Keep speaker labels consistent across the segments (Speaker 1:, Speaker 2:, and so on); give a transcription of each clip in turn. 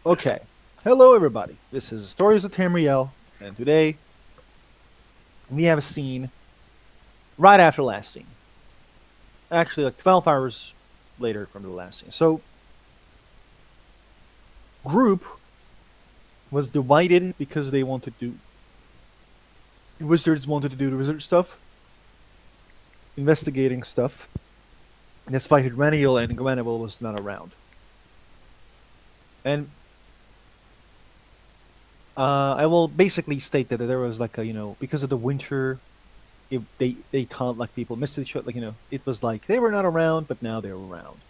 Speaker 1: Okay. Hello, everybody. This is Stories of Tamriel, and today we have a scene right after the last scene. Actually, like 12 hours later from the last scene. So, group was divided because they wanted to. Wizards wanted to do the wizard stuff, investigating stuff. This fight with Reniel and Gweneville was not around. And I will basically state that there was like a, because of the winter they can't like people missed each other. Like it was like they were not around, but now they're around.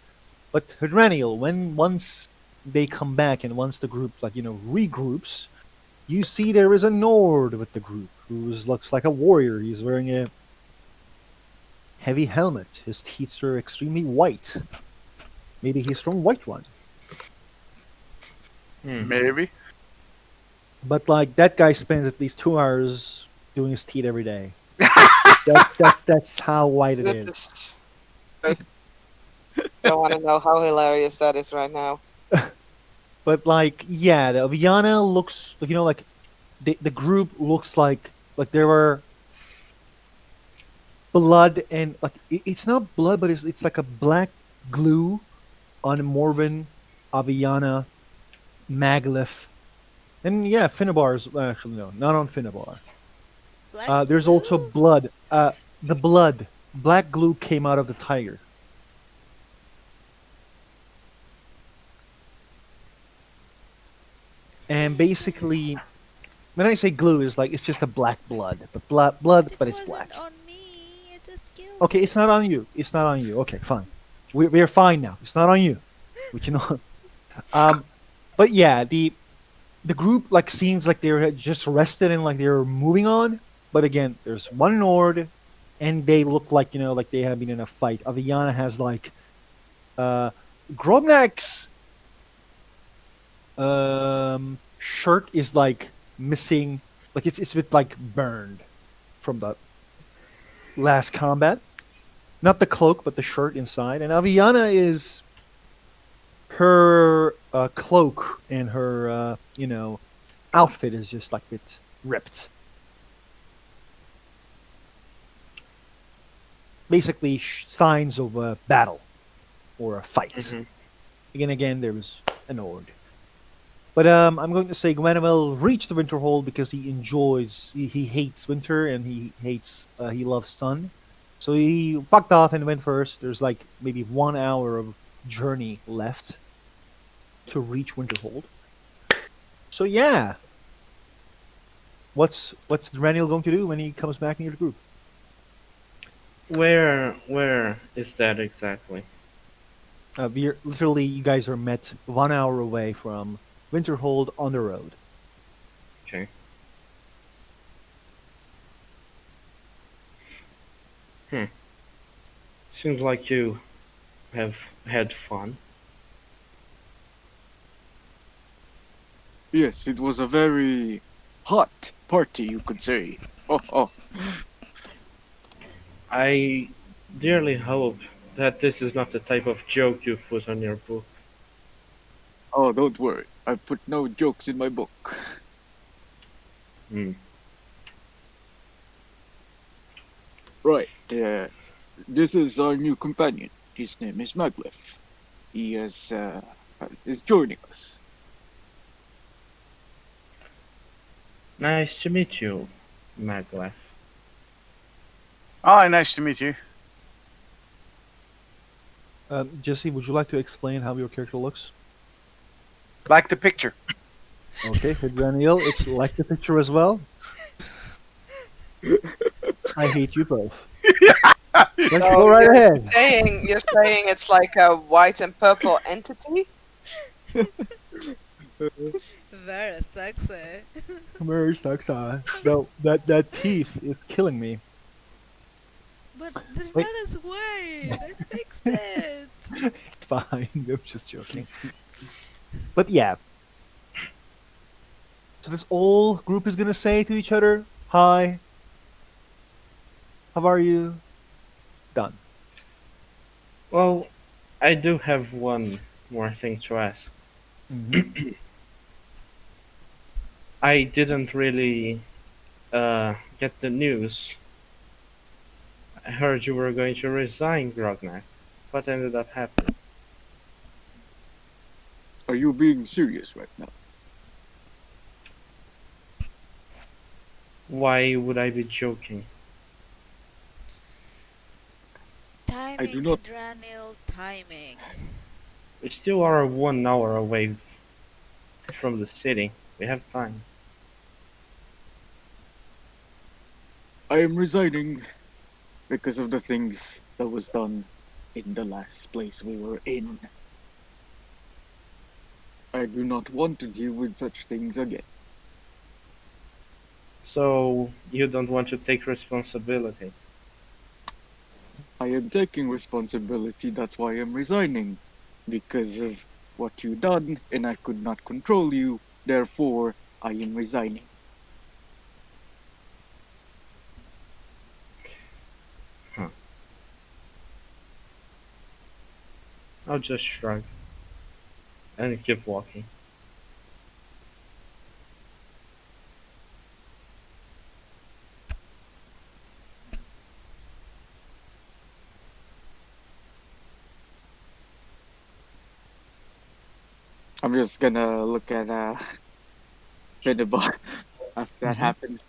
Speaker 1: But Hydraniel, when once they come back and once the group regroups, you see there is a Nord with the group who looks like a warrior. He's wearing a heavy helmet. His teeth are extremely white. Maybe he's from Whiterun.
Speaker 2: Maybe.
Speaker 1: But like that guy spends at least 2 hours doing his teeth every day. That's how white it
Speaker 3: This
Speaker 1: is.
Speaker 3: is. I don't want to know how hilarious that is right now.
Speaker 1: But like, yeah, the Viana looks like the group looks like there were blood and like it's not blood, but it's like a black glue on Morven, Aviana, Maglyph, and yeah, Finnebar's actually no, not on Finnebar.
Speaker 4: Black
Speaker 1: There's also
Speaker 4: glue?
Speaker 1: blood. The blood, black glue came out of the tiger. And basically, when I say glue, is like it's just a black blood, but blood,
Speaker 4: It
Speaker 1: but it's black.
Speaker 4: wasn't on me. It just killed
Speaker 1: Okay, it's
Speaker 4: it.
Speaker 1: not on you. It's not on you. Okay, fine. We're fine now. It's not on you. We can. Um, but yeah, the group like seems like they were just rested and like they were moving on. But again, there's one Nord, and they look like like they have been in a fight. Aviana has like uh, Grobnak's shirt is like missing, like it's with like burned from the last combat. Not the cloak, but the shirt inside. And Aviana is her cloak and her outfit is just like it's ripped. Basically, signs of a battle or a fight.
Speaker 2: hmm
Speaker 1: Again, there was an Ord. But I'm going to say Gweneville reached the Winterhold because he hates winter and he loves sun. So he fucked off and went first. There's like maybe 1 hour of journey left to reach Winterhold. So yeah, what's Daniel going to do when he comes back into the group?
Speaker 2: Where is that exactly?
Speaker 1: Literally, you guys are met 1 hour away from Winterhold on the road.
Speaker 2: Okay. Hmm. Seems like you have had fun.
Speaker 5: Yes, it was a very hot party, you could say. Oh.
Speaker 2: I dearly hope that this is not the type of joke you put on your book.
Speaker 5: Oh, don't worry. I put no jokes in my book.
Speaker 2: Hmm.
Speaker 5: Right, this is our new companion. His name is Maglyph. He is joining us.
Speaker 2: Nice to meet you, Maglev.
Speaker 6: Hi, nice to meet you.
Speaker 1: Jesse, would you like to explain how your character looks?
Speaker 6: Like the picture.
Speaker 1: Okay, for Daniel, it's like the picture as well. I hate you both. Let's
Speaker 3: So
Speaker 1: go right ahead.
Speaker 3: you're saying it's like a white and purple entity?
Speaker 4: Very sexy.
Speaker 1: Very sexy. No, that teeth is killing me.
Speaker 4: But the
Speaker 1: Wait.
Speaker 4: red is white. I fixed it.
Speaker 1: It's fine. I'm just joking. But yeah. So this whole group is gonna say to each other, "Hi, how are you?" Done.
Speaker 2: Well, I do have one more thing to ask.
Speaker 1: Hmm.
Speaker 2: I didn't really get the news. I heard you were going to resign, Grognak. What ended up happening?
Speaker 5: Are you being serious right now?
Speaker 2: Why would I be joking?
Speaker 5: I do
Speaker 4: Timing,
Speaker 5: not.
Speaker 4: Hadranil, timing.
Speaker 2: We still are 1 hour away from the city. We have time.
Speaker 5: I am resigning because of the things that was done in the last place we were in. I do not want to deal with such things again.
Speaker 2: So you don't want to take responsibility.
Speaker 5: I am taking responsibility, that's why I'm resigning. Because of what you done, and I could not control you, therefore I am resigning.
Speaker 2: Huh. I'll just shrug and keep walking.
Speaker 5: I'm just gonna look at Finnebar after that
Speaker 1: Mhm.
Speaker 5: happens.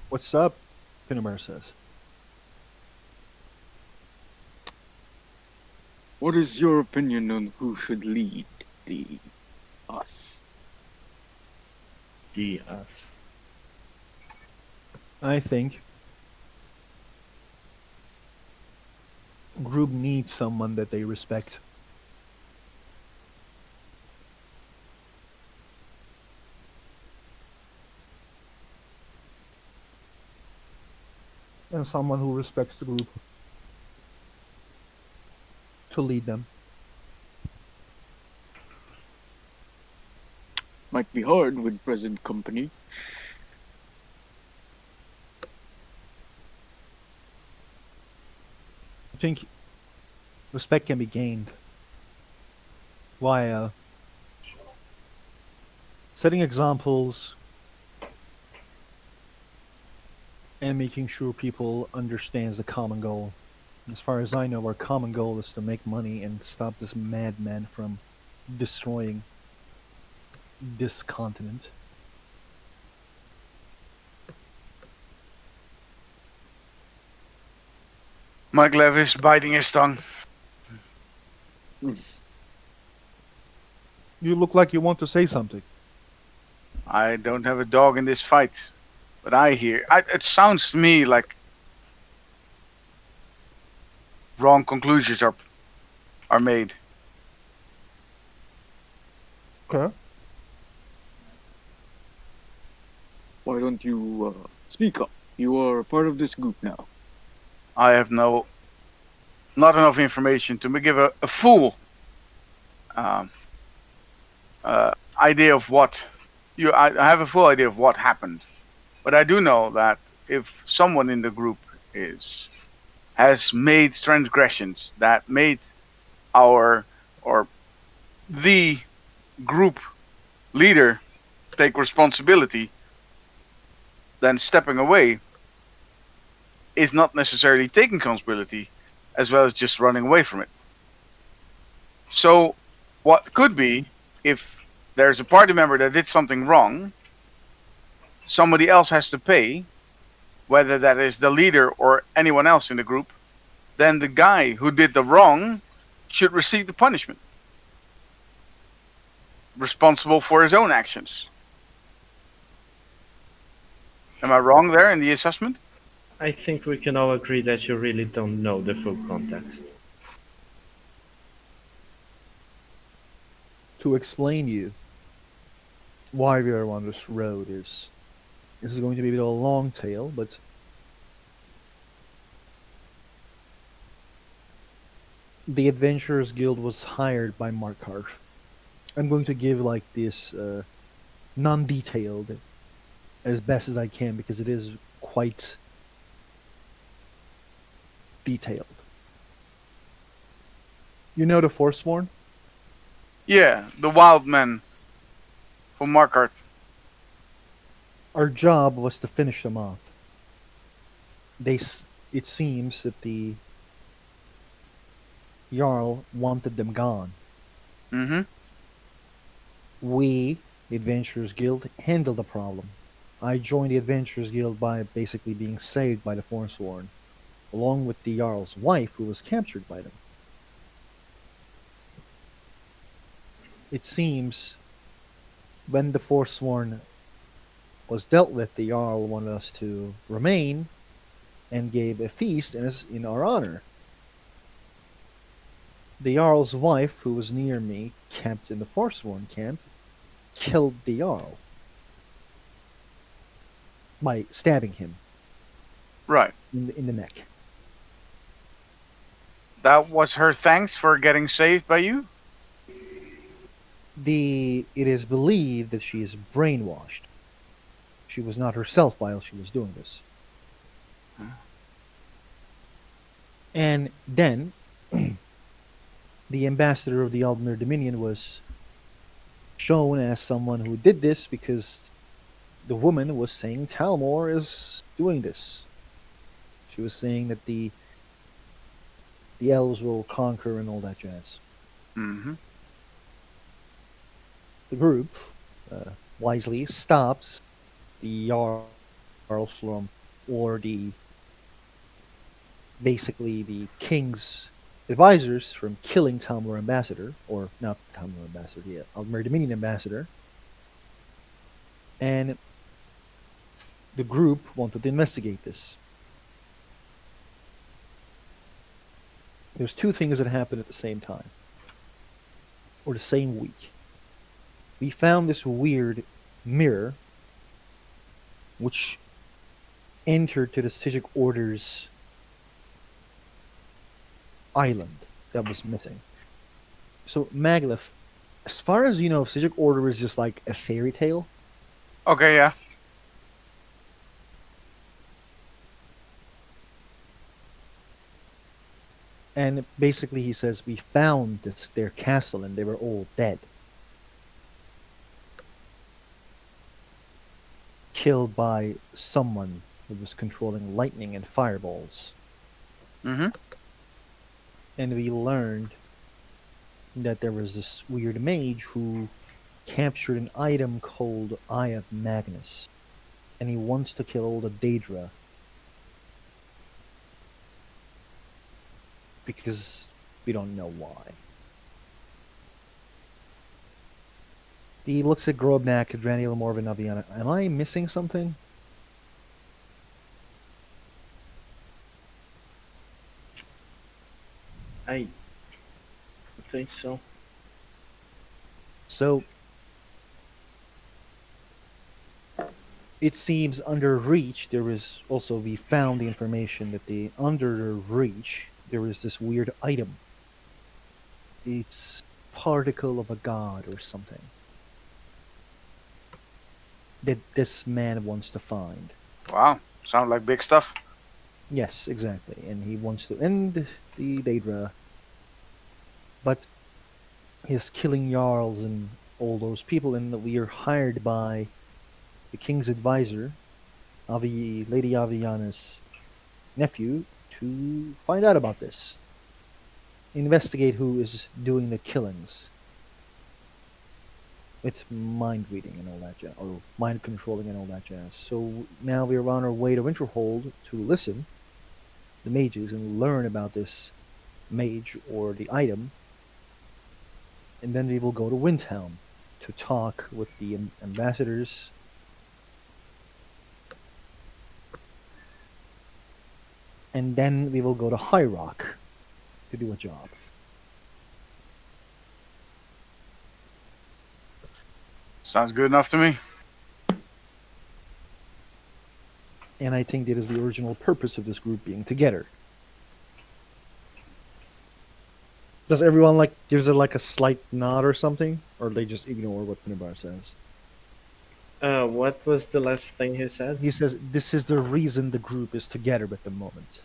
Speaker 1: What's up? Finnemer says.
Speaker 5: What is your opinion on who should lead the us?
Speaker 2: The us.
Speaker 1: I think group needs someone that they respect. And someone who respects the group to lead them.
Speaker 5: Might be hard with present company.
Speaker 1: I think respect can be gained via setting examples and making sure people understands the common goal. As far as I know, our common goal is to make money and stop this madman from destroying this continent.
Speaker 6: Maglev is biting his tongue.
Speaker 1: You look like you want to say something.
Speaker 6: I don't have a dog in this fight, but it sounds to me like wrong conclusions are made.
Speaker 1: Okay.
Speaker 5: Why don't you speak up? You are a part of this group now.
Speaker 6: I have not enough information to give a full um, idea of what I have a full idea of what happened, but I do know that if someone in the group is has made transgressions that made our or the group leader take responsibility, then stepping away is not necessarily taking responsibility as well as just running away from it. So, what could be if there's a party member that did something wrong, somebody else has to pay, whether that is the leader or anyone else in the group, then the guy who did the wrong should receive the punishment, responsible for his own actions. Am I wrong there in the assessment?
Speaker 2: I think we can all agree that you really don't know the full context.
Speaker 1: To explain you why we are on this road is this is going to be a bit of a long tale, but the Adventurers Guild was hired by Markarth. I'm going to give like this non-detailed as best as I can because it is quite detailed. You know the Forsworn?
Speaker 6: Yeah, the wild men. For Markart.
Speaker 1: Our job was to finish them off. It seems that the Jarl wanted them gone.
Speaker 6: Mm-hmm.
Speaker 1: We, the Adventurers Guild, handled the problem. I joined the Adventurers Guild by basically being saved by the Forsworn, along with the Jarl's wife, who was captured by them. It seems when the Forsworn was dealt with, the Jarl wanted us to remain and gave a feast in our honor. The Jarl's wife, who was near me, camped in the Forsworn camp, killed the Jarl by stabbing him
Speaker 6: Right.
Speaker 1: in the neck.
Speaker 6: That was her thanks for getting saved by you?
Speaker 1: It is believed that she is brainwashed. She was not herself while she was doing this. And then the ambassador of the Aldmir Dominion was shown as someone who did this because the woman was saying Talmor is doing this. She was saying that the elves will conquer and all that jazz.
Speaker 6: Mm-hmm.
Speaker 1: The group wisely stops the Jarls from, or basically the king's advisors from killing Talmor ambassador, or not Talmor ambassador, the Aldmir Dominion ambassador, and the group wanted to investigate this. There's two things that happened at the same time, or the same week. We found this weird mirror, which entered to the Sijic Order's island that was missing. So, Maglef, as far as you know, Sijic Order is just like a fairy tale.
Speaker 6: Okay, yeah.
Speaker 1: And basically, he says, we found their castle and they were all dead. Killed by someone who was controlling lightning and fireballs.
Speaker 6: Mm-hmm.
Speaker 1: And we learned that there was this weird mage who captured an item called Eye of Magnus. And he wants to kill all the Daedra. Because we don't know why. He looks at Grobnak, Draniel, Morven, Aviana. Am I missing something?
Speaker 2: I think so.
Speaker 1: So, it seems under Reach, there is also, we found the information that under the Reach, there is this weird item. It's particle of a god or something that this man wants to find.
Speaker 6: Wow. Sound like big stuff.
Speaker 1: Yes, exactly. And he wants to end the Daedra, but he's killing Jarls and all those people, and we are hired by the king's advisor, Lady Aviana's nephew, to find out about this. Investigate who is doing the killings. With mind reading and all that jazz, or mind controlling and all that jazz. So now we are on our way to Winterhold to listen to the mages and learn about this mage or the item. And then we will go to Windhelm to talk with the ambassadors. And then we will go to High Rock to do a job.
Speaker 6: Sounds good enough to me.
Speaker 1: And I think that is the original purpose of this group being together. Does everyone gives it like a slight nod or something? Or they just ignore what Pinabar says?
Speaker 2: What was the last thing he said?
Speaker 1: He says this is the reason the group is together at the moment.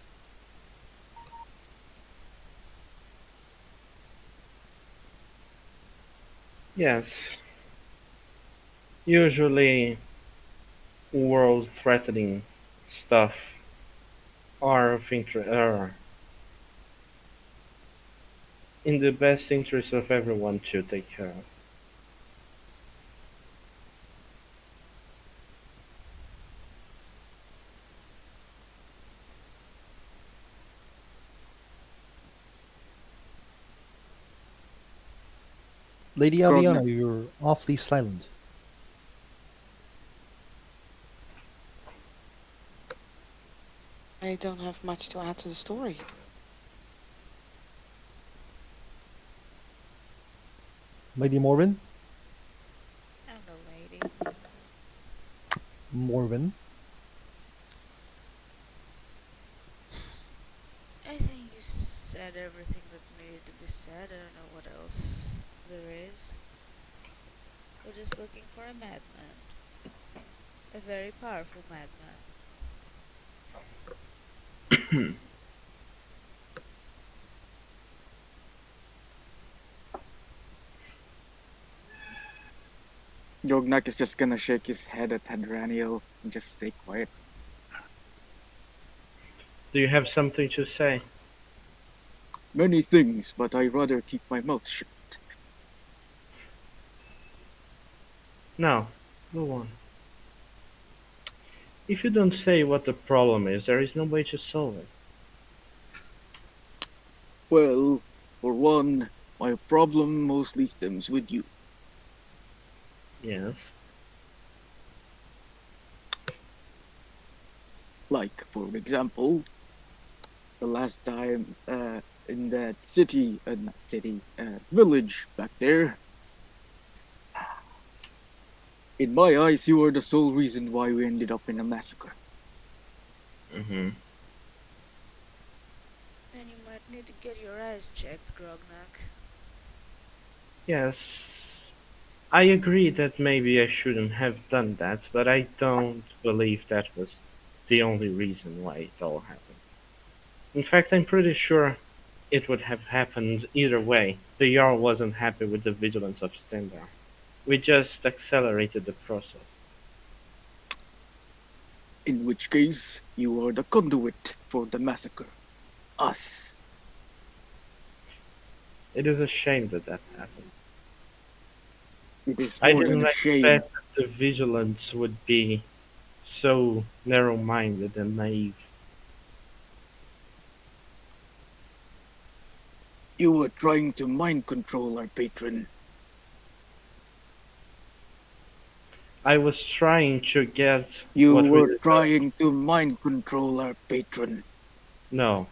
Speaker 2: Yes. Usually, world-threatening stuff are are in the best interest of everyone to take care of.
Speaker 1: Lady
Speaker 5: Grognak,
Speaker 1: Aviana, you're awfully silent.
Speaker 3: I don't have much to add to the story.
Speaker 1: Lady Morven?
Speaker 4: I don't know, lady.
Speaker 1: Morven.
Speaker 4: I think you said everything that needed to be said. I don't know what else there is. We're just looking for a madman. A very powerful madman.
Speaker 5: Grognak is just gonna shake his head at Hadraniel and just stay quiet.
Speaker 2: Do you have something to say?
Speaker 5: Many things, but I rather keep my mouth shut.
Speaker 2: No. Go on. If you don't say what the problem is, there is no way to solve it.
Speaker 5: Well, for one, my problem mostly stems with you.
Speaker 2: Yes.
Speaker 5: Like, for example, the last time in that city, not city, village back there, in my eyes, you were the sole reason why we ended up in a massacre.
Speaker 2: Mm-hmm.
Speaker 4: Then you might need to get your eyes checked, Grognak.
Speaker 2: Yes. I agree that maybe I shouldn't have done that, but I don't believe that was the only reason why it all happened. In fact, I'm pretty sure it would have happened either way. The Jarl wasn't happy with the vigilance of Stendar. We just accelerated the process.
Speaker 5: In which case, you are the conduit for the massacre. Us.
Speaker 2: It is a shame that that happened.
Speaker 5: It is
Speaker 2: I
Speaker 5: more than
Speaker 2: didn't
Speaker 5: a shame.
Speaker 2: expect that the vigilance would be so narrow-minded and naive.
Speaker 5: You were trying to mind control our patron.
Speaker 2: I was trying to get
Speaker 5: You
Speaker 2: what we
Speaker 5: were
Speaker 2: deserved.
Speaker 5: trying to mind control our patron.
Speaker 2: No,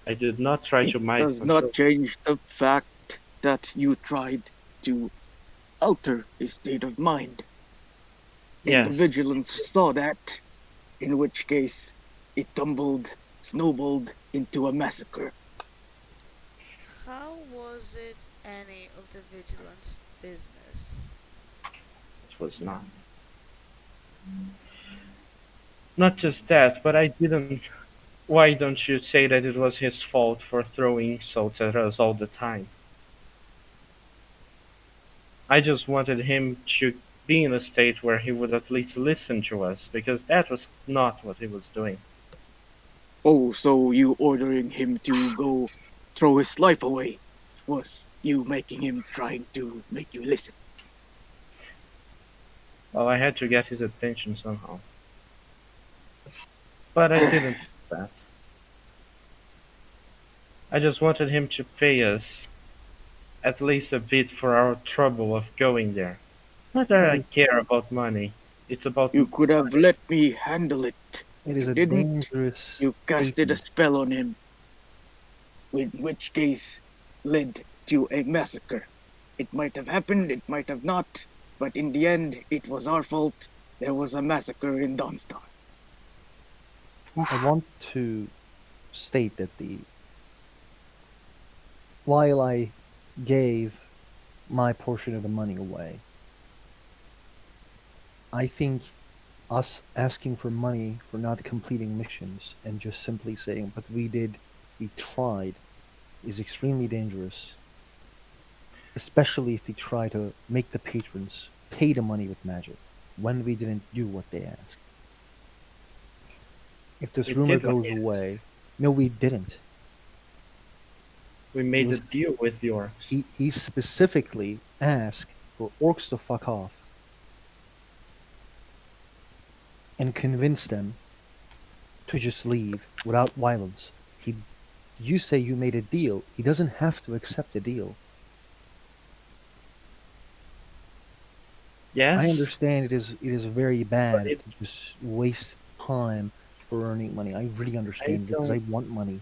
Speaker 2: I did not try
Speaker 5: It
Speaker 2: to mind
Speaker 5: does not
Speaker 2: control.
Speaker 5: change the fact that you tried to alter his state of mind. And the
Speaker 2: Yes,
Speaker 5: vigilance saw that, in which case it snowballed into a massacre.
Speaker 4: How was it any of the vigilance business?
Speaker 2: it was not. Not just that, but I didn't. Why don't you say that it was his fault for throwing insults at us all the time? I just wanted him to be in a state where he would at least listen to us, because that was not what he was doing.
Speaker 5: Oh, so you ordering him to go throw his life away was you making him trying to make you listen.
Speaker 2: Well, I had to get his attention somehow. But I didn't do that. I just wanted him to pay us at least a bit for our trouble of going there. Not that
Speaker 1: That
Speaker 2: I
Speaker 1: is,
Speaker 2: care about money. It's about
Speaker 5: You could have
Speaker 2: money.
Speaker 5: let me handle it.
Speaker 1: it is
Speaker 5: You
Speaker 1: a
Speaker 5: didn't.
Speaker 1: dangerous
Speaker 5: You casted a
Speaker 1: statement.
Speaker 5: spell on him, in which case led to a massacre. It might have happened, it might have not, but in the end, it was our fault. There was a massacre in Dawnstar.
Speaker 1: I want to state that the while I gave my portion of the money away, I think us asking for money for not completing missions and just simply saying, but we did, we tried, is extremely dangerous, especially if we try to make the patrons pay the money with magic. when we didn't do what they asked. If this
Speaker 2: We
Speaker 1: rumor
Speaker 2: did what
Speaker 1: goes
Speaker 2: he
Speaker 1: away, no, we didn't.
Speaker 2: We
Speaker 1: He
Speaker 2: made a
Speaker 1: was
Speaker 2: deal with the orcs.
Speaker 1: he specifically asked for orcs to fuck off and convince them to just leave without violence. He, you say you made a deal. He doesn't have to accept the deal. I
Speaker 2: Yes,
Speaker 1: understand it is very
Speaker 2: but
Speaker 1: bad
Speaker 2: it.
Speaker 1: to just waste time for earning money. I really
Speaker 2: I
Speaker 1: understand it because I
Speaker 2: don't.
Speaker 1: want money.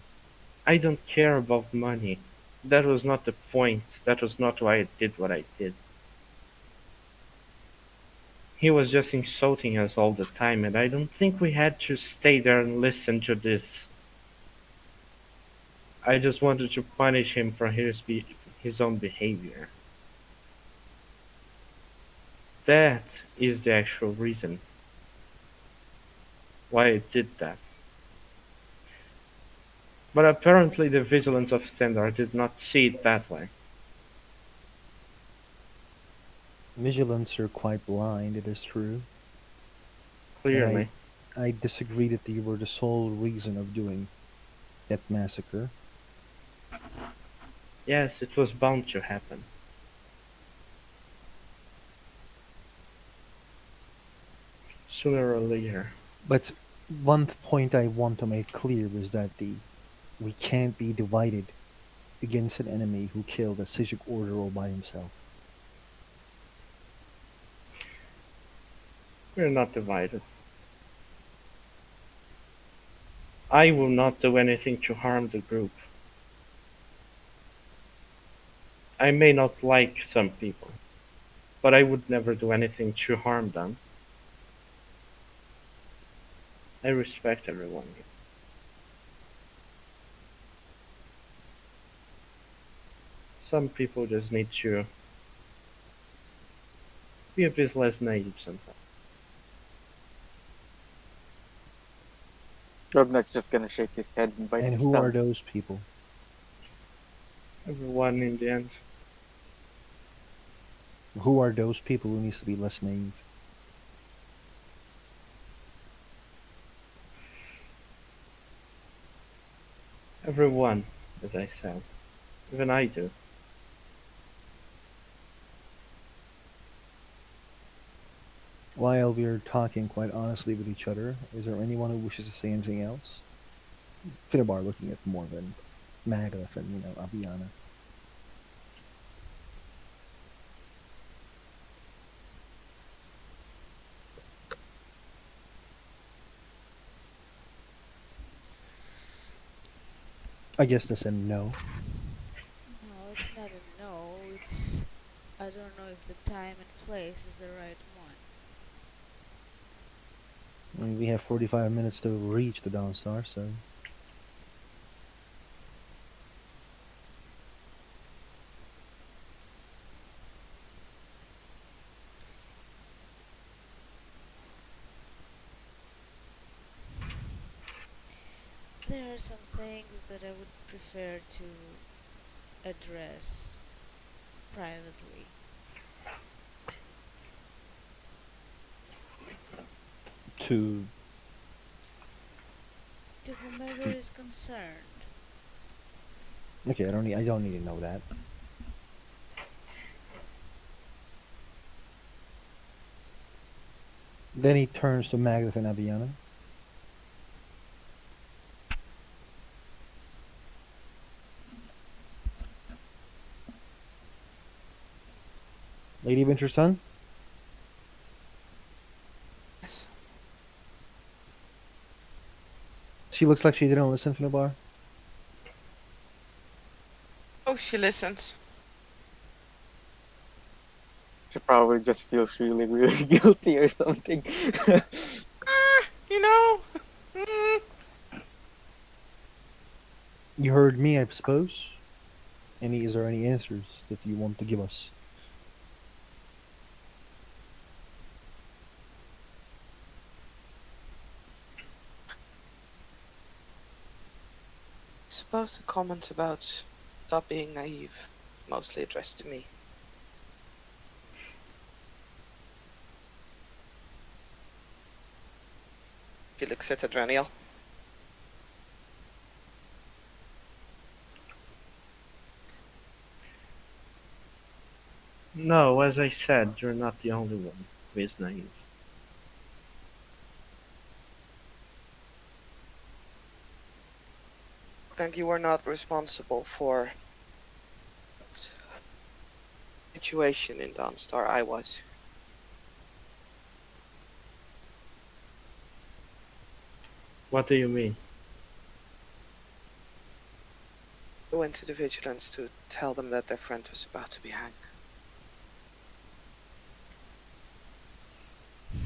Speaker 2: I don't care about money. That was not the point. That was not why I did what I did. He was just insulting us all the time, and I don't think we had to stay there and listen to this. I just wanted to punish him for his own behavior. That is the actual reason why I did that. But apparently the vigilance of Standard did not see it that way.
Speaker 1: Vigilants are quite blind, it is true. And
Speaker 2: Clearly.
Speaker 1: I disagree that you were the sole reason of doing that massacre.
Speaker 2: Yes, it was bound to happen. Sooner or later.
Speaker 1: But one point I want to make clear is that the we can't be divided against an enemy who killed a Sijik order all by himself.
Speaker 2: We're not divided. I will not do anything to harm the group. I may not like some people, but I would never do anything to harm them. I respect everyone. Some people just need to be a bit less naive sometimes.
Speaker 5: Rognak's just gonna shake his head and bite
Speaker 1: And
Speaker 5: his
Speaker 1: who are
Speaker 5: tongue.
Speaker 1: those people?
Speaker 2: Everyone in the end.
Speaker 1: Who are those people who needs to be less naive?
Speaker 2: Everyone, as I said. Even I do.
Speaker 1: While we're talking quite honestly with each other, is there anyone who wishes to say anything else? Finnebar looking at Morgan, Magalith, and Aviana. I guess that's a no.
Speaker 4: No, it's not a no. It's I don't know if the time and place is the right one.
Speaker 1: I mean, we have 45 minutes to reach the Dawnstar, so
Speaker 4: There are some things that I would prefer to address privately.
Speaker 1: to
Speaker 4: To whomever is concerned.
Speaker 1: okay, I don't need to know that. Then he turns to Magalith and Aviana. Lady Wintersun?
Speaker 3: Yes.
Speaker 1: She looks like she didn't listen to the bar.
Speaker 3: Oh, she listened.
Speaker 5: She probably just feels really, really guilty or something.
Speaker 3: You know. mm,
Speaker 1: You heard me, I suppose. Is there any answers that you want to give us?
Speaker 3: suppose the comment about stop being naive mostly addressed to me. He looks at Adrenial.
Speaker 2: No, as I said, you're not the only one who is naive.
Speaker 3: And you were not responsible for the situation in Dawnstar. I was.
Speaker 2: What do you mean?
Speaker 3: I went to the vigilance to tell them that their friend was about to be hanged.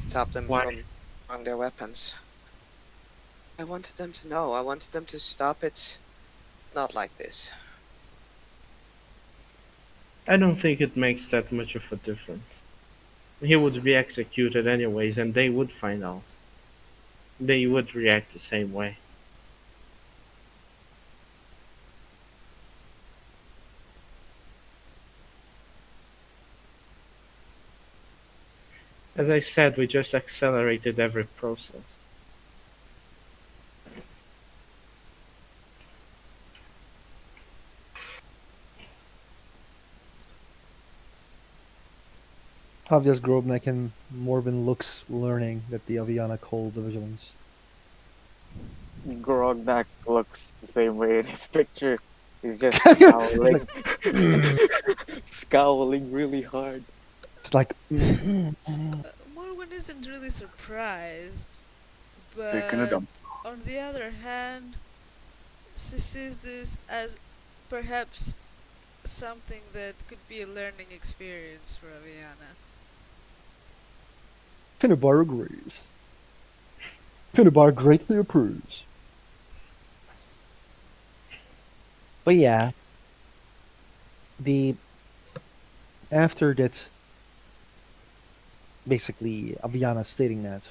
Speaker 3: Stop them
Speaker 2: Why?
Speaker 3: from throwing their weapons. I wanted them to know. I wanted them to stop it. Not like this.
Speaker 2: I don't think it makes that much of a difference. He would be executed anyways, and they would find out. They would react the same way. As I said, we just accelerated every process.
Speaker 1: Obvious Grobnek and Morven looks learning that the Aviana called the vigilance.
Speaker 5: Grognak looks the same way in his picture. He's just
Speaker 1: It's like,
Speaker 5: scowling, scowling really hard.
Speaker 1: it's like
Speaker 4: Morgan isn't really surprised,
Speaker 6: Taking a
Speaker 4: but
Speaker 6: dump.
Speaker 4: on the other hand, she sees this as perhaps something that could be a learning experience for Aviana.
Speaker 1: Finnebar agrees. Finnebar greatly approves. But yeah, the after that, basically Aviana stating that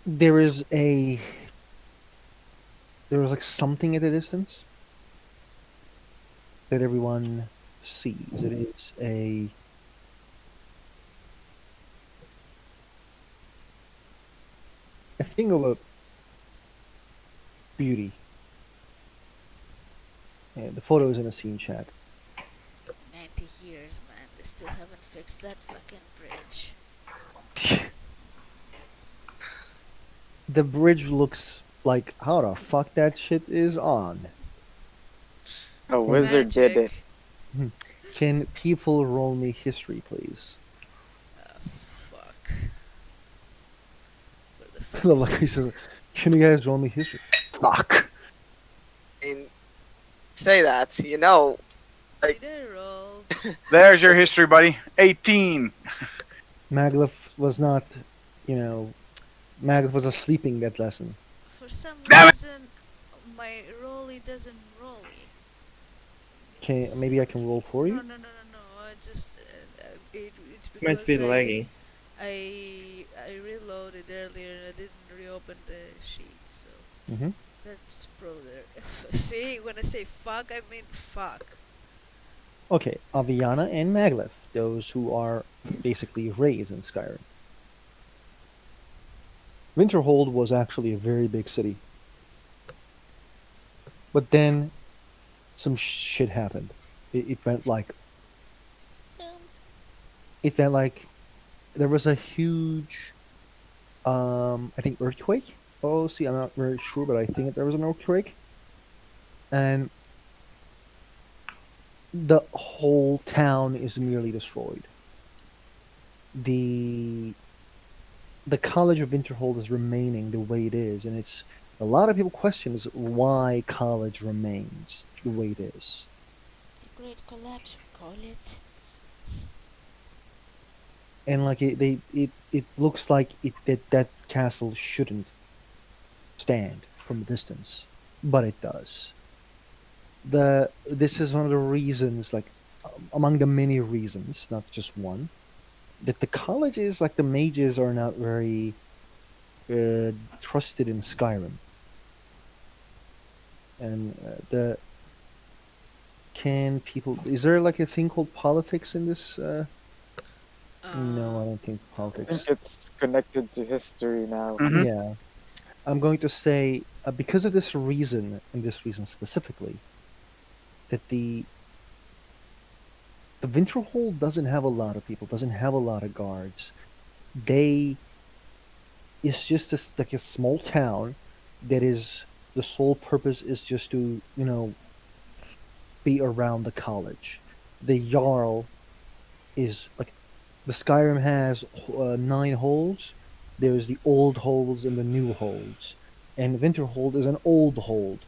Speaker 1: there is a there was like something at a distance that everyone sees. It is a thing of a beauty. Yeah, the photo is in a scene chat.
Speaker 4: 90 years, man, they still haven't fixed that fucking bridge.
Speaker 1: The bridge looks like how the fuck that shit is on.
Speaker 5: A
Speaker 1: Can,
Speaker 5: wizard did it.
Speaker 4: Magic.
Speaker 1: can people roll me history, please?
Speaker 4: Fuck. Where the fuck
Speaker 1: Like
Speaker 4: is
Speaker 1: he
Speaker 4: this?
Speaker 1: said, can you guys roll me history? Fuck.
Speaker 3: And say that, you know,
Speaker 4: Did I roll?
Speaker 6: There's your history, buddy. 18.
Speaker 1: Maglef was not, you know, Maglef was sleeping that lesson.
Speaker 4: For some
Speaker 6: Damn it!
Speaker 4: reason, my rolly doesn't rolly.
Speaker 1: Can maybe I can roll for
Speaker 4: No,
Speaker 1: you?
Speaker 4: no, no, no, no. I just it's
Speaker 2: Might
Speaker 4: because
Speaker 2: be laggy.
Speaker 4: I reloaded earlier and I didn't reopen the sheet, so
Speaker 1: Mm-hmm.
Speaker 4: that's pro there. See, when I say fuck, I mean fuck.
Speaker 1: Okay, Aviana and Maglef, those who are basically raised in Skyrim. Winterhold was actually a very big city, but then some shit happened. It went like
Speaker 4: Um,
Speaker 1: there was a huge, I think earthquake. Oh, see, I'm not very sure, but I think there was an earthquake, and the whole town is nearly destroyed. The the College of Winterhold is remaining the way it is, and it's a lot of people question is why college remains the way it is.
Speaker 4: the Great Collapse, we call it.
Speaker 1: And like it looks like that castle shouldn't stand from a distance, but it does. This is one of the reasons, like among the many reasons, not just one, that the colleges, like the mages, are not very trusted in Skyrim. And the can people is there like a thing called politics in this? No, I
Speaker 4: Um,
Speaker 1: don't think
Speaker 5: I think
Speaker 1: politics.
Speaker 5: it's connected to history now.
Speaker 6: Hmm.
Speaker 1: Yeah, I'm going to say because of this reason, and this reason specifically, that the Winterhold doesn't have a lot of people, doesn't have a lot of guards. They It's just like a small town that is the sole purpose is just to be around the college. The Jarl is like the Skyrim has 9 holds. There's the old holds and the new holds, and Winterhold is an old hold.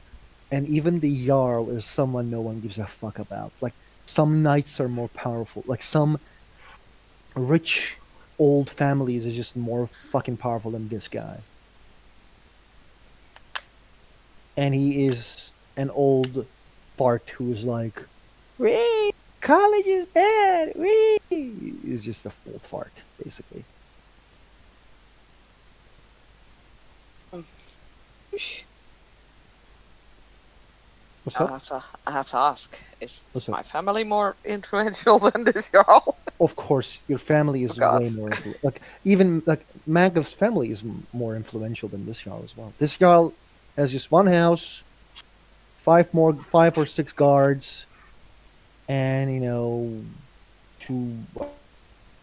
Speaker 1: And even the Jarl is someone no one gives a fuck about. Like some knights are more powerful. Like some rich old families is just more fucking powerful than this guy. And he is an old fart who is like, "Wee, college is bad. Wee," is just a old fart basically.
Speaker 3: Mm.
Speaker 1: What's up?
Speaker 3: I have to ask: is
Speaker 1: What's up?
Speaker 3: my family more influential than this Jarl?
Speaker 1: Of course, your family
Speaker 3: Oh
Speaker 1: is
Speaker 3: God.
Speaker 1: way more like even like Magnus' family is more influential than this Jarl as well. This Jarl has just one house, 5 or 6 guards, and 2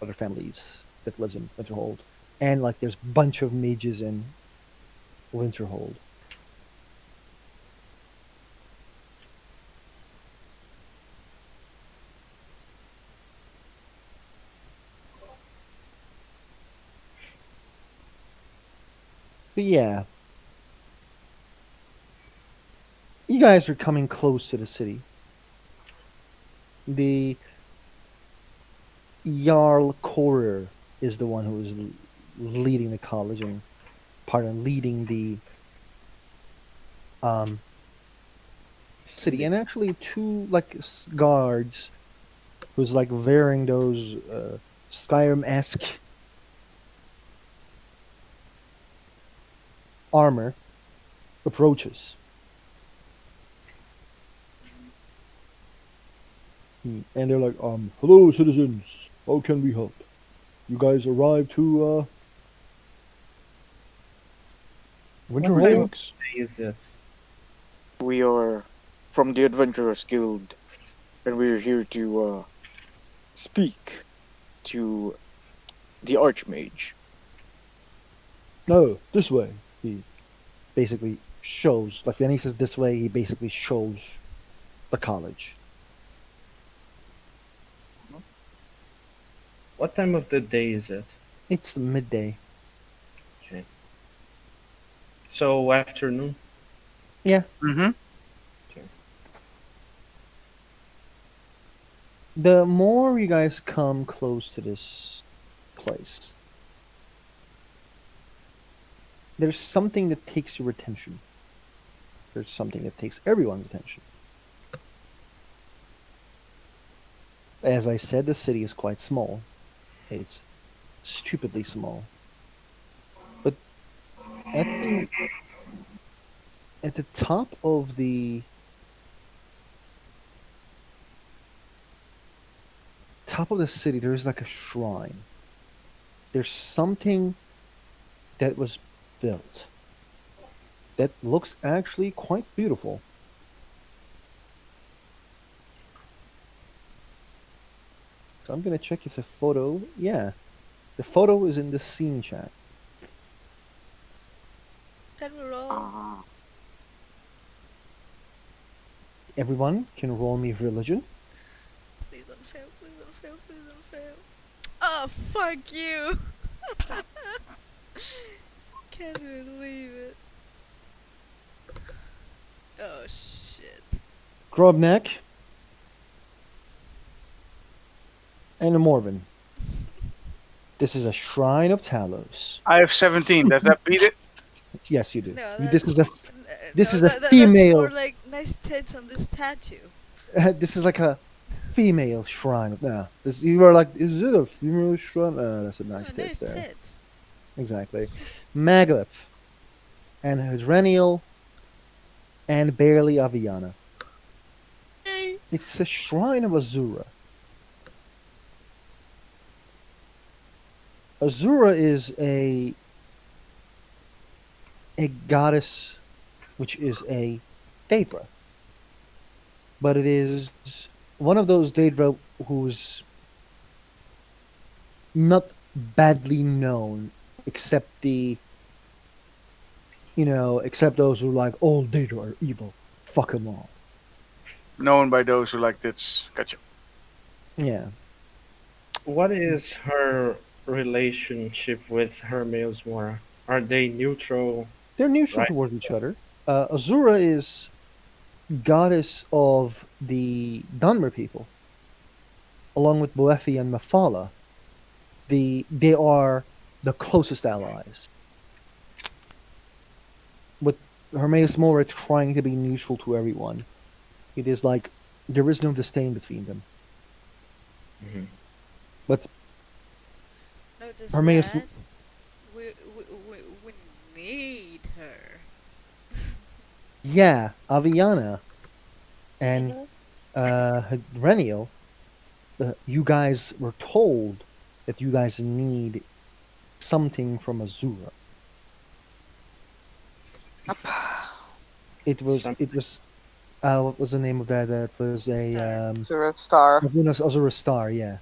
Speaker 1: other families that lives in Winterhold, and like there's a bunch of mages in Winterhold. But yeah, you guys are coming close to the city. The Jarl Korir is the one who is leading the college and pardon leading the um city, and actually 2 guards who's like wearing those Skyrim-esque armor approaches. And they're like, hello citizens, how can we help? You guys arrived to
Speaker 2: What
Speaker 5: I
Speaker 2: time
Speaker 1: Winterhold?
Speaker 2: of
Speaker 5: think
Speaker 2: day is it?
Speaker 5: we are from the Adventurers Guild, and we're here to speak to the Archmage.
Speaker 1: No, this way. He basically shows, like when he says this way, he basically shows the college.
Speaker 2: What time of the day is it?
Speaker 1: It's midday.
Speaker 2: Okay. So afternoon.
Speaker 1: Yeah.
Speaker 6: Hmm.
Speaker 2: Okay.
Speaker 1: The more you guys come close to this place, there's something that takes your attention. There's something that takes everyone's attention. As I said, the city is quite small. It's stupidly small. But at the at the top of the city, there's like a shrine. There's something that was built that looks actually quite beautiful. So I'm gonna check if the photo. Yeah, the photo is in the scene chat.
Speaker 4: can we roll?
Speaker 5: Ah,
Speaker 1: Everyone can roll me religion.
Speaker 4: Please don't fail, please don't fail, please don't fail. Oh, fuck you! Can't believe it. Oh, shit.
Speaker 1: Grobnek and a Morven. This is a shrine of Talos.
Speaker 6: I have 17. Does that beat it?
Speaker 1: Yes, you do.
Speaker 4: No,
Speaker 1: This
Speaker 4: that's
Speaker 1: is a this
Speaker 4: no,
Speaker 1: is a
Speaker 4: that's more
Speaker 1: female.
Speaker 4: like nice tits on this tattoo.
Speaker 1: This is like a female shrine. Nah, this you are like, is it a female shrine? That's a
Speaker 4: Oh,
Speaker 1: nice tits
Speaker 4: nice
Speaker 1: there.
Speaker 4: tits.
Speaker 1: Exactly. Maglyph and Hydrenial and barely Aviana. It's a shrine of Azura. Azura is a goddess, which is a Daedra, but it is one of those Daedra who's not badly known, except except those who are like all Daedra are evil. Fuck them all.
Speaker 6: Known by those who like this. Gotcha.
Speaker 1: Yeah,
Speaker 2: What is her relationship with Hermes Mora? Are they neutral?
Speaker 1: they're neutral
Speaker 2: Right.
Speaker 1: towards each other. Azura is goddess of the Dunmer people, along with Boethi and Mephala. They are the closest allies. With Hermes Mora trying to be neutral to everyone, it is like there is no disdain between them.
Speaker 2: Mhm.
Speaker 1: But
Speaker 4: Not just
Speaker 1: Hermes,
Speaker 4: that, we, we, we, we need her.
Speaker 1: yeah, Aviana and
Speaker 3: Mhm.
Speaker 1: Reniel, you guys were told that you guys need something from Azura.
Speaker 3: Up.
Speaker 2: Some
Speaker 1: It was what was the name of that? That was
Speaker 4: A
Speaker 1: a
Speaker 4: star.
Speaker 3: Zero star.
Speaker 1: Azura Star. Yeah,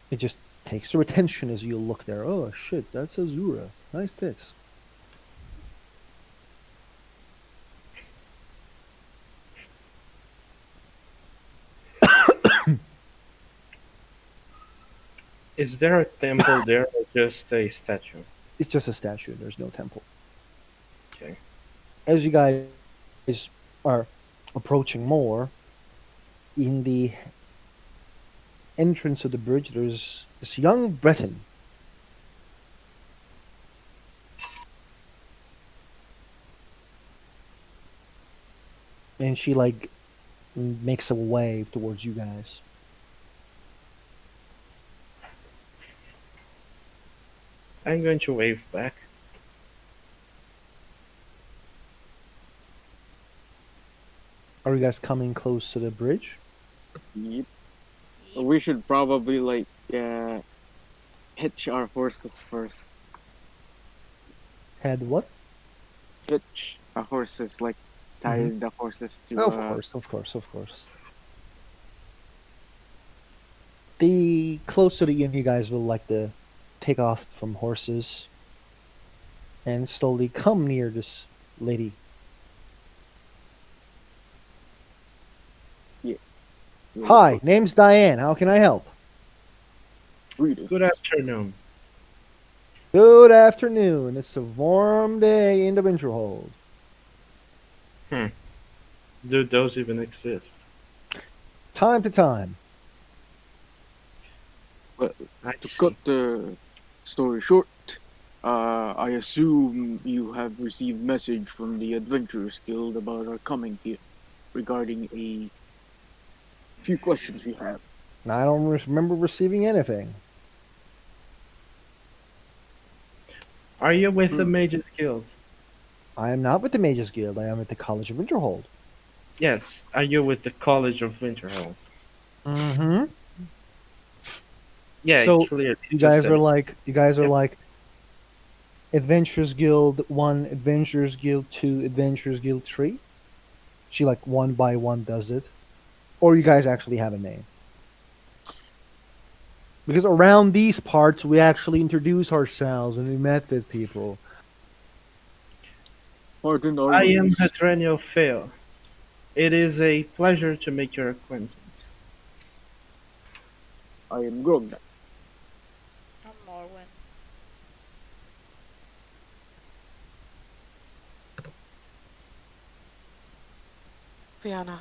Speaker 1: it just takes your attention as you look there. Oh shit, that's Azura. Nice tits.
Speaker 2: Is there a temple there or just a statue?
Speaker 1: It's just a statue. There's no temple.
Speaker 2: Okay.
Speaker 1: As you guys are approaching more, in the entrance of the bridge, there's this young Breton. And she like makes a wave towards you guys.
Speaker 2: I'm going to wave back.
Speaker 1: Are you guys coming close to the bridge?
Speaker 5: Yep.
Speaker 4: Yep.
Speaker 5: We should probably like hitch our horses first.
Speaker 1: Had what?
Speaker 5: Hitch our horses, like tie
Speaker 1: Mhm.
Speaker 5: the horses to
Speaker 1: Of course, of course, of course. The close to the inn, you guys will like to take off from horses and slowly come near this lady.
Speaker 5: yeah.
Speaker 1: Hi, name's Diane. How can I help?
Speaker 5: Greetings.
Speaker 2: Good afternoon.
Speaker 1: Good afternoon. It's a warm day in the Winterhold.
Speaker 2: Hmm. Do those even exist?
Speaker 1: Time to time.
Speaker 5: Well,
Speaker 2: I
Speaker 5: to
Speaker 2: see.
Speaker 5: cut the story short, I assume you have received message from the Adventurers Guild about our coming here regarding a few questions we have.
Speaker 1: I don't remember receiving anything.
Speaker 2: Are you with the
Speaker 5: Hmm.
Speaker 2: Mages Guild?
Speaker 1: I am not with the Mages Guild. I am at the College of Winterhold.
Speaker 2: Yes. Are you with the College of Winterhold?
Speaker 1: Mm-hmm.
Speaker 2: Yeah, it
Speaker 1: So
Speaker 2: clearly just said.
Speaker 1: you guys are
Speaker 2: Yep.
Speaker 1: like Adventurers Guild 1, Adventurers Guild 2, Adventurers Guild 3. She like one by one does it. Or you guys actually have a name. Because around these parts we actually introduce ourselves and we met with people.
Speaker 5: Pardon our
Speaker 2: I am
Speaker 5: ways.
Speaker 2: Hadrenio Fail. It is a pleasure to make your acquaintance.
Speaker 5: I am Grognak.
Speaker 4: I'm Morwen.
Speaker 3: Vienna.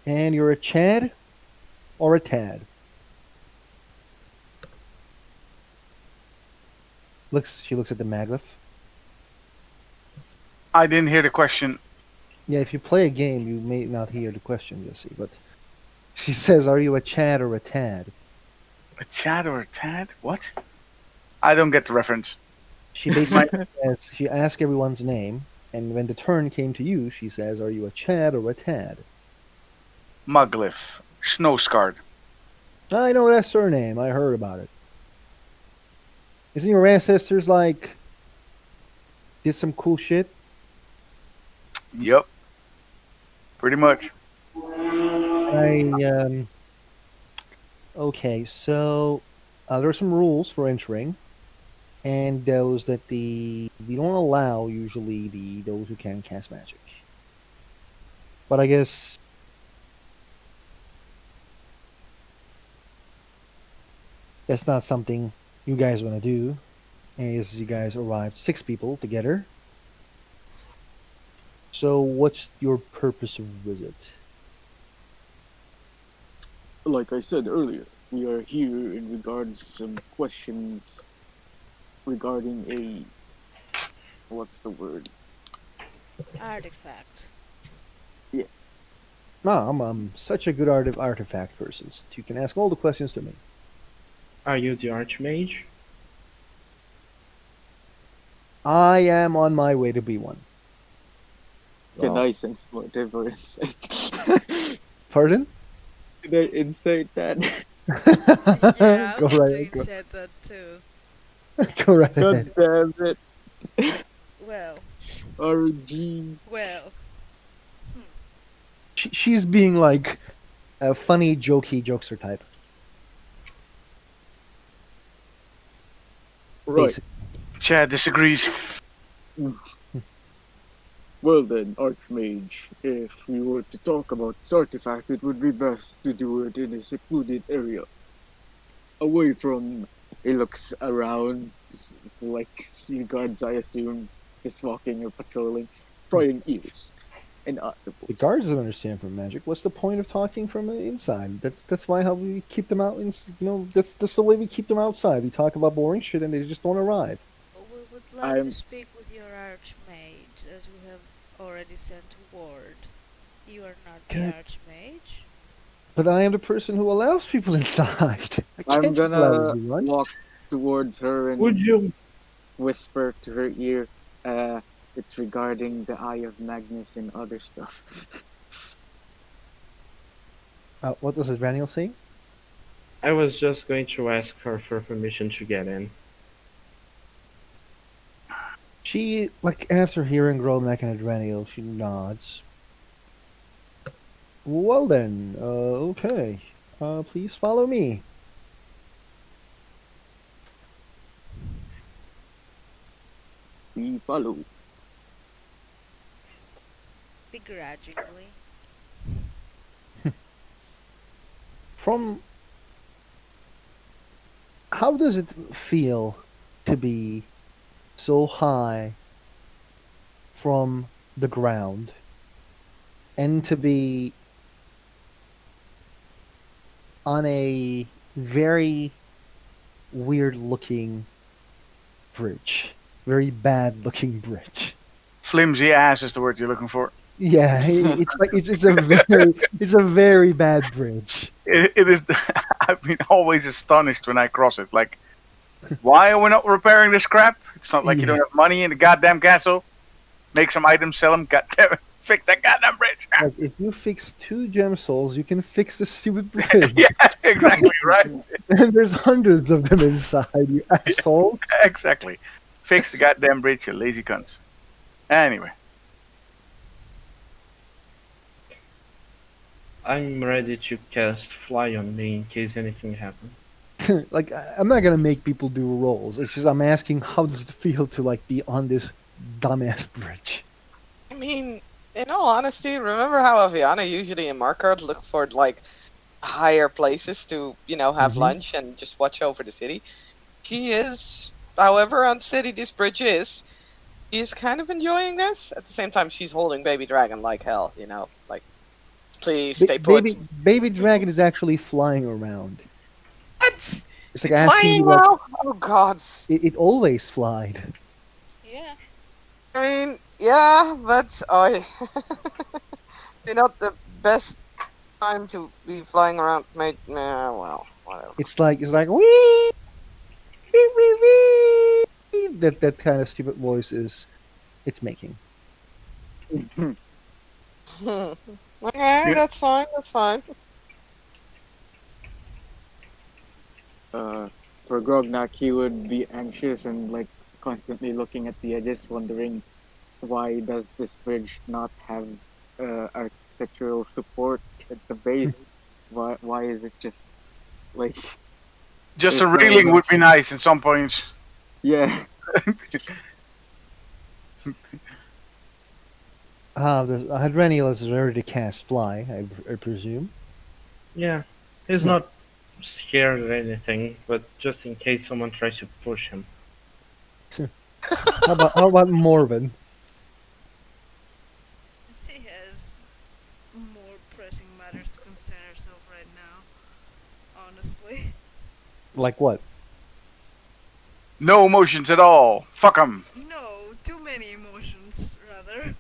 Speaker 1: And you're a Chad or a Tad. She looks at the Maglyph.
Speaker 6: I didn't hear the question.
Speaker 1: Yeah, if you play a game, you may not hear the question, Jesse, but she says, "Are you a Chad or a Tad?"
Speaker 6: A Chad or a Tad? What? I don't get the reference.
Speaker 1: She basically says she asks everyone's name, and when the turn came to you, she says, "Are you a Chad or a Tad?"
Speaker 6: Muglyph, Snow Scarred.
Speaker 1: I know that surname. I heard about it. Isn't your ancestors like did some cool shit?
Speaker 6: Yep, pretty much.
Speaker 1: I Okay, so there are some rules for entering, and those that the we don't allow usually the those who can cast magic. But I guess that's not something you guys want to do. As you guys arrived, 6 people together. So, what's your purpose of visit?
Speaker 5: Like I said earlier, we are here in regards to some questions regarding a what's the word?
Speaker 4: Artifact.
Speaker 5: Yes.
Speaker 1: Ah, I'm such a good artifact person. So you can ask all the questions to me.
Speaker 2: Are you the Archmage?
Speaker 1: I am on my way to be one.
Speaker 5: Can
Speaker 2: Well,
Speaker 5: I sense whatever insight?
Speaker 1: Pardon?
Speaker 5: Can I insert that?
Speaker 4: Yeah, I
Speaker 1: Go
Speaker 4: want
Speaker 1: right,
Speaker 4: to said that too.
Speaker 1: go right
Speaker 5: God
Speaker 1: ahead.
Speaker 5: damn it.
Speaker 4: Well,
Speaker 5: RG.
Speaker 4: well. Hmm.
Speaker 1: She's being like a funny, jokey jokester type.
Speaker 5: Right.
Speaker 1: Basic.
Speaker 6: Chad disagrees.
Speaker 5: Well then, Archmage, if we were to talk about this artifact, it would be best to do it in a secluded area, away from. He looks around, like sea guards, I assume, just walking or patrolling, prying ears and
Speaker 1: The
Speaker 5: eyeballs.
Speaker 1: guards don't understand from magic. What's the point of talking from the inside? That's why how we keep them out. That's the way we keep them outside. We talk about boring shit, and they just don't arrive.
Speaker 4: We would like to
Speaker 5: I'm.
Speaker 4: speak with your Archmage, as we have already sent word. You are not the
Speaker 1: God,
Speaker 4: Archmage.
Speaker 1: but I am the person who allows people inside. I
Speaker 5: I'm
Speaker 1: can't just allow
Speaker 5: gonna
Speaker 1: everyone.
Speaker 5: walk towards her
Speaker 2: would
Speaker 5: and
Speaker 2: you?
Speaker 5: whisper to her ear. It's regarding the Eye of Magnus and other stuff.
Speaker 1: What was it, Raniel saying?
Speaker 2: I was just going to ask her for permission to get in.
Speaker 1: She, like, after hearing Gromnak and Adranio, she nods. Well then, okay. Please follow me.
Speaker 5: We follow.
Speaker 4: Begrudgingly.
Speaker 1: From how does it feel to be so high from the ground and to be on a very weird looking bridge? Very bad looking bridge.
Speaker 6: Flimsy ass is the word you're looking for.
Speaker 1: Yeah, it's like it's a very bad bridge.
Speaker 6: It is. I've been always astonished when I cross it. Like, why are we not repairing this crap? It's not like you
Speaker 1: Yeah.
Speaker 6: don't have money in the goddamn castle. Make some items, sell them. Goddamn it, fix that goddamn bridge.
Speaker 1: Like if you fix 2 gem souls, you can fix the stupid bridge.
Speaker 6: Yeah, exactly right.
Speaker 1: And there's hundreds of them inside, you asshole.
Speaker 6: Exactly. Fix the goddamn bridge, you lazy cunts. Anyway,
Speaker 2: I'm ready to cast Fly on me in case anything happens.
Speaker 1: Like I'm not gonna make people do rolls. It's just I'm asking how does it feel to like be on this dumbass bridge.
Speaker 3: I mean, in all honesty, remember how Aviana usually in Markard looked for like higher places to, have
Speaker 1: Mhm.
Speaker 3: lunch and just watch over the city? She is, however unsteady this bridge is, she is kind of enjoying this. At the same time, she's holding baby dragon like hell, Like, please stay put.
Speaker 1: Baby dragon is actually flying around.
Speaker 3: What?
Speaker 1: It's like
Speaker 3: It's
Speaker 1: asking you
Speaker 3: flying
Speaker 1: like
Speaker 3: now? Oh god.
Speaker 1: it always flied.
Speaker 4: Yeah.
Speaker 3: I mean, yeah, but not the best time to be flying around, mate. Nah, well, whatever.
Speaker 1: It's like wee wee wee wee. That kind of stupid voice is it's making.
Speaker 3: Okay,
Speaker 6: Yeah,
Speaker 3: that's fine. That's fine.
Speaker 5: Uh, for Grognak, he would be anxious and like constantly looking at the edges, wondering why does this bridge not have architectural support at the base? Why is it just like
Speaker 6: just a
Speaker 5: there's no
Speaker 6: railing would be
Speaker 5: nothing?
Speaker 6: nice at some points.
Speaker 5: Yeah,
Speaker 1: The Hydranial is ready to cast fly, I presume.
Speaker 2: Yeah, he's
Speaker 1: Yeah.
Speaker 2: not scared of anything, but just in case someone tries to push him.
Speaker 1: How about Morven?
Speaker 4: She has more pressing matters to concern herself right now, honestly.
Speaker 1: Like what?
Speaker 6: No emotions at all. Fuck 'em.
Speaker 4: No, too many emotions, rather.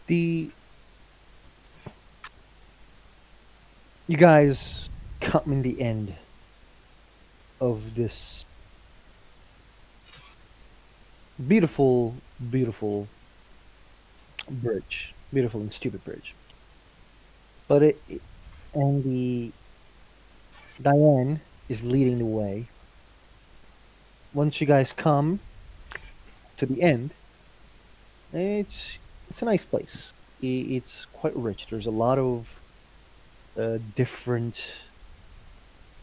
Speaker 1: The You guys come in the end of this beautiful, beautiful bridge, beautiful and stupid bridge. But and the Diane is leading the way. Once you guys come to the end, it's it's a nice place. It's quite rich. There's a lot of different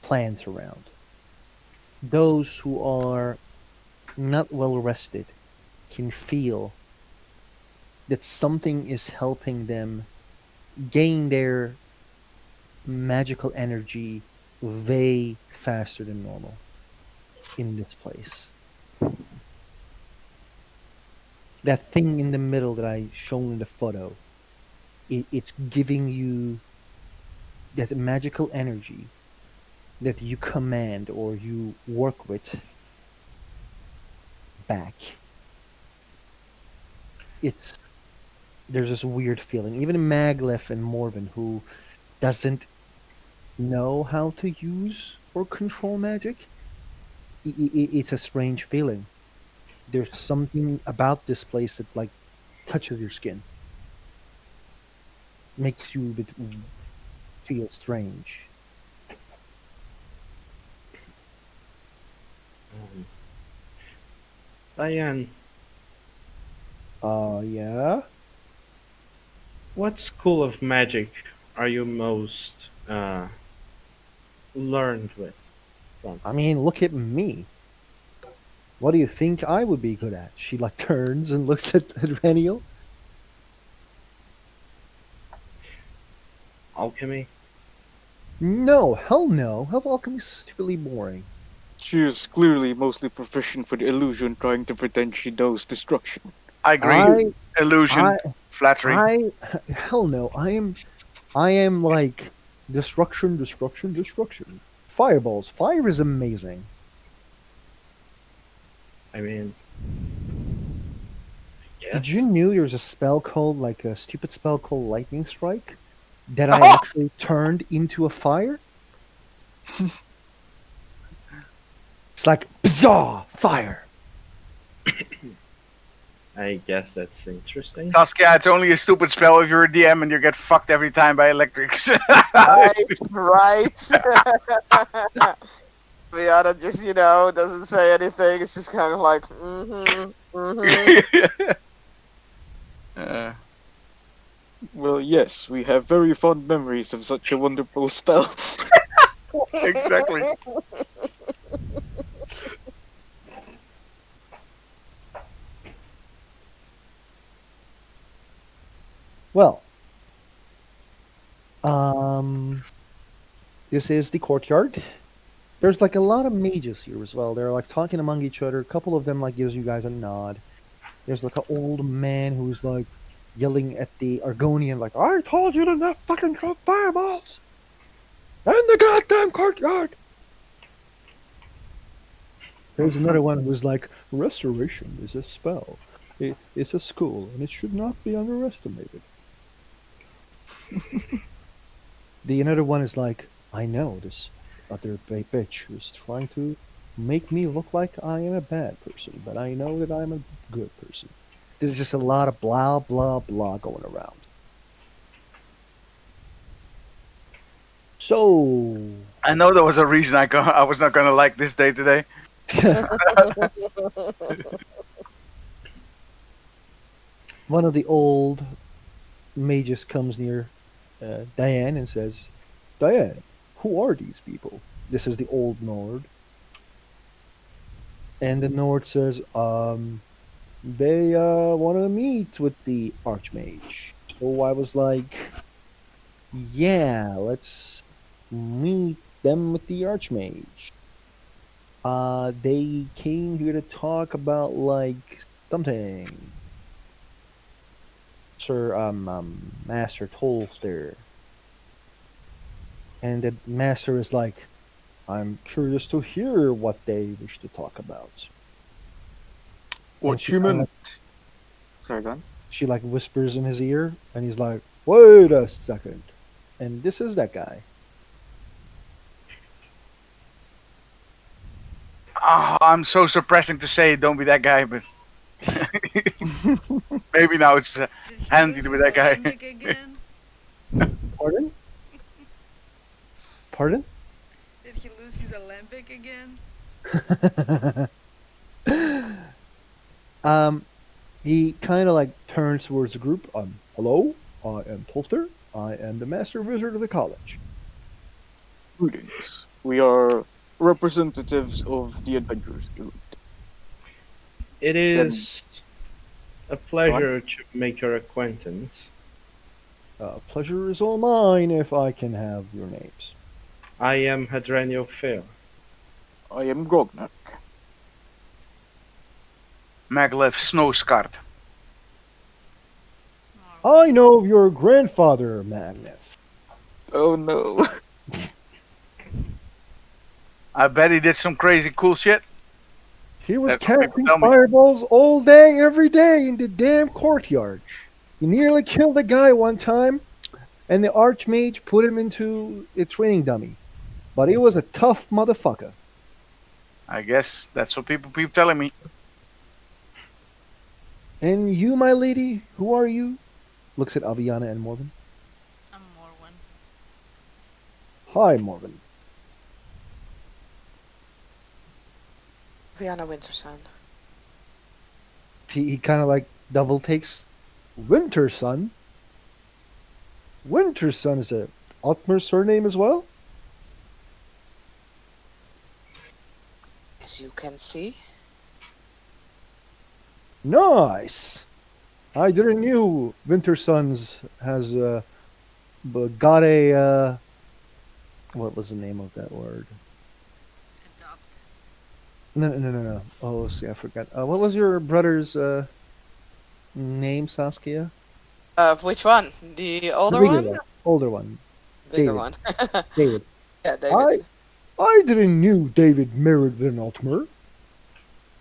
Speaker 1: plants around. Those who are not well rested can feel that something is helping them gain their magical energy way faster than normal in this place. That thing in the middle that I shown in the photo, it's giving you that magical energy that you command or you work with back. It's There's this weird feeling. Even Maglef and Morven, who doesn't know how to use or control magic, it's a strange feeling. There's something about this place that like touches your skin, makes you feel strange.
Speaker 2: Um, Diane,
Speaker 1: Yeah.
Speaker 2: what school of magic are you most uh, learned with from?
Speaker 1: I mean, look at me. What do you think I would be good at? She like turns and looks at Reniel.
Speaker 2: Alchemy?
Speaker 1: No, hell no. Hell alchemy is stupidly boring.
Speaker 5: she is clearly mostly proficient for the illusion, trying to pretend she knows destruction.
Speaker 6: I agree.
Speaker 1: I,
Speaker 6: Illusion,
Speaker 1: I,
Speaker 6: flattery.
Speaker 1: hell no. I am like destruction, destruction, destruction. Fireballs. Fire is amazing.
Speaker 2: I mean,
Speaker 1: Did
Speaker 2: yes.
Speaker 1: you knew there's a spell called like a stupid spell called lightning strike that I actually turned into a fire? It's like bizarre fire.
Speaker 2: I guess that's interesting.
Speaker 6: Saskia, it's only a stupid spell if you're a DM and you get fucked every time by electrics.
Speaker 3: Right, right. Viana just, doesn't say anything. It's just kind of like, mm-hmm, mm-hmm.
Speaker 6: uh,
Speaker 5: Well, yes, we have very fond memories of such a wonderful spell.
Speaker 6: exactly.
Speaker 1: Well, um, this is the courtyard. There's like a lot of mages here as well. They're like talking among each other. A couple of them like gives you guys a nod. There's like an old man who's like yelling at the Argonian, like, "I told you to not fucking throw fireballs in the goddamn courtyard." There's another one who's like, "Restoration is a spell. It's a school, and it should not be underestimated." The another one is like, "I know this other bitch who's trying to make me look like I am a bad person, but I know that I'm a good person." there's just a lot of blah blah blah going around. So
Speaker 6: I know there was a reason I was not gonna like this day today.
Speaker 1: one of the old mages comes near Diane and says, "Diane, who are these people?" This is the old Nord, and the Nord says, they want to meet with the Archmage. So I was like, yeah, let's meet them with the Archmage. They came here to talk about like something. Sir, Master Tolster, and the Master is like, I'm curious to hear what they wish to talk about. And
Speaker 5: What you meant? Sorry, go on.
Speaker 1: she like whispers in his ear, and he's like, "Wait a second," and this is that guy.
Speaker 6: Oh, I'm so suppressing to say don't be that guy, but maybe now it's
Speaker 4: Did he
Speaker 6: handy
Speaker 4: lose
Speaker 6: to be
Speaker 4: his
Speaker 6: that guy.
Speaker 4: alembic again?
Speaker 1: Pardon? Pardon?
Speaker 4: Did he lose his alembic again?
Speaker 1: um, he kind of like turns towards the group. Hello, I am Tolster. I am the master wizard of the college.
Speaker 5: Greetings. We are representatives of the Adventurers Guild.
Speaker 2: It
Speaker 5: Then,
Speaker 2: is a pleasure to make your acquaintance.
Speaker 1: Pleasure is all mine if I can have your names.
Speaker 2: I am Hadranio Fair.
Speaker 5: I am Grognak.
Speaker 6: Maglev Snowscart.
Speaker 4: Oh,
Speaker 1: I know of your grandfather, Magnus.
Speaker 5: Oh no.
Speaker 6: I bet he did some crazy cool shit.
Speaker 1: He was
Speaker 6: That's what people
Speaker 1: casting
Speaker 6: tell me.
Speaker 1: fireballs all day, every day in the damn courtyard. He nearly killed a guy one time, and the Archmage put him into a training dummy. But he was a tough motherfucker.
Speaker 6: I guess that's what people keep telling me.
Speaker 1: And you, my lady, who are you? Looks at Aviana and Morgan.
Speaker 4: I'm Morwen.
Speaker 1: Hi, Morgan.
Speaker 3: Viana Wintersun.
Speaker 1: He kind of like double takes Winter Sun. Winter Sun is a Altmer surname as well?
Speaker 3: As you can see.
Speaker 1: Nice. I didn't knew Winter Suns has got a what was the name of that word?
Speaker 4: Adopted.
Speaker 1: No. Oh, see, I forgot. What was your brother's name, Saskia?
Speaker 3: Which one? The
Speaker 1: The
Speaker 3: older
Speaker 1: bigger
Speaker 3: one?
Speaker 1: one, older one,
Speaker 3: Bigger
Speaker 1: David.
Speaker 3: one.
Speaker 1: David.
Speaker 3: Yeah,
Speaker 1: I
Speaker 3: David.
Speaker 1: I didn't knew David married an Altmer.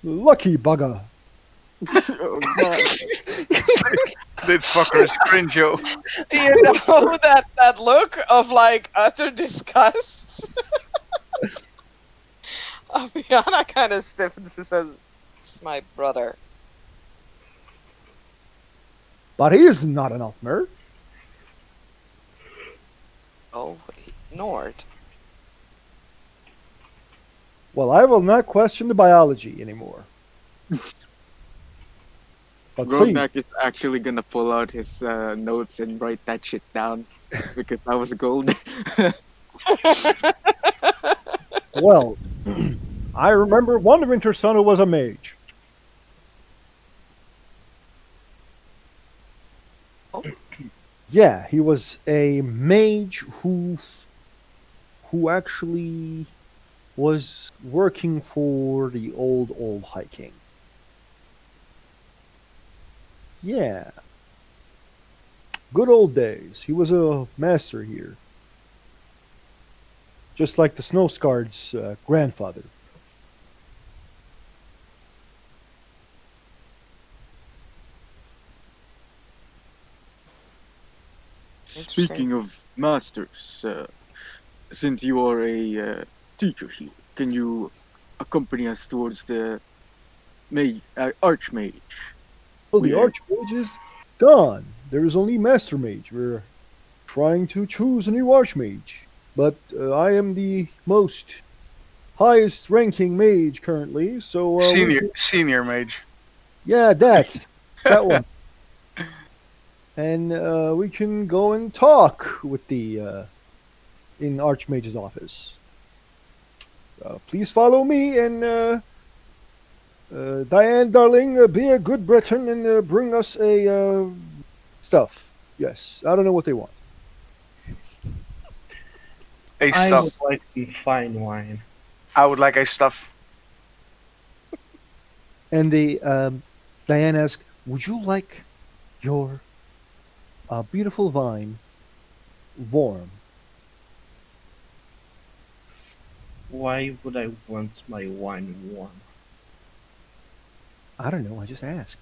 Speaker 1: Lucky bugger.
Speaker 5: Oh god.
Speaker 6: This fucker is cringe, yo.
Speaker 3: You know that look of like utter disgust? Viana kind of stiffens and says, "It's my brother."
Speaker 1: But he is not an Altmer.
Speaker 3: Oh, Nord.
Speaker 1: Well, I will not question the biology anymore. But please,
Speaker 5: Grognak is actually gonna pull out his notes and write that shit down because that was gold.
Speaker 1: well, I remember one Winter Sun who was a mage.
Speaker 3: Oh.
Speaker 1: Yeah, he was a mage who actually was working for the old High King. Yeah, good old days. He was a master here, just like the Snowscard's grandfather.
Speaker 5: Speaking of masters, since you are a teacher here, can you accompany us towards the archmage?
Speaker 1: Well, the
Speaker 5: Weird.
Speaker 1: Archmage is gone. There is only Master Mage. We're trying to choose a new Archmage. But I am the most highest ranking mage currently, so we
Speaker 6: Senior
Speaker 1: can.
Speaker 6: senior mage.
Speaker 1: Yeah, that one. And we can go and talk with the in Archmage's office. Please follow me and Diane, darling, be a good Breton and bring us a stuff. Yes, I don't know what they want.
Speaker 6: A
Speaker 2: I would
Speaker 6: stuff.
Speaker 2: like some fine wine.
Speaker 6: I would like a stuff.
Speaker 1: And the Diane asks, "Would you like your beautiful vine warm?"
Speaker 2: Why would I want my wine warm?
Speaker 1: I don't know. I just asked.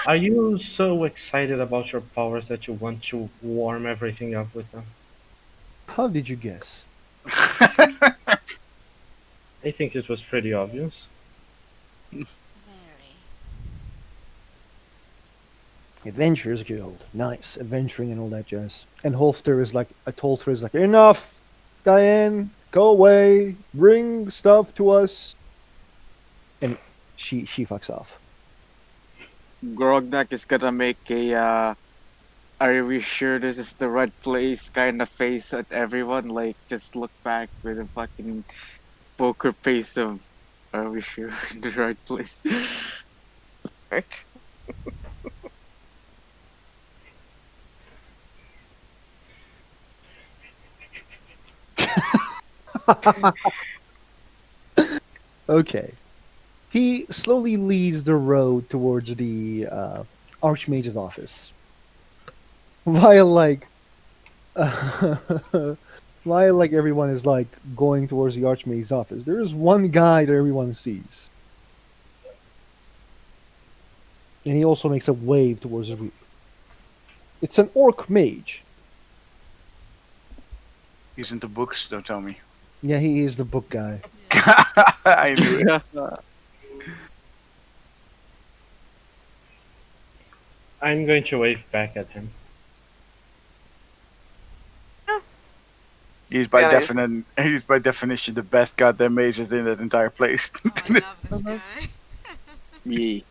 Speaker 2: Are you so excited about your powers that you want to warm everything up with them?
Speaker 1: How did you guess?
Speaker 2: I think it was pretty obvious.
Speaker 4: Very.
Speaker 1: Adventurers Guild, nice adventuring and all that jazz. And Holster is like, I told her is like, enough, Diane, go away, bring stuff to us, and she fucks off.
Speaker 5: Grognak is gonna make a are we sure this is the right place kind of face at everyone, like just look back with a fucking poker face of are we sure in the right place?
Speaker 3: Right?
Speaker 1: Okay. He slowly leads the road towards the Archmage's office. While like, while like everyone is like going towards the Archmage's office, there is one guy that everyone sees, and he also makes a wave towards the group. It's an orc mage.
Speaker 6: He's into books. Don't tell me.
Speaker 1: Yeah, he is the book guy.
Speaker 4: Yeah.
Speaker 6: I knew it.
Speaker 2: I'm going to wave back at him.
Speaker 6: He's
Speaker 3: Be
Speaker 6: by
Speaker 3: honest.
Speaker 6: definite. He's by definition the best goddamn mages in that entire place.
Speaker 4: Oh, I love this guy.
Speaker 5: Me,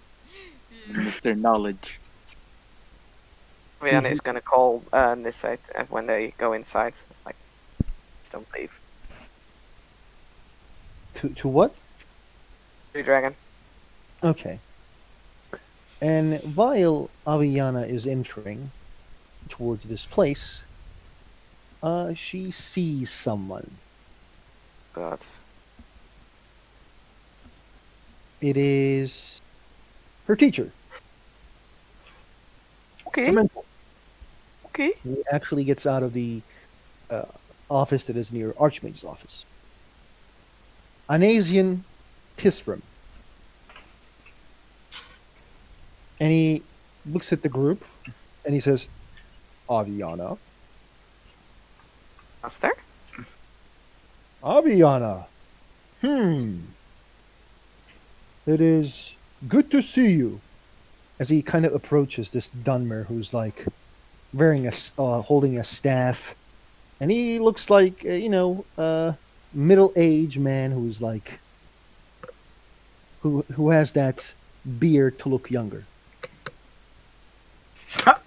Speaker 4: Yeah.
Speaker 5: Mr. Knowledge.
Speaker 3: Rihanna is gonna call Nissa when they go inside. It's like, just don't leave.
Speaker 1: To what?
Speaker 3: Tree dragon.
Speaker 1: Okay. And while Aviana is entering towards this place, she sees someone.
Speaker 3: God.
Speaker 1: It is her teacher, her
Speaker 3: Okay.
Speaker 1: mentor.
Speaker 3: Okay.
Speaker 1: He actually gets out of the uh, office that is near Archmage's office. Anasian Tistram. And he looks at the group and he says, Aviana.
Speaker 3: Master.
Speaker 1: Aviana. It is good to see you. As he kind of approaches this Dunmer who's like wearing holding a staff. And he looks like, middle-aged man who's like, who has that beard to look younger.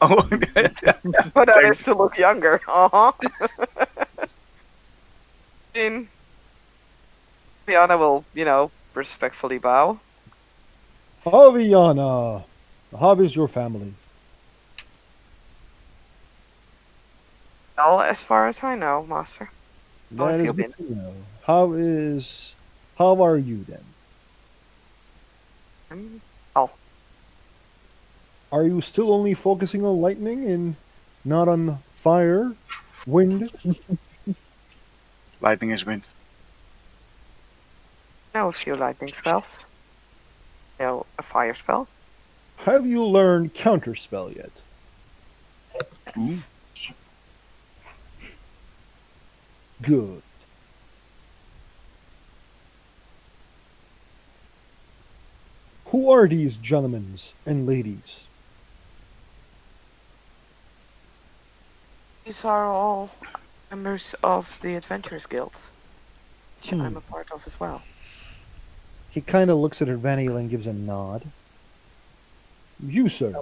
Speaker 6: Oh,
Speaker 3: But that is to look younger. Uh huh. In Rihanna will, respectfully bow.
Speaker 1: Aviana, how is your family?
Speaker 3: Well, as far as I know, Master. How
Speaker 1: That
Speaker 3: have
Speaker 1: is
Speaker 3: you
Speaker 1: good
Speaker 3: been?
Speaker 1: to know. How are you then?
Speaker 3: Oh,
Speaker 1: Are you still only focusing on lightning and not on fire, wind?
Speaker 6: lightning is wind.
Speaker 3: know a few lightning spells. A fire spell.
Speaker 1: Have you learned counterspell yet?
Speaker 3: Yes.
Speaker 1: Good. Who are these gentlemen and ladies?
Speaker 3: These are all members of the Adventurers Guilds, which I'm
Speaker 1: Hmm.
Speaker 3: a part of as well.
Speaker 1: He kind of looks at Vanille and gives a nod. You, sir,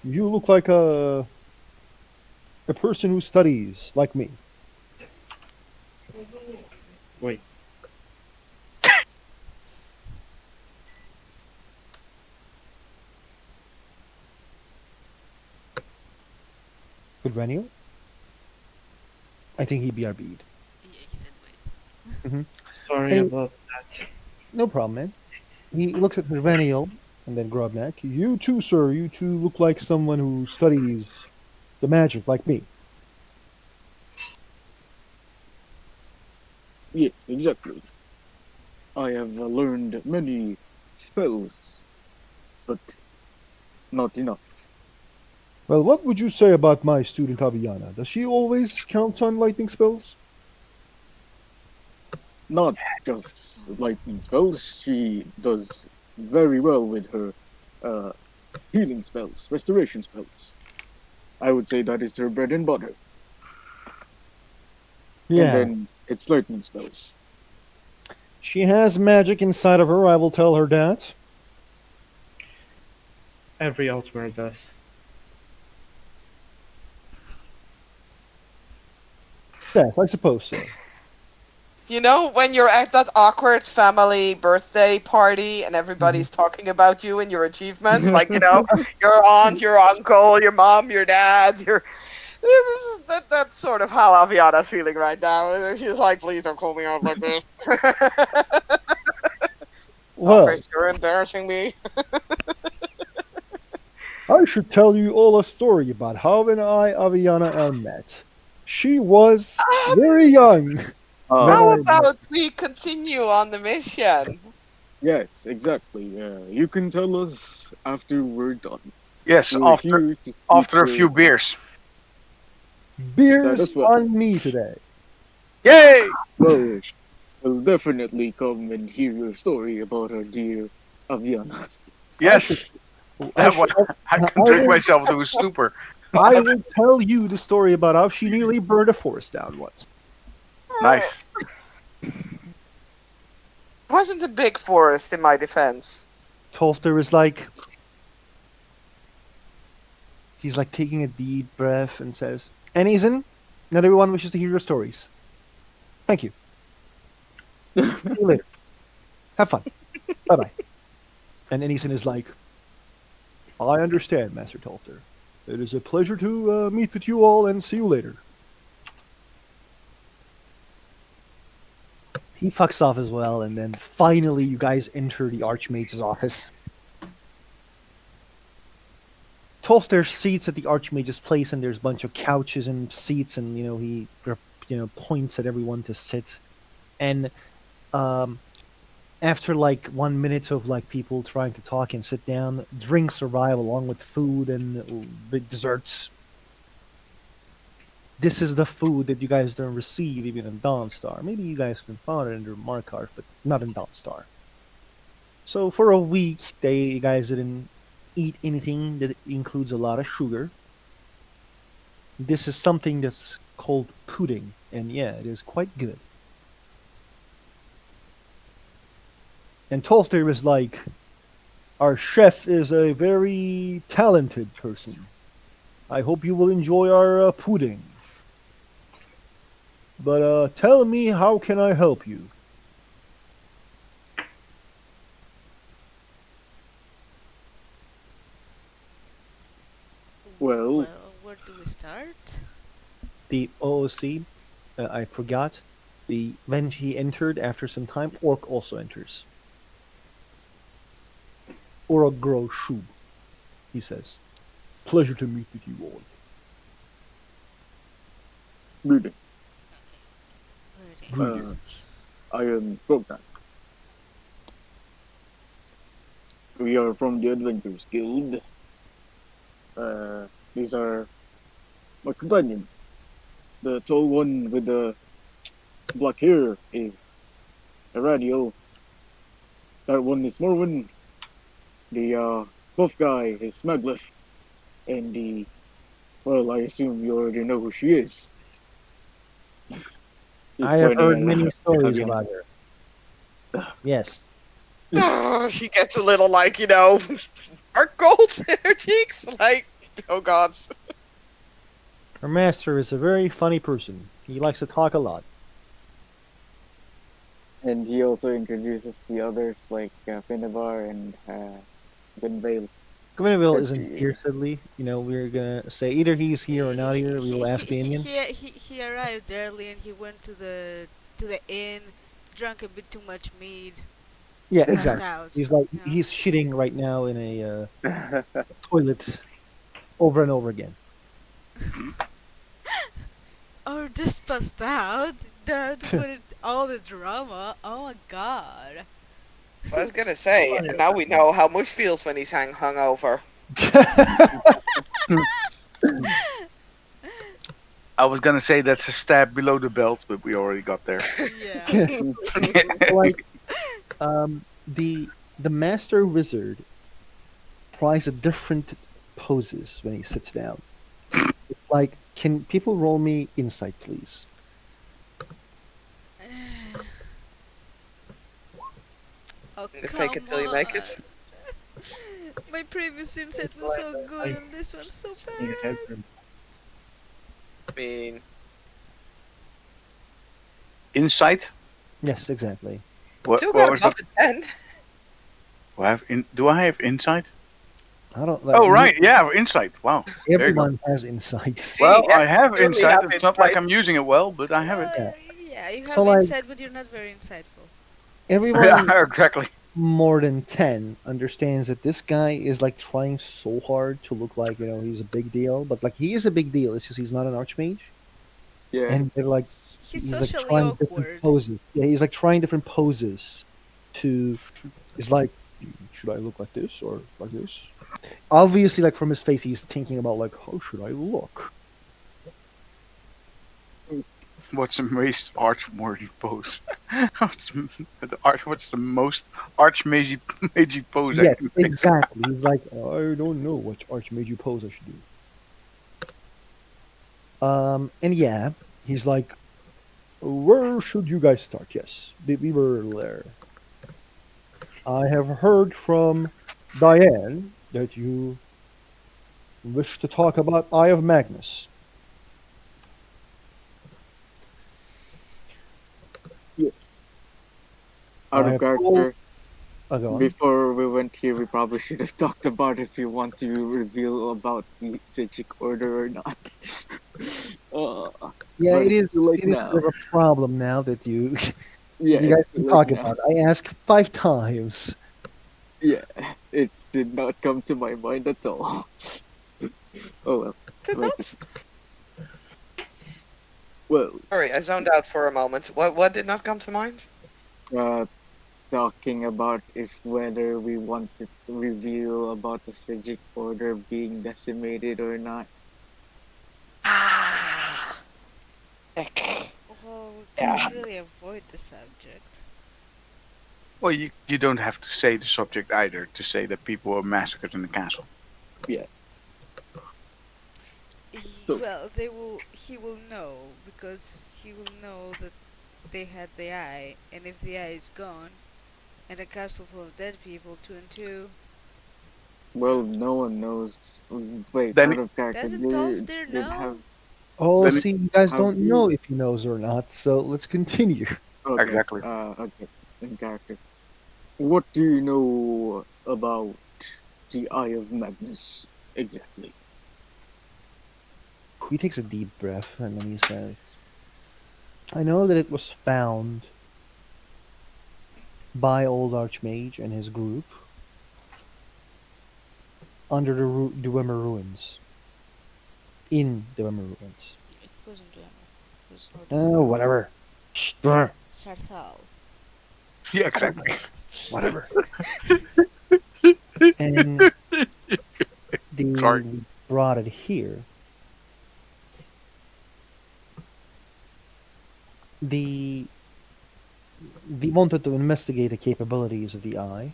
Speaker 1: you look like a person who studies, like me.
Speaker 2: Wait,
Speaker 1: Good Vanille? I think he BRB'd.
Speaker 4: Yeah, he said wait.
Speaker 1: Mm-hmm.
Speaker 2: sorry
Speaker 1: Hey,
Speaker 2: about that.
Speaker 1: no problem, man. He looks at Vanille and then Grobnak. You too, sir. You two look like someone who studies the magic, like me.
Speaker 5: Yes, exactly. I have learned many spells, but not enough.
Speaker 1: Well, what would you say about my student Aviana? Does she always count on lightning spells?
Speaker 5: Not just lightning spells. She does very well with her uh, healing spells, restoration spells. I would say that is her bread and butter. And
Speaker 1: Yeah.
Speaker 5: then it's lightning spells.
Speaker 1: She has magic inside of her, I will tell her that.
Speaker 2: Every Altmer does.
Speaker 1: Yes, I suppose so.
Speaker 3: You know, when you're at that awkward family birthday party and
Speaker 1: Mhm.
Speaker 3: everybody's talking about you and your achievements, like, your aunt, your uncle, your mom, your dad, that's sort of how Aviana's feeling right now. She's like, please don't call me out like this. Stop
Speaker 1: Well,
Speaker 3: it, you're embarrassing me.
Speaker 1: I should tell you all a story about how and I, Aviana, met. She was very
Speaker 3: Um,
Speaker 1: young when
Speaker 3: how
Speaker 5: Ah,
Speaker 1: I met.
Speaker 3: about we continue on the mission?
Speaker 5: yes, exactly. You can tell us after we're done.
Speaker 6: Yes,
Speaker 5: We're
Speaker 6: after
Speaker 5: here to speak
Speaker 6: after a few
Speaker 5: with
Speaker 6: beers.
Speaker 5: that
Speaker 1: Beers
Speaker 5: as well.
Speaker 1: on me today.
Speaker 6: Yay!
Speaker 5: Well, we'll definitely come and hear your story about our dear Aviana.
Speaker 1: I should,
Speaker 6: Yes,
Speaker 1: I
Speaker 6: that
Speaker 1: should,
Speaker 6: one I
Speaker 1: I
Speaker 6: can drink
Speaker 1: will,
Speaker 6: myself to a stupor.
Speaker 1: I will tell you the story about how she nearly burned a forest down once.
Speaker 6: Nice.
Speaker 3: It wasn't a big forest in my defense.
Speaker 1: Tolfter is like, he's like taking a deep breath and says, Anison, not everyone wishes to hear your stories. Thank you. See you later. Have fun. Bye bye. And Anison is like, I understand, Master Tolfter. It is a pleasure to meet with you all and see you later. He fucks off as well, and then finally you guys enter the Archmage's office. Tolfter seats at the Archmage's place, and there's a bunch of couches and seats, and he points at everyone to sit. And um, after like 1 minute of like people trying to talk and sit down, drinks arrive along with food and the desserts. This is the food that you guys don't receive even in Dawnstar. Maybe you guys can find it under Markarth, but not in Dawnstar. So for a week, you guys didn't eat anything that includes a lot of sugar. This is something that's called pudding, and yeah, it is quite good. And Tolster is like, our chef is a very talented person. I hope you will enjoy our pudding. But tell me, how can I help you?
Speaker 5: Well,
Speaker 4: Well, where do we start?
Speaker 1: The OOC, I forgot. When he entered after some time, Orc also enters. Orc grow Shub, he says. Pleasure to meet with you all.
Speaker 5: greeting.
Speaker 4: Greetings.
Speaker 1: Greetings.
Speaker 5: I am Bogdan. We are from the Adventurers Guild. These are my companions. The tall one with the black hair is Aradiel. That one is Morwen. The buff guy is Smugliff, and the well, I assume you already know who she is. He's
Speaker 1: I have
Speaker 5: pointing
Speaker 1: heard
Speaker 5: at
Speaker 1: many stories
Speaker 5: Kagina.
Speaker 1: about her. Yes,
Speaker 3: She gets a little like, you know, dark gold in her cheeks. Like, oh gods.
Speaker 1: her master is a very funny person. He likes to talk a lot.
Speaker 5: And he also introduces the others like Finnevar and Gunvale.
Speaker 1: Gwenville
Speaker 5: But
Speaker 1: isn't here, sadly. We're gonna say either he's here or not here. We will ask Damien.
Speaker 4: He arrived early and he went to the inn, drank a bit too much mead,
Speaker 1: Yeah,
Speaker 4: passed
Speaker 1: exactly.
Speaker 4: out.
Speaker 1: He's like
Speaker 4: You know.
Speaker 1: he's shitting right now in a toilet over and over again.
Speaker 4: Or just passed out. Don't have to put it all the drama. Oh my god.
Speaker 3: I was gonna say, now we know how Mush feels when he's hungover.
Speaker 6: I was gonna say that's a stab below the belt, but we already got there.
Speaker 4: Yeah.
Speaker 1: Like the master wizard tries a different poses when he sits down. It's like, can people roll me insight, please?
Speaker 4: Oh
Speaker 3: Fake
Speaker 4: come
Speaker 3: it till you make
Speaker 4: on.
Speaker 3: it.
Speaker 4: My previous insight was so good and this one's so bad.
Speaker 3: I mean,
Speaker 6: Insight.
Speaker 1: Yes, exactly.
Speaker 3: still
Speaker 6: What
Speaker 3: got
Speaker 6: was that?
Speaker 3: above a 10.
Speaker 6: Do I have insight?
Speaker 1: I don't.
Speaker 6: Oh right, yeah, insight. Wow. There you go.
Speaker 1: Everyone has insights.
Speaker 3: See,
Speaker 6: Well, I
Speaker 3: yes,
Speaker 6: have
Speaker 3: clearly
Speaker 6: insight.
Speaker 3: have
Speaker 6: It's not like
Speaker 3: insight.
Speaker 6: I'm using it well, but I have it.
Speaker 1: Yeah.
Speaker 4: Yeah, you
Speaker 1: So,
Speaker 4: have
Speaker 1: like,
Speaker 4: insight, but you're not very insightful.
Speaker 1: Everyone
Speaker 6: Yeah, exactly.
Speaker 1: more than 10 understands that this guy is like trying so hard to look like he's a big deal, but like he is a big deal. It's just he's not an archmage,
Speaker 5: yeah.
Speaker 1: and they're like
Speaker 4: He's
Speaker 1: he's like
Speaker 4: socially
Speaker 1: trying different
Speaker 4: awkward.
Speaker 1: poses. Yeah, he's like trying different poses to. It's like, should I look like this or like this? Obviously, like from his face, he's thinking about like, how should I look?
Speaker 6: What's the most arch-worthy pose? What's the most arch-magey pose I
Speaker 1: Yes,
Speaker 6: can think?
Speaker 1: exactly. He's like, I don't know what archmage pose I should do. And yeah, he's like, where should you guys start? Yes, we were there. I have heard from Diane that you wish to talk about Eye of Magnus.
Speaker 5: Yeah. Out
Speaker 1: I
Speaker 5: of
Speaker 1: have told.
Speaker 5: character.
Speaker 1: Go on.
Speaker 5: Before we went here, we probably should have talked about if you want to reveal about the Sijic order or not.
Speaker 1: Yeah,
Speaker 5: but
Speaker 1: it is.
Speaker 5: it's too late
Speaker 1: It is a
Speaker 5: now.
Speaker 1: bit of a problem now that you
Speaker 5: Yeah,
Speaker 1: you guys
Speaker 5: it's too
Speaker 1: can
Speaker 5: late
Speaker 1: talk
Speaker 5: now.
Speaker 1: about it. I asked 5 times.
Speaker 5: Yeah, it did not come to my mind at all. Oh well.
Speaker 3: Did
Speaker 5: Like,
Speaker 3: not?
Speaker 5: well,
Speaker 3: Sorry, I zoned out for a moment. What did not come to mind?
Speaker 5: talking about if whether we wanted to reveal about the Sijic order being decimated or not.
Speaker 3: Ah. Heck.
Speaker 4: Well, we
Speaker 3: Yeah.
Speaker 4: can't really avoid the subject.
Speaker 6: Well, you don't have to say the subject either to say that people were massacred in the castle.
Speaker 5: So-
Speaker 4: Well, he will know because he will know that they had the eye, and if the eye is gone, and a castle full of dead people, 2 and 2,
Speaker 5: Well, no one knows. Wait,
Speaker 6: Then-
Speaker 5: out of character.
Speaker 4: doesn't
Speaker 5: Did,
Speaker 4: Tolfdir
Speaker 5: did
Speaker 4: know?
Speaker 5: have
Speaker 1: Oh,
Speaker 6: Then
Speaker 1: see, you guys
Speaker 5: have
Speaker 1: don't
Speaker 5: you-
Speaker 1: know if he knows or not. So let's continue.
Speaker 5: okay,
Speaker 6: Exactly.
Speaker 5: Okay, in character. What do you know about the Eye of Magnus exactly?
Speaker 1: He takes a deep breath and then he says, I know that it was found by Old Archmage and his group under the Dwemer ruins. In the Dwemer ruins.
Speaker 4: It wasn't Dwemer. It was Nordic.
Speaker 1: Oh, whatever. Shh,
Speaker 4: Sarthal.
Speaker 6: Yeah, exactly.
Speaker 1: whatever. And
Speaker 6: Sorry.
Speaker 1: we brought it here. We wanted to investigate the capabilities of the eye,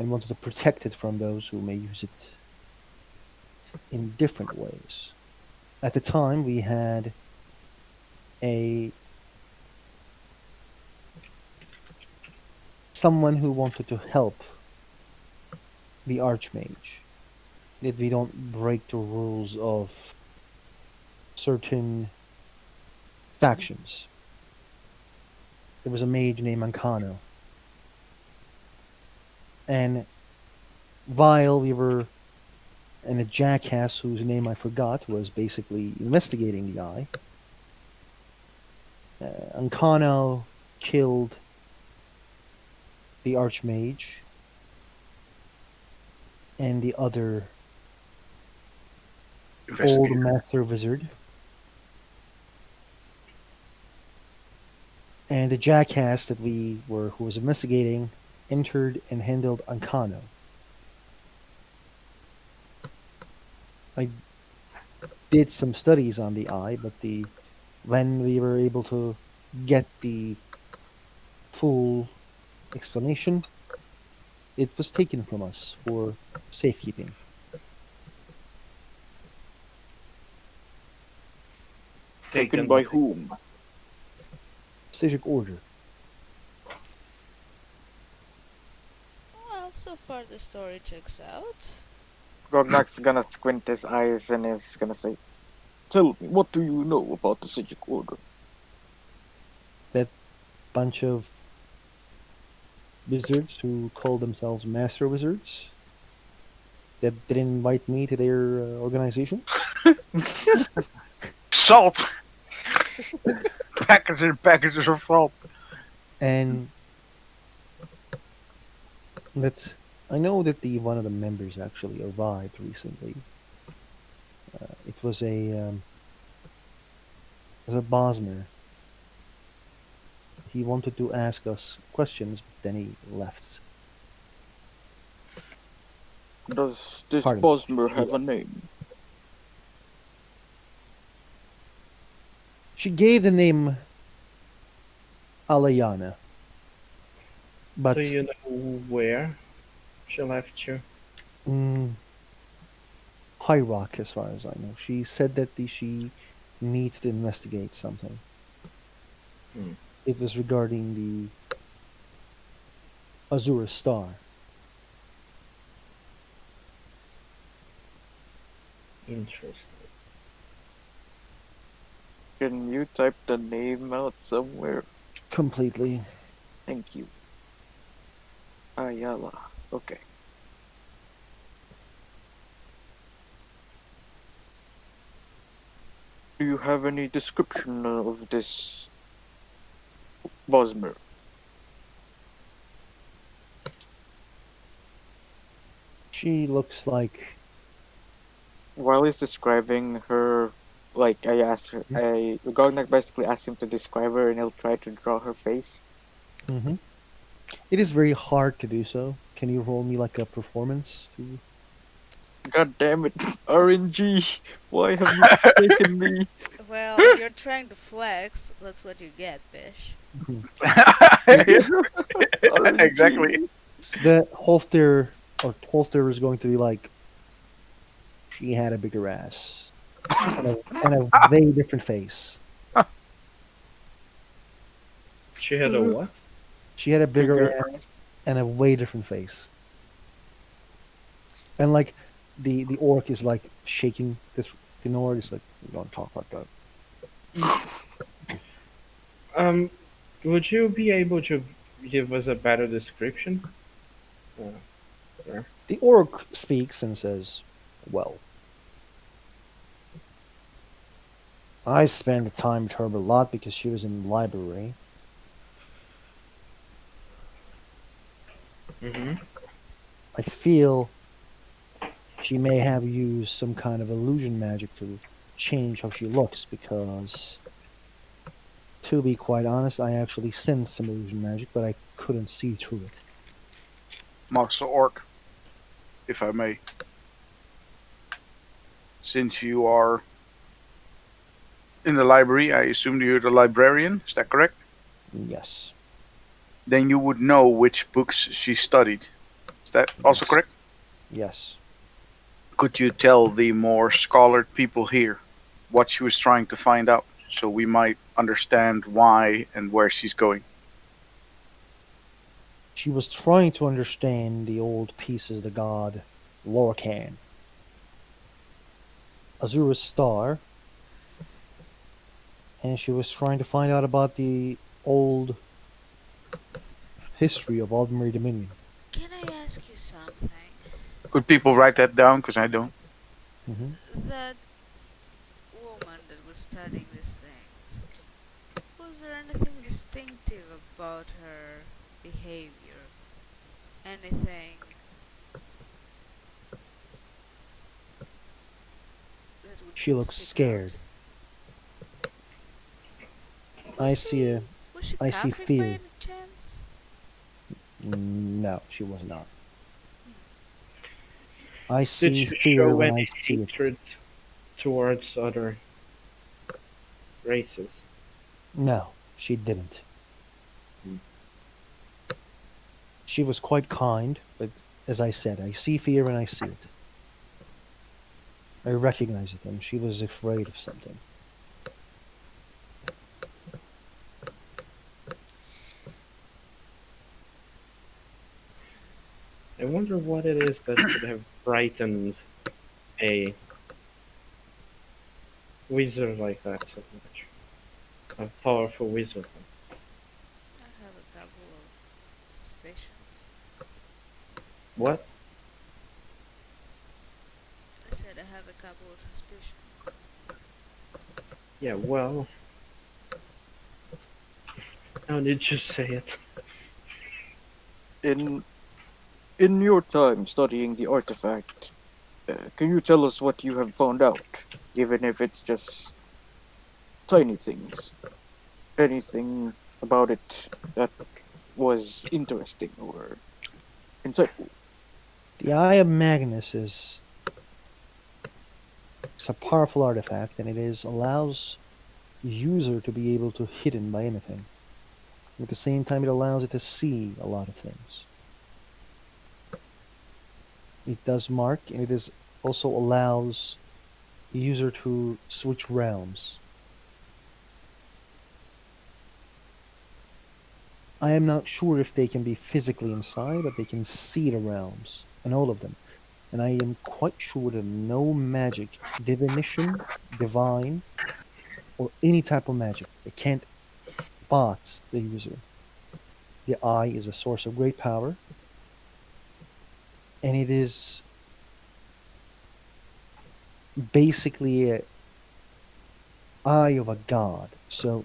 Speaker 1: and wanted to protect it from those who may use it in different ways. At the time, we had a someone who wanted to help the Archmage, that we don't break the rules of certain factions. There was a mage named Ancano, and while we were and a jackass whose name I forgot was basically investigating the eye, Ancano killed the Archmage and the other old
Speaker 6: Investigator.
Speaker 1: master wizard, and the jackass that we were who was investigating entered and handled Ancano. I did some studies on the eye, but the when we were able to get the full explanation, it was taken from us for safekeeping.
Speaker 5: Taken
Speaker 2: Taken
Speaker 5: by
Speaker 2: by
Speaker 5: whom?
Speaker 1: Strategic order.
Speaker 4: Well, so far the story checks out.
Speaker 5: Gognak's gonna squint his eyes and is gonna say, "Tell me, what do you know about the Sijic Order?"
Speaker 1: That bunch of wizards who call themselves master wizards that didn't invite me to their organization.
Speaker 6: Salt. Packages and packages of salt.
Speaker 1: And that I know that the one of the members actually arrived recently. It was a Bosmer. He wanted to ask us questions, but then he left.
Speaker 5: Does this
Speaker 1: Pardon.
Speaker 5: Bosmer
Speaker 1: She
Speaker 5: have a name?
Speaker 1: she gave the name Alayana,
Speaker 2: Do
Speaker 1: but
Speaker 2: you know where she left you?
Speaker 1: mm, High Rock, as far as I know. She said that she needs to investigate something.
Speaker 2: Hmm.
Speaker 1: It was regarding the Azura Star.
Speaker 2: Interesting.
Speaker 5: Can you type the name out somewhere?
Speaker 1: Completely.
Speaker 5: Thank you. Ayala. Okay. Do you have any description of this Bosmer?
Speaker 1: She looks like.
Speaker 5: While he's describing her, like I asked her, Gognak basically asked him to describe her, and he'll try to draw her face.
Speaker 1: Hmm. It is very hard to do so. Can you roll me like a performance to?
Speaker 5: God damn it, RNG! Why have you taken me?
Speaker 4: Well, if you're trying to flex, that's what you get, bish.
Speaker 1: Mhm.
Speaker 6: Exactly.
Speaker 5: RNG.
Speaker 1: The holster is going to be like she had a bigger ass and a very different face.
Speaker 2: She had a what?
Speaker 1: She had a bigger
Speaker 5: Bigger.
Speaker 1: ass and a way different face. And like the orc is like shaking the Nord is like, "You don't talk like that."
Speaker 2: Um, would you be able to give us a better description? Sure.
Speaker 1: The orc speaks and says, "Well, I spent the time with her a lot because she was in the library.
Speaker 2: Mm-hmm.
Speaker 1: I feel she may have used some kind of illusion magic to change how she looks because, to be quite honest, I actually sensed some illusion magic, but I couldn't see through it."
Speaker 6: Master Orc, if I may. Since you are in the library, I assume you're the librarian, is that correct?
Speaker 1: Yes.
Speaker 6: Then you would know which books she studied. Is that also
Speaker 1: Yes.
Speaker 6: correct?
Speaker 1: Yes.
Speaker 6: Could you tell the more scholared people here what she was trying to find out so we might understand why and where she's going?
Speaker 1: She was trying to understand the old pieces of the god Lorcan, Azura's star, and she was trying to find out about the old history of Aldmeri Dominion.
Speaker 4: Can I ask you something?
Speaker 6: Could people write that down? Because I don't.
Speaker 1: Hmm.
Speaker 4: That woman that was studying these things, was there anything distinctive about her behavior? Anything that would
Speaker 1: She looks
Speaker 4: stick out?
Speaker 1: scared. I
Speaker 4: Was
Speaker 1: see
Speaker 4: she
Speaker 1: a,
Speaker 4: was she
Speaker 1: I see
Speaker 4: Catholic by
Speaker 1: fear.
Speaker 4: any chance?
Speaker 1: No, she was not.
Speaker 4: Hmm.
Speaker 1: I
Speaker 2: Did
Speaker 1: see
Speaker 2: she
Speaker 1: fear
Speaker 2: show
Speaker 1: when
Speaker 2: any
Speaker 1: I see it.
Speaker 2: hatred towards other races?
Speaker 1: No, she didn't.
Speaker 2: Hmm.
Speaker 1: She was quite kind, but as I said, I see fear when I see it. I recognize it, and she was afraid of something.
Speaker 2: I wonder what it is that could have frightened a wizard like that so much. A powerful wizard.
Speaker 4: I have a couple of suspicions.
Speaker 2: What?
Speaker 4: I said I have a couple of suspicions.
Speaker 2: Yeah, well, how did you say it?
Speaker 5: In in your time studying the artifact, can you tell us what you have found out, even if it's just tiny things? Anything about it that was interesting or insightful?
Speaker 1: The Eye of Magnus is it's a powerful artifact, and it is allows user to be able to hidden by anything. At the same time, it allows it to see a lot of things. It does mark, and it is also allows user to switch realms. I am not sure if they can be physically inside, but they can see the realms and all of them. And I am quite sure that no magic, divination, divine, or any type of magic, they can't spot the user. The eye is a source of great power, and it is basically a eye of a god. So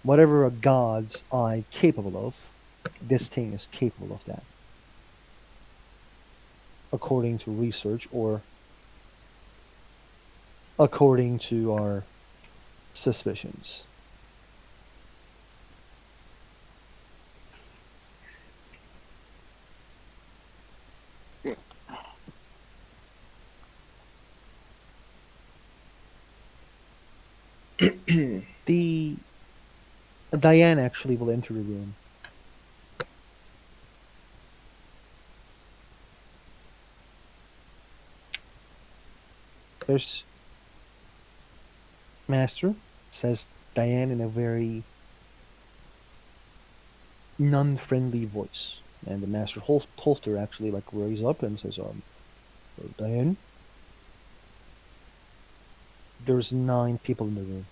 Speaker 1: whatever a god's eye capable of, this thing is capable of that, according to research or according to our suspicions.
Speaker 5: Yeah.
Speaker 1: The Diane actually will enter the room. There's Master, says Diane in a very non-friendly voice. And the Master Holster actually like raises up and says, Diane, there's 9 people in the room.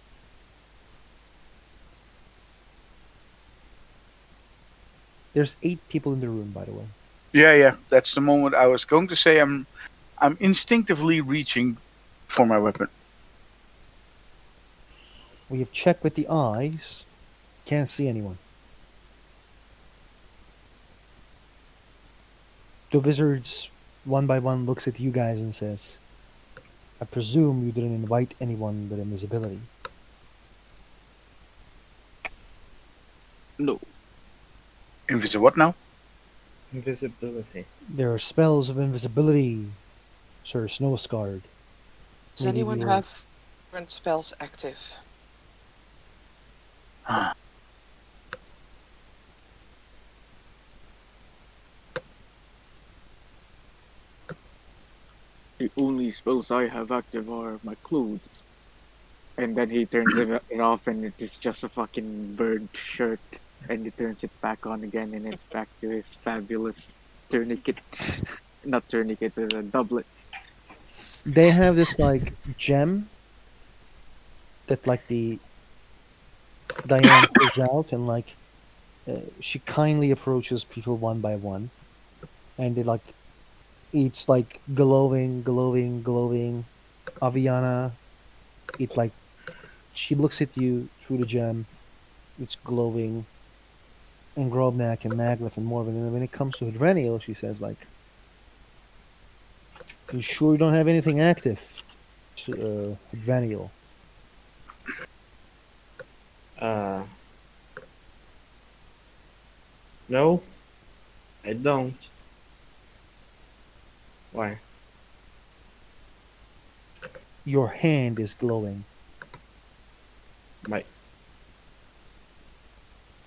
Speaker 1: There's 8 people in the room, by the way.
Speaker 6: Yeah, yeah. That's the moment I was going to say. I'm instinctively reaching for my weapon.
Speaker 1: We have checked with the eyes. Can't see anyone. The wizards, one by one, looks at you guys and says, I presume you didn't invite anyone with invisibility.
Speaker 5: No.
Speaker 6: Invisible what now?
Speaker 2: Invisibility.
Speaker 1: There are spells of invisibility, Sir Snowscard.
Speaker 3: Does
Speaker 1: We give
Speaker 3: anyone
Speaker 1: you
Speaker 3: have current spells active?
Speaker 5: The only spells I have active are my clothes. And then he turns it off, and it is just a fucking bird shirt. And he turns it back on again, and it's back to his fabulous tourniquet. Not tourniquet, a doublet.
Speaker 1: They have this like gem that like the Diane pulls out, and like she kindly approaches people one by one, and they like it's like glowing, glowing, glowing. Aviana, it like she looks at you through the gem. It's glowing, and Grobnak and Maglif and Morven. And then when it comes to Hydrenial, she says like, "You sure you don't have anything active, Hydrenial?"
Speaker 2: Uh, no, I don't. Why?
Speaker 1: Your hand is glowing.
Speaker 2: My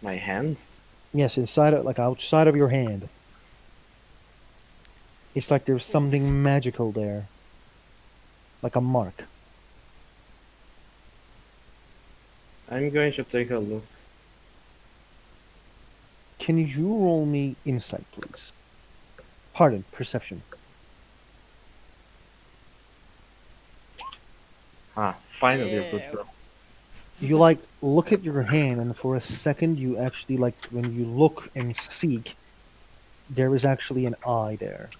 Speaker 2: my hand?
Speaker 1: Yes, inside of like outside of your hand. It's like there's
Speaker 4: Oof.
Speaker 1: something magical there, like a mark.
Speaker 2: I'm going to take a look.
Speaker 1: Can you roll me insight, please? Pardon, perception.
Speaker 2: Ah, finally a good
Speaker 4: Yeah.
Speaker 2: roll.
Speaker 1: You like look at your hand, and for a second, you actually like when you look and seek, there is actually an eye there.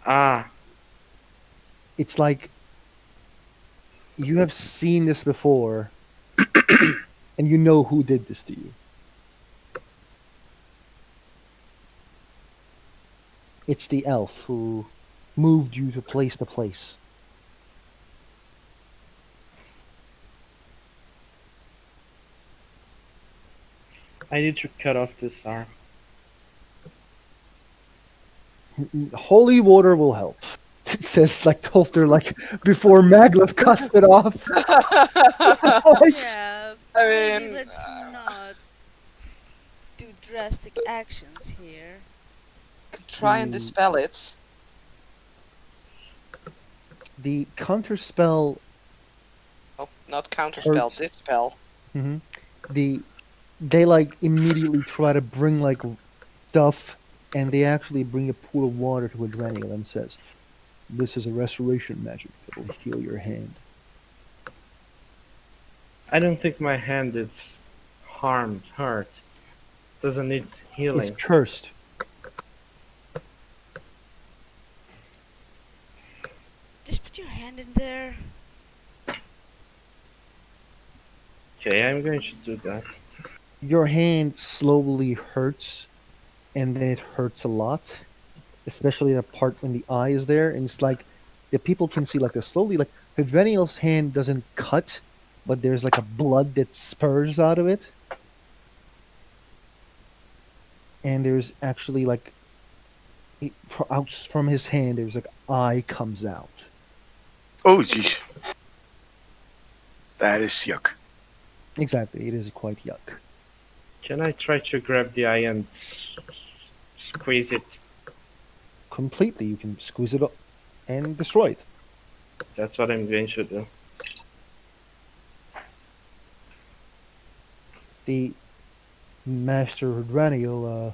Speaker 2: Ah,
Speaker 1: It's like you have seen this before, and you know who did this to you. It's the elf who moved you to place to place.
Speaker 2: I need to cut off this arm.
Speaker 1: Holy water will help. It says like Tolter, like before Magluf cussed it off. Like,
Speaker 4: Yeah,
Speaker 3: I
Speaker 4: maybe
Speaker 3: mean,
Speaker 4: let's not do drastic actions here.
Speaker 3: try and
Speaker 1: the
Speaker 3: dispel it.
Speaker 1: the counter spell
Speaker 3: Oh, not counterspell,
Speaker 1: hurts.
Speaker 3: dispel.
Speaker 1: hmm The they like immediately try to bring like stuff, and they actually bring a pool of water to Adrenial and says, "This is a restoration magic that will heal your hand."
Speaker 2: I don't think my hand is hurt. Doesn't need
Speaker 1: It's
Speaker 2: healing.
Speaker 1: cursed.
Speaker 4: Just put your hand in there.
Speaker 2: Okay, I'm going to do that.
Speaker 1: Your hand slowly hurts, and then it hurts a lot, especially the part when the eye is there, and it's like the people can see like the slowly like Hydrenial's hand doesn't cut, but there's like a blood that spurs out of it, and there's actually like out from his hand there's like eye comes out.
Speaker 6: Oh, jeez. That is yuck.
Speaker 1: Exactly, it is quite yuck.
Speaker 2: Can I try to grab the eye and squeeze it?
Speaker 1: Completely, you can squeeze it up and destroy it.
Speaker 2: That's what I'm going to do.
Speaker 1: The Master Hydraniel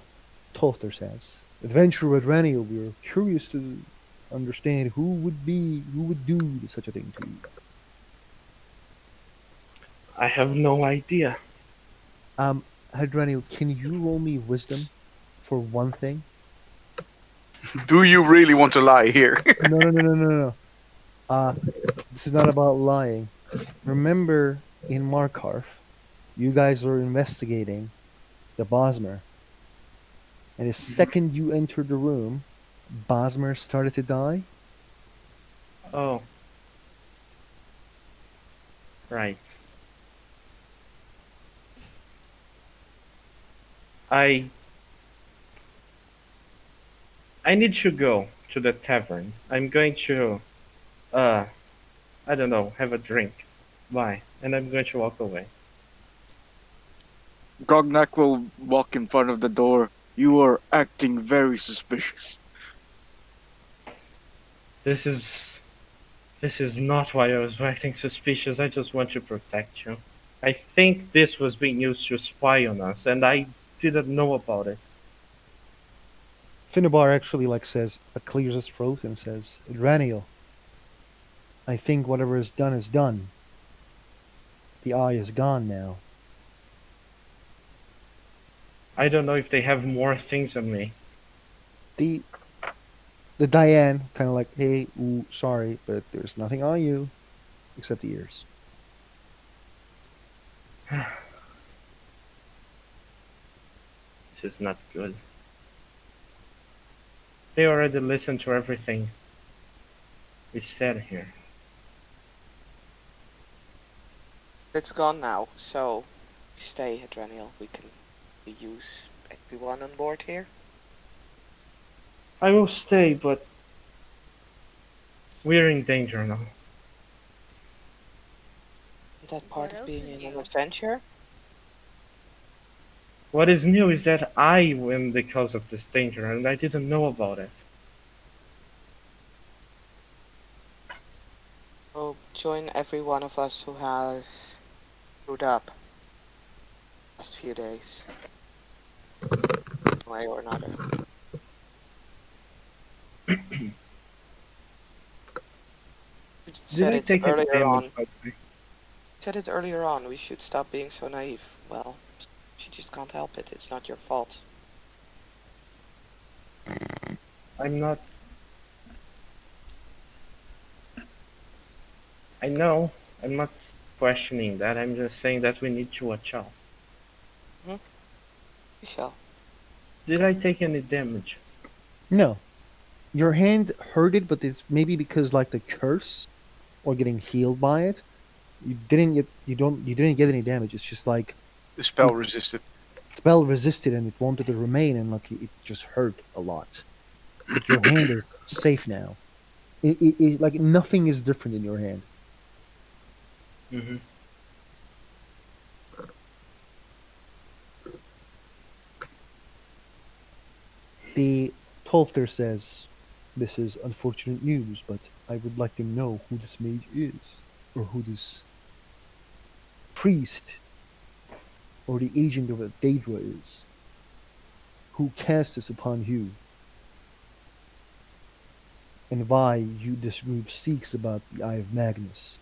Speaker 1: Tolster says, "Adventure Hydraniel, we are curious to understand who would do such a thing to you."
Speaker 2: I have no idea.
Speaker 1: Hydraniel, can you roll me wisdom for one thing?
Speaker 6: Do you really want to lie here?
Speaker 1: No, no, no, no, no, no. Uh, this is not about lying. Remember in Markarth, you guys were investigating the Bosmer, and the second you entered the room, Bosmer started to die.
Speaker 2: Oh, right. I I need to go to the tavern. I'm going to uh I don't know, have a drink. Bye. And I'm going to walk away.
Speaker 5: Grognak will walk in front of the door. You are acting very suspicious.
Speaker 2: This is this is not why I was acting suspicious. I just want to protect you. I think this was being used to spy on us, and I didn't know about it.
Speaker 1: Finnebar actually like says, clears his throat and says, Raniel, I think whatever is done is done. The eye is gone now.
Speaker 2: I don't know if they have more things on me.
Speaker 1: The the Diane kind of like, hey, ooh, sorry, but there's nothing on you except the ears.
Speaker 2: This is not good. They already listened to everything we said here.
Speaker 3: It's gone now, so stay, Adrenial. We can use everyone on board here.
Speaker 2: I will stay, but we're in danger now.
Speaker 3: Is that part
Speaker 4: What
Speaker 3: of
Speaker 4: else
Speaker 3: being
Speaker 4: is
Speaker 3: in an
Speaker 4: new?
Speaker 3: adventure?
Speaker 2: What is new is that I am the cause of this danger, and I didn't know about it.
Speaker 3: So join every one of us who has screwed up last few days, one way or another. We
Speaker 2: Did
Speaker 3: said
Speaker 2: I
Speaker 3: it
Speaker 2: take any
Speaker 3: earlier
Speaker 2: damage,
Speaker 3: on.
Speaker 2: by the way?
Speaker 3: Said it earlier on. We should stop being so naive. Well, she just can't help it. It's not your fault.
Speaker 2: I'm not. I know. I'm not questioning that. I'm just saying that we need to watch out.
Speaker 3: Hmm? We shall.
Speaker 2: Did I take any damage?
Speaker 1: No, your hand hurted, but it's maybe because like the curse or getting healed by it. You didn't get any damage. It's just like
Speaker 6: The
Speaker 1: you
Speaker 6: spell resisted.
Speaker 1: spell resisted and it wanted to remain and like it just hurt a lot. But your hand is safe now. Like nothing is different in your hand.
Speaker 2: Mm-hmm.
Speaker 1: The Tolfter says, "This is unfortunate news, but I would like to know who this mage is, or who this priest or the agent of a Daedra is, who cast this upon you, and why you this group seeks about the Eye of Magnus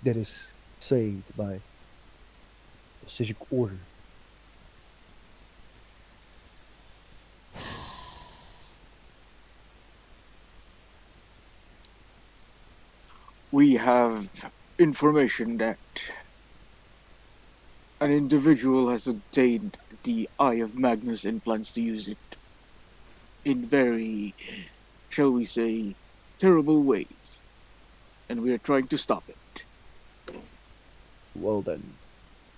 Speaker 1: that is saved by the Sijic order."
Speaker 5: We have information that an individual has obtained the Eye of Magnus and plans to use it in very, shall we say, terrible ways. And we are trying to stop it.
Speaker 1: Well then,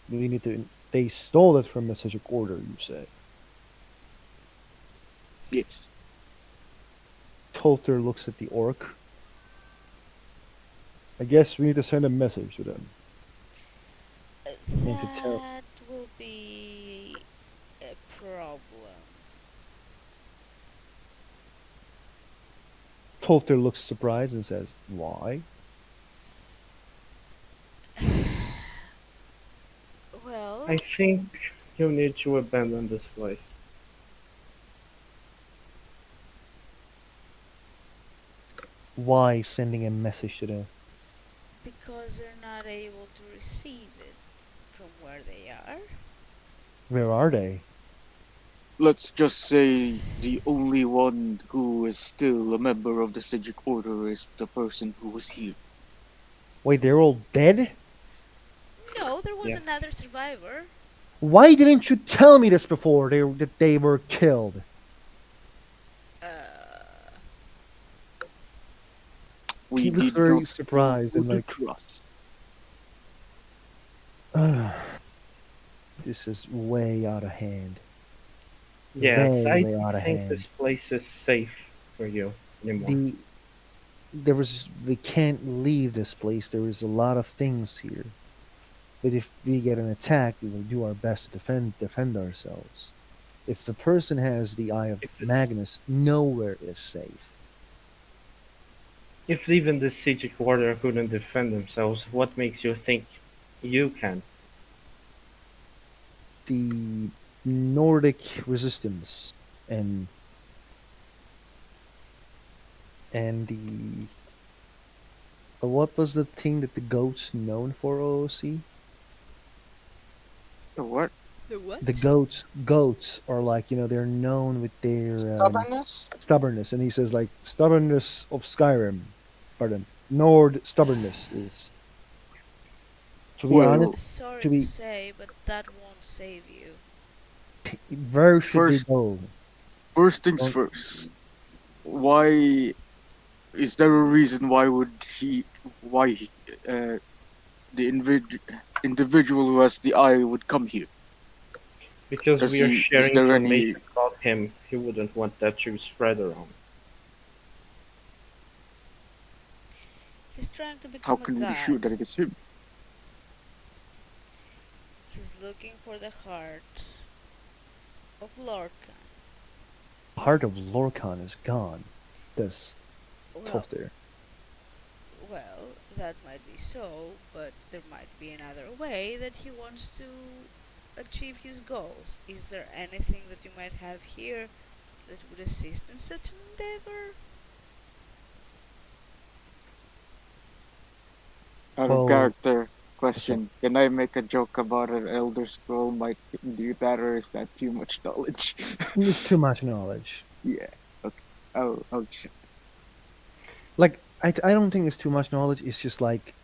Speaker 1: we need to. They stole it from the Sijic order, you say.
Speaker 5: Yes.
Speaker 1: Tolter looks at the orc. I guess we need to send a message to them and to tell.
Speaker 4: That will be a problem.
Speaker 1: Tolter looks surprised and says, "Why?"
Speaker 2: I
Speaker 4: Well,
Speaker 2: think you need to abandon this place.
Speaker 1: Why sending a message to them?
Speaker 4: because they're not able to receive it from where they are.
Speaker 1: Where are they?
Speaker 5: Let's just say the only one who is still a member of the Sijic Order is the person who was here.
Speaker 1: Wait, they're all dead?
Speaker 4: No, there was
Speaker 2: Yeah.
Speaker 4: another survivor.
Speaker 1: Why didn't you tell me this before that they were killed?
Speaker 4: Uh,
Speaker 1: He
Speaker 5: We
Speaker 1: looks
Speaker 5: did
Speaker 1: very
Speaker 5: not know
Speaker 1: surprised
Speaker 5: who
Speaker 1: and
Speaker 5: to
Speaker 1: like,
Speaker 5: trust.
Speaker 1: this is way out of hand.
Speaker 2: Yes,
Speaker 1: Way,
Speaker 2: I
Speaker 1: way
Speaker 2: don't
Speaker 1: out of
Speaker 2: think this
Speaker 1: hand.
Speaker 2: place is safe for you anymore.
Speaker 1: The we can't leave this place. There is a lot of things here. But if we get an attack, we will do our best to defend ourselves. If the person has the Eye of
Speaker 2: If this
Speaker 1: Magnus, nowhere is safe.
Speaker 2: If even the siege quarter couldn't defend themselves, what makes you think you can?
Speaker 1: The Nordic resistance and the what was the thing that the goats known for OOC?
Speaker 5: The what?
Speaker 4: The
Speaker 1: The
Speaker 4: what?
Speaker 1: goats are like, they're known with their
Speaker 3: Stubbornness?
Speaker 1: stubbornness, and he says like stubbornness of Skyrim. Pardon, Nord stubbornness is, to be honest,
Speaker 5: Well,
Speaker 4: Sorry
Speaker 1: to
Speaker 4: to
Speaker 1: be
Speaker 4: say, but that won't save you.
Speaker 1: where should they
Speaker 5: first
Speaker 1: go?
Speaker 5: first things
Speaker 1: Don't,
Speaker 5: first. Why is there a reason why uh, the individual who has the eye would come here?
Speaker 2: Because
Speaker 5: Does
Speaker 2: we are
Speaker 5: he? Is
Speaker 2: sharing
Speaker 5: there any?
Speaker 2: information about him, he wouldn't want that to spread around.
Speaker 4: He's trying to
Speaker 5: How
Speaker 4: become a
Speaker 5: can we be sure
Speaker 4: god.
Speaker 5: that it is him?
Speaker 4: He's looking for the heart of Lorcan.
Speaker 1: heart of Lorcan is gone. This
Speaker 4: Well,
Speaker 1: tough there.
Speaker 4: that might be so, but there might be another way that he wants to achieve his goals. Is there anything that you might have here that would assist in such an endeavor?
Speaker 5: Out of
Speaker 1: Well,
Speaker 5: character
Speaker 1: what's up?
Speaker 5: question. Can I make a joke about an Elder Scroll might do that, or is that too much knowledge?
Speaker 1: It's too much knowledge.
Speaker 5: Yeah. Okay. I'll check.
Speaker 1: Like I don't think it's too much knowledge. It's just like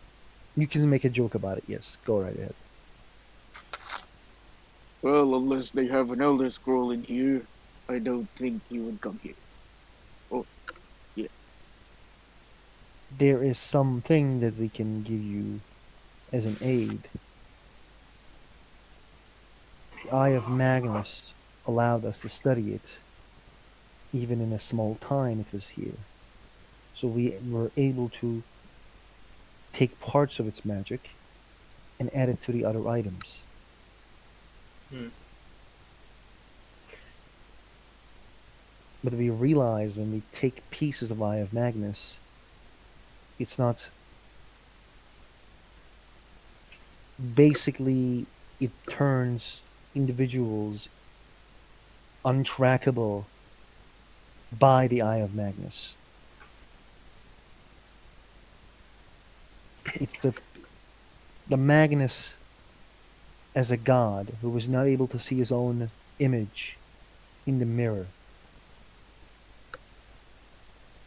Speaker 1: you can make a joke about it. Yes, go right ahead.
Speaker 5: Well, unless they have an Elder Scroll in here, I don't think he would come here. Oh, yeah.
Speaker 1: There is something that we can give you as an aid. The Eye of Magnus allowed us to study it, even in a small time it was here. So we were able to take parts of its magic and add it to the other items.
Speaker 2: Hmm.
Speaker 1: But we realize when we take pieces of Eye of Magnus, it's not basically, it turns individuals untrackable by the Eye of Magnus. It's the Magnus as a god who was not able to see his own image in the mirror.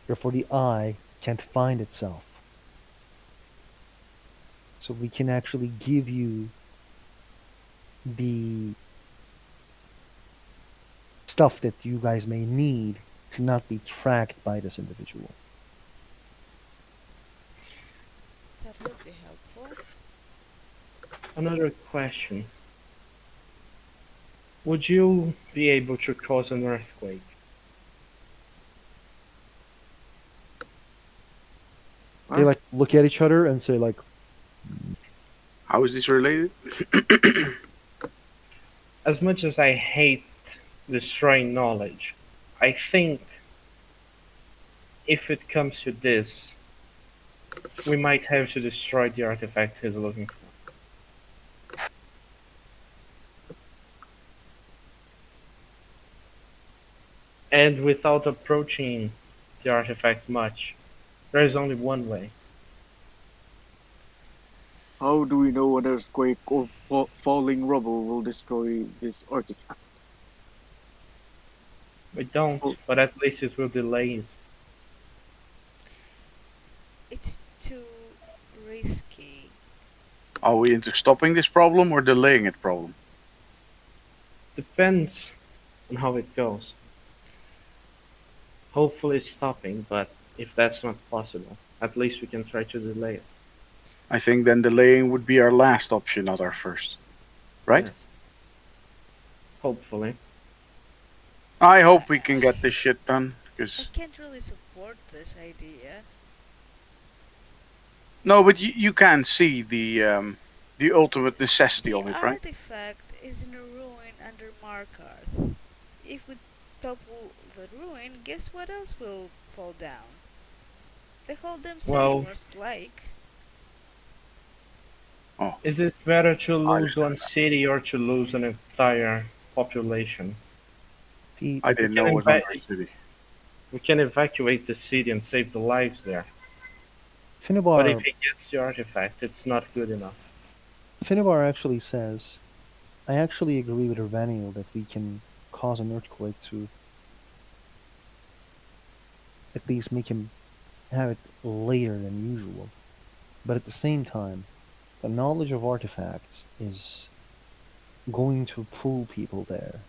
Speaker 1: Therefore, the eye can't find itself. So we can actually give you the stuff that you guys may need to not be tracked by this individual.
Speaker 4: That would be helpful.
Speaker 2: Another question. Would you be able to cause an earthquake?
Speaker 1: They
Speaker 5: What?
Speaker 1: like look at each other and say like,
Speaker 6: How is this related?
Speaker 2: As much as I hate destroying knowledge, I think if it comes to this, we might have to destroy the artifact he's looking for. And without approaching the artifact much, there is only one way.
Speaker 5: How do we know an earthquake or falling rubble will destroy this artifact?
Speaker 2: We don't,
Speaker 5: Well,
Speaker 2: but at least it will delay it.
Speaker 4: It's too risky.
Speaker 6: Are we into stopping this problem or delaying it problem?
Speaker 2: Depends on how it goes. Hopefully stopping, but if that's not possible, at least we can try to delay it.
Speaker 6: I think then delaying would be our last option, not our first. Right?
Speaker 2: Yes, hopefully.
Speaker 6: I
Speaker 4: I,
Speaker 6: hope we can get this shit done.
Speaker 4: I
Speaker 6: Because
Speaker 4: can't really support this idea.
Speaker 6: no, but you can see the ultimate necessity
Speaker 4: The
Speaker 6: of it, right?
Speaker 4: artifact is in a ruin under Markarth. If we topple the ruin, guess what else will fall down? The whole damn city
Speaker 2: Well,
Speaker 4: most like.
Speaker 6: Oh,
Speaker 2: is it better to
Speaker 6: I
Speaker 2: lose one city or to lose an entire population?
Speaker 1: The
Speaker 6: I
Speaker 2: We
Speaker 6: didn't
Speaker 2: can
Speaker 6: know it was under a city.
Speaker 2: we can evacuate the city and save the lives there. But if
Speaker 1: Finnebar
Speaker 2: he gets the artifact, it's not good enough.
Speaker 1: Finnebar actually says, I actually agree with Urvaniel that we can cause an earthquake to at least make him have it later than usual. But at the same time, the knowledge of artifacts is going to pull people there.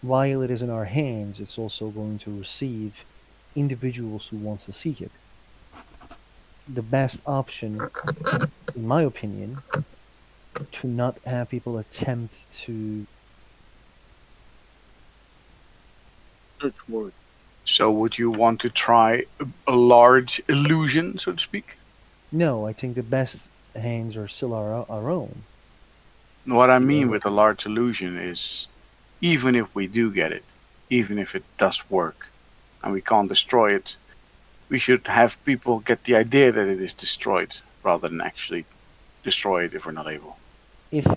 Speaker 1: While it is in our hands, it's also going to receive individuals who want to seek it. The best option, in my opinion, to not have people attempt to.
Speaker 5: Search for it.
Speaker 6: So would you want to try a large illusion, so to speak?
Speaker 1: No, I think the best hands are still our own.
Speaker 6: What I
Speaker 1: The
Speaker 6: mean
Speaker 1: only,
Speaker 6: with a large illusion is, even if we do get it, even if it does work, and we can't destroy it, we should have people get the idea that it is destroyed, rather than actually destroy it if we're not able.
Speaker 1: if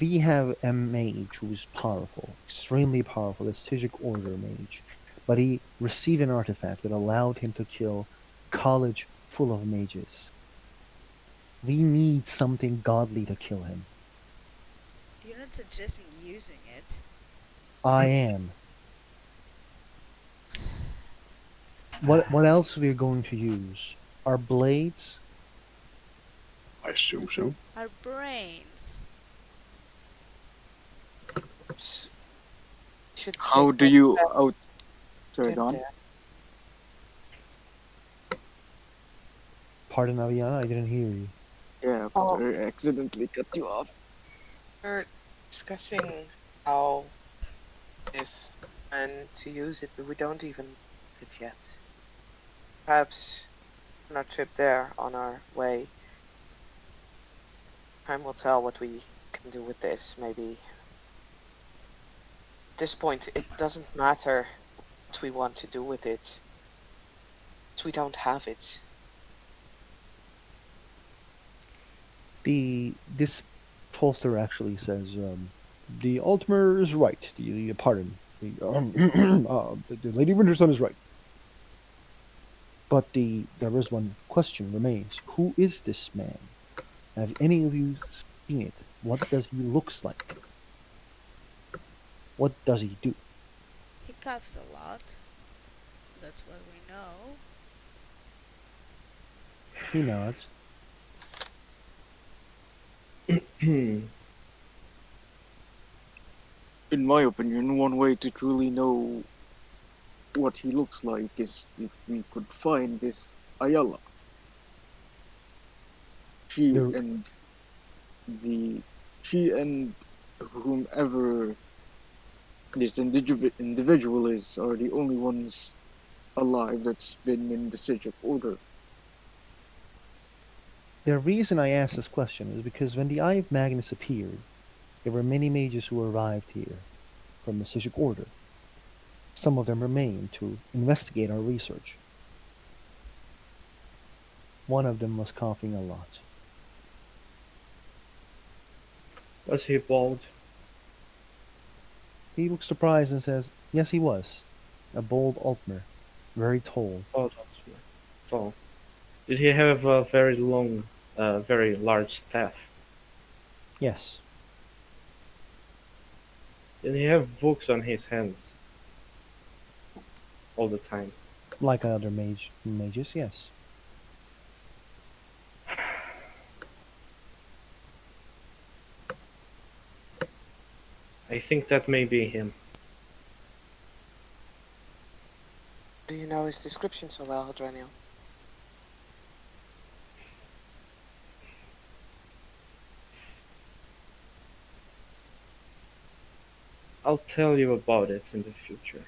Speaker 1: we have a mage who is powerful, extremely powerful, a Stygic Order mage, but he received an artifact that allowed him to kill a college full of mages. We need something godly to kill him.
Speaker 4: You're not suggesting using it.
Speaker 1: I am. What else we're going to use? Our blades?
Speaker 6: I assume so.
Speaker 4: Our brains.
Speaker 3: S- Should
Speaker 5: How
Speaker 3: take
Speaker 5: do
Speaker 3: that
Speaker 5: you
Speaker 3: back.
Speaker 5: out? Sorry,
Speaker 3: Get
Speaker 5: Don.
Speaker 3: there.
Speaker 1: Pardon, Aviana, I didn't hear you.
Speaker 5: Yeah, but
Speaker 3: Oh,
Speaker 5: I accidentally cut you off.
Speaker 3: we're discussing how, if, and to use it, but we don't even have it yet. Perhaps on our trip there, on our way, time will tell what we can do with this. Maybe at this point, it doesn't matter what we want to do with it. We don't have it.
Speaker 1: This poster actually says the Altmer is right. Pardon. The Lady Winterstone is right. But there is one question remains. Who is this man? Have any of you seen it? What does he looks like? What does he do?
Speaker 4: He coughs a lot. That's what we know.
Speaker 1: He nods.
Speaker 5: In my opinion, one way to truly know what he looks like is if we could find this Ayala. She
Speaker 1: The
Speaker 5: and the she and whomever this individual is are the only ones alive that's been in the Siege of Order.
Speaker 1: the reason I ask this question is because when the Eye of Magnus appeared, there were many mages who arrived here from the Stygic Order. Some of them remained to investigate our research. One of them was coughing a lot.
Speaker 2: Was he bald?
Speaker 1: He looks surprised and says, yes, he was. A bold Altmer, very tall.
Speaker 2: Oh, that's right. Tall. Did he have a very long, very large staff?
Speaker 1: Yes,
Speaker 2: Did he have books on his hands all the time?
Speaker 1: like other mages, yes.
Speaker 2: I think that may be him.
Speaker 3: Do you know his description so well, Hadreniel?
Speaker 2: I'll tell you about it in the future.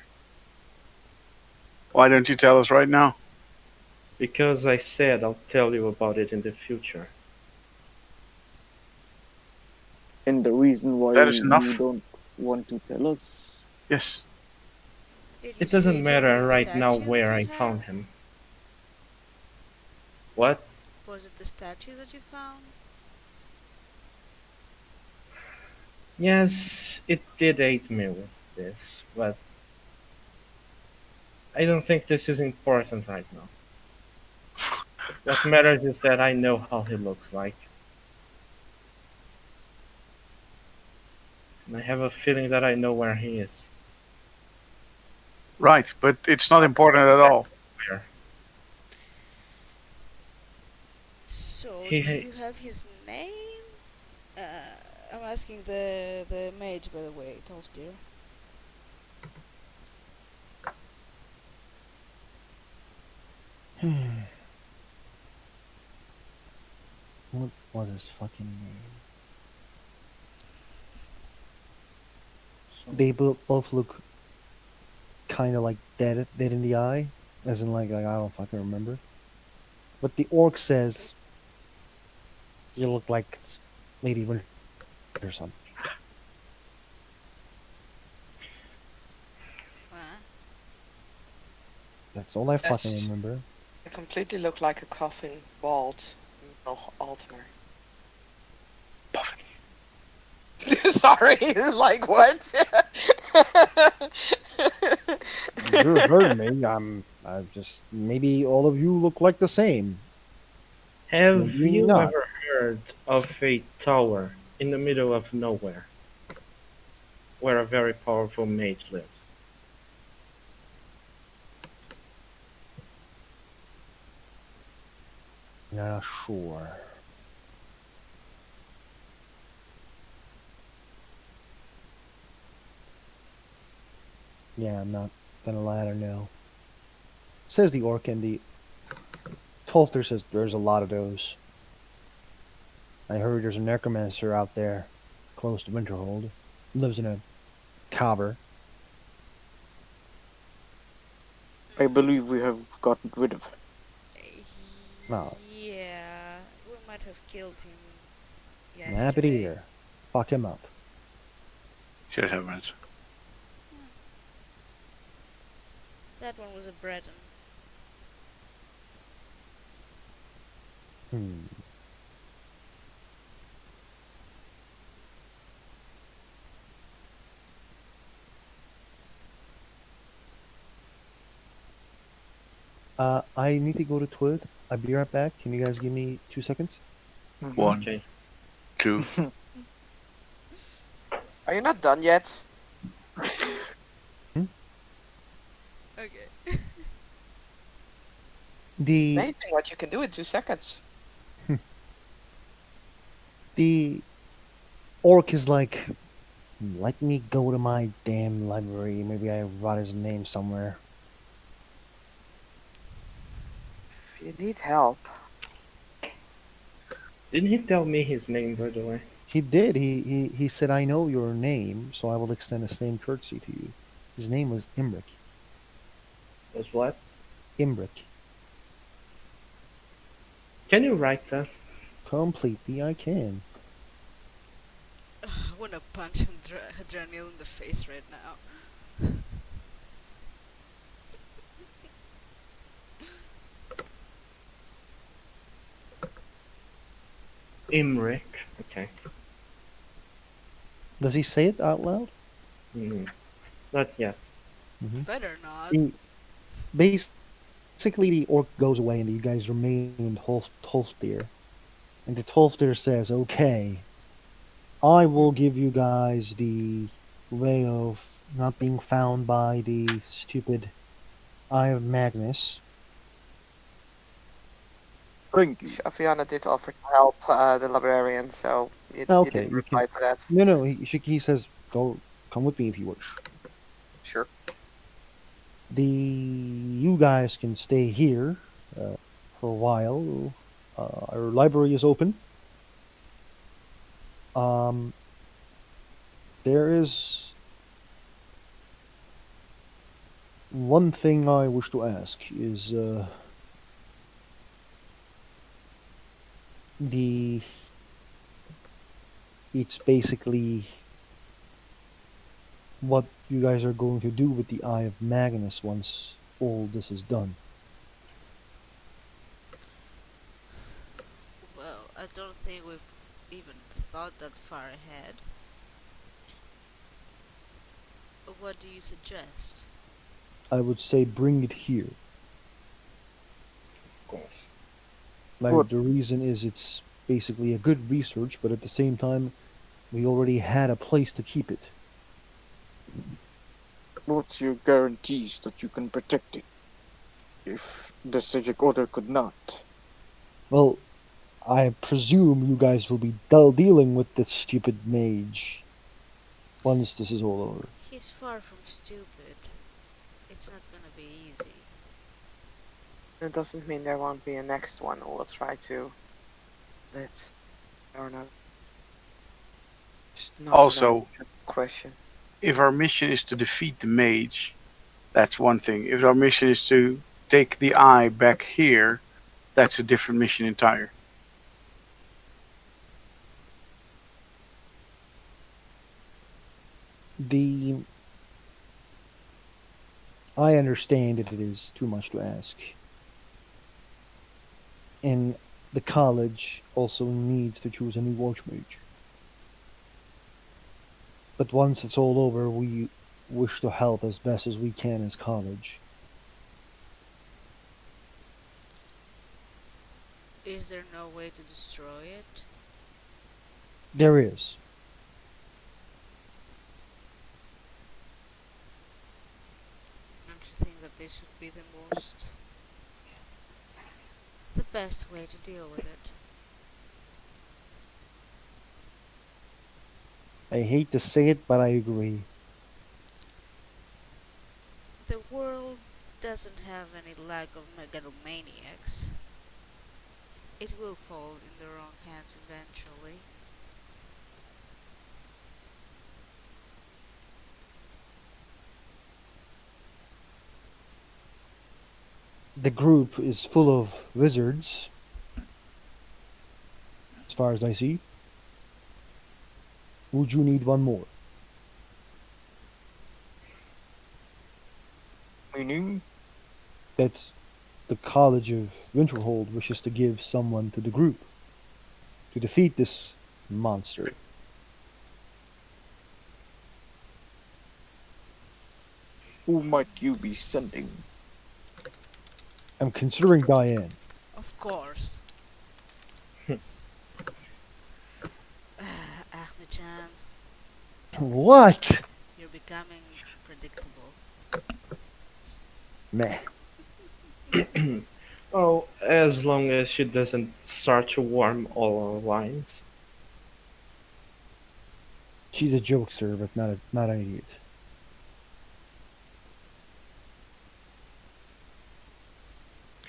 Speaker 6: Why don't you tell us right now?
Speaker 2: Because I said I'll tell you about it in the future.
Speaker 5: And the reason why
Speaker 6: That is
Speaker 5: you
Speaker 6: enough.
Speaker 5: don't want to tell us,
Speaker 6: Yes.
Speaker 4: Did you
Speaker 2: It
Speaker 4: say
Speaker 2: doesn't
Speaker 4: the
Speaker 2: matter
Speaker 4: big
Speaker 2: right now
Speaker 4: statue that
Speaker 2: where
Speaker 4: we
Speaker 2: I
Speaker 4: have?
Speaker 2: found him. What?
Speaker 4: Was it the statue that you found?
Speaker 2: Yes, it did aid me with this, but I don't think this is important right now. What matters is that I know how he looks like, and I have a feeling that I know where he is.
Speaker 6: Right, but it's not important at all.
Speaker 2: Where?
Speaker 4: So, do
Speaker 2: He
Speaker 4: you have his name? Uh, I'm asking the mage, by the way, Tolstir.
Speaker 1: What was his fucking name?
Speaker 2: so
Speaker 1: They both look kind of like dead in the eye, as in like I don't fucking remember. But the orc says he looked like Lady Winterson.
Speaker 4: Uh,
Speaker 1: That's all I fucking
Speaker 3: Yes.
Speaker 1: remember.
Speaker 3: I completely look like a coughing bald Altimer. Sorry, like what?
Speaker 1: You heard me. I just maybe all of you look like the same.
Speaker 2: have
Speaker 1: Maybe
Speaker 2: you
Speaker 1: not.
Speaker 2: ever heard of a tower in the middle of nowhere where a very powerful mage lives?
Speaker 1: Not sure. Yeah, I'm not gonna lie. I don't know. Says the orc, and the Tolster says there's a lot of those. I heard there's a necromancer out there, close to Winterhold. Lives in a tower.
Speaker 5: I
Speaker 4: mm,
Speaker 5: believe we have gotten rid of him.
Speaker 1: No,
Speaker 4: yeah, we might have killed him
Speaker 1: happy to
Speaker 4: yesterday.
Speaker 1: hear. Fuck him up.
Speaker 6: Shit happens.
Speaker 4: Hmm, that one was a Breton.
Speaker 1: Hmm. I need to go to toilet. I'll be right back. Can you guys give me 2 seconds?
Speaker 5: Mhm.
Speaker 6: One,
Speaker 2: Okay.
Speaker 6: two.
Speaker 3: Are you not done yet?
Speaker 1: Hmm?
Speaker 4: Okay.
Speaker 1: The
Speaker 3: Amazing what you can do in 2 seconds.
Speaker 1: the orc is like, let me go to my damn library. Maybe I wrote his name somewhere.
Speaker 3: If you need help.
Speaker 2: Didn't he tell me his name, by the way?
Speaker 1: He did. He said, I know your name, so I will extend the same courtesy to you. His name was Imric.
Speaker 2: Was what?
Speaker 1: Imric.
Speaker 2: Can you write that?
Speaker 1: Completely, I can.
Speaker 4: I wanna punch Hadranil in the face right now.
Speaker 2: Imric. Okay.
Speaker 1: Does he say it out loud?
Speaker 2: Hmm. Not yet.
Speaker 1: Hmm.
Speaker 4: Better not.
Speaker 1: He, basically, the orc goes away, and you guys remain in Tolfdir. And the Tolfdir says, okay, I will give you guys the way of not being found by the stupid Eye of Magnus.
Speaker 5: Thank you.
Speaker 3: Afiana did offer to help the librarian, so you
Speaker 1: Okay,
Speaker 3: didn't
Speaker 1: you can.
Speaker 3: reply to that.
Speaker 1: No, no. He says, "Go, come with me if you wish."
Speaker 3: Sure.
Speaker 1: The you guys can stay here for a while. Our library is open. Um, there is one thing I wish to ask is the it's basically what you guys are going to do with the Eye of Magnus once all this is done.
Speaker 4: I don't think we've even thought that far ahead. What do you suggest?
Speaker 1: I would say bring it here.
Speaker 2: Of course.
Speaker 5: What
Speaker 1: Like the reason is it's basically a good research, but at the same time, we already had a place to keep it.
Speaker 5: what's your guarantees that you can protect it if the Sejik Order could not?
Speaker 1: Well, I presume you guys will be dealing with this stupid mage once this is all over.
Speaker 4: He's far from stupid. It's not gonna be easy.
Speaker 3: It doesn't mean there won't be a next one who will try to let or not. It's not an
Speaker 6: Also,
Speaker 3: unanswered question.
Speaker 6: if our mission is to defeat the mage, that's one thing. If our mission is to take the eye back here, that's a different mission entire.
Speaker 1: The I understand that it is too much to ask. And the college also needs to choose a new archmage. But once it's all over, we wish to help as best as we can as college.
Speaker 4: Is there no way to destroy it?
Speaker 1: There is.
Speaker 4: Don't you think that this would be the best way to deal with it?
Speaker 1: I hate to say it, but I agree.
Speaker 4: The world doesn't have any lack of megalomaniacs. It will fall in the wrong hands eventually.
Speaker 1: The group is full of wizards, as far as I see. Would you need one more?
Speaker 5: Meaning,
Speaker 1: That the College of Winterhold wishes to give someone to the group to defeat this monster.
Speaker 5: who might you be sending?
Speaker 1: I'm considering Diane.
Speaker 4: Of course. Ahmed-chan,
Speaker 1: What?
Speaker 4: you're becoming predictable.
Speaker 1: Meh.
Speaker 2: Oh, as long as she doesn't start to warm all our lines.
Speaker 1: She's a jokester, but not an idiot.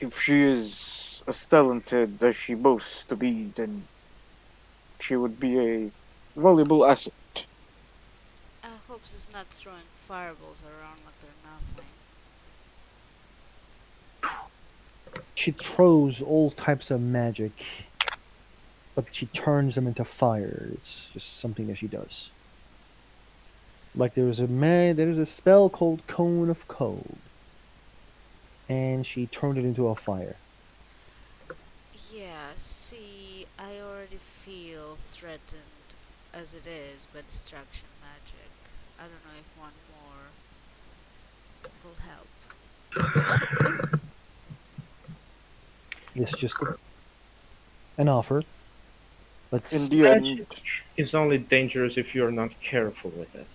Speaker 5: If she is as talented as she boasts to be, then she would be a valuable asset.
Speaker 4: I hope she's not throwing fireballs around like they're nothing.
Speaker 1: She throws all types of magic, but she turns them into fire. It's just something that she does. Like there's a spell called Cone of Cold, and she turned it into a fire.
Speaker 4: Yeah, see, I already feel threatened as it is by distraction magic. I don't know if one more will help.
Speaker 1: It's just an offer.
Speaker 5: In
Speaker 1: Let's
Speaker 5: the end,
Speaker 2: Magic is only dangerous if you're not careful with it.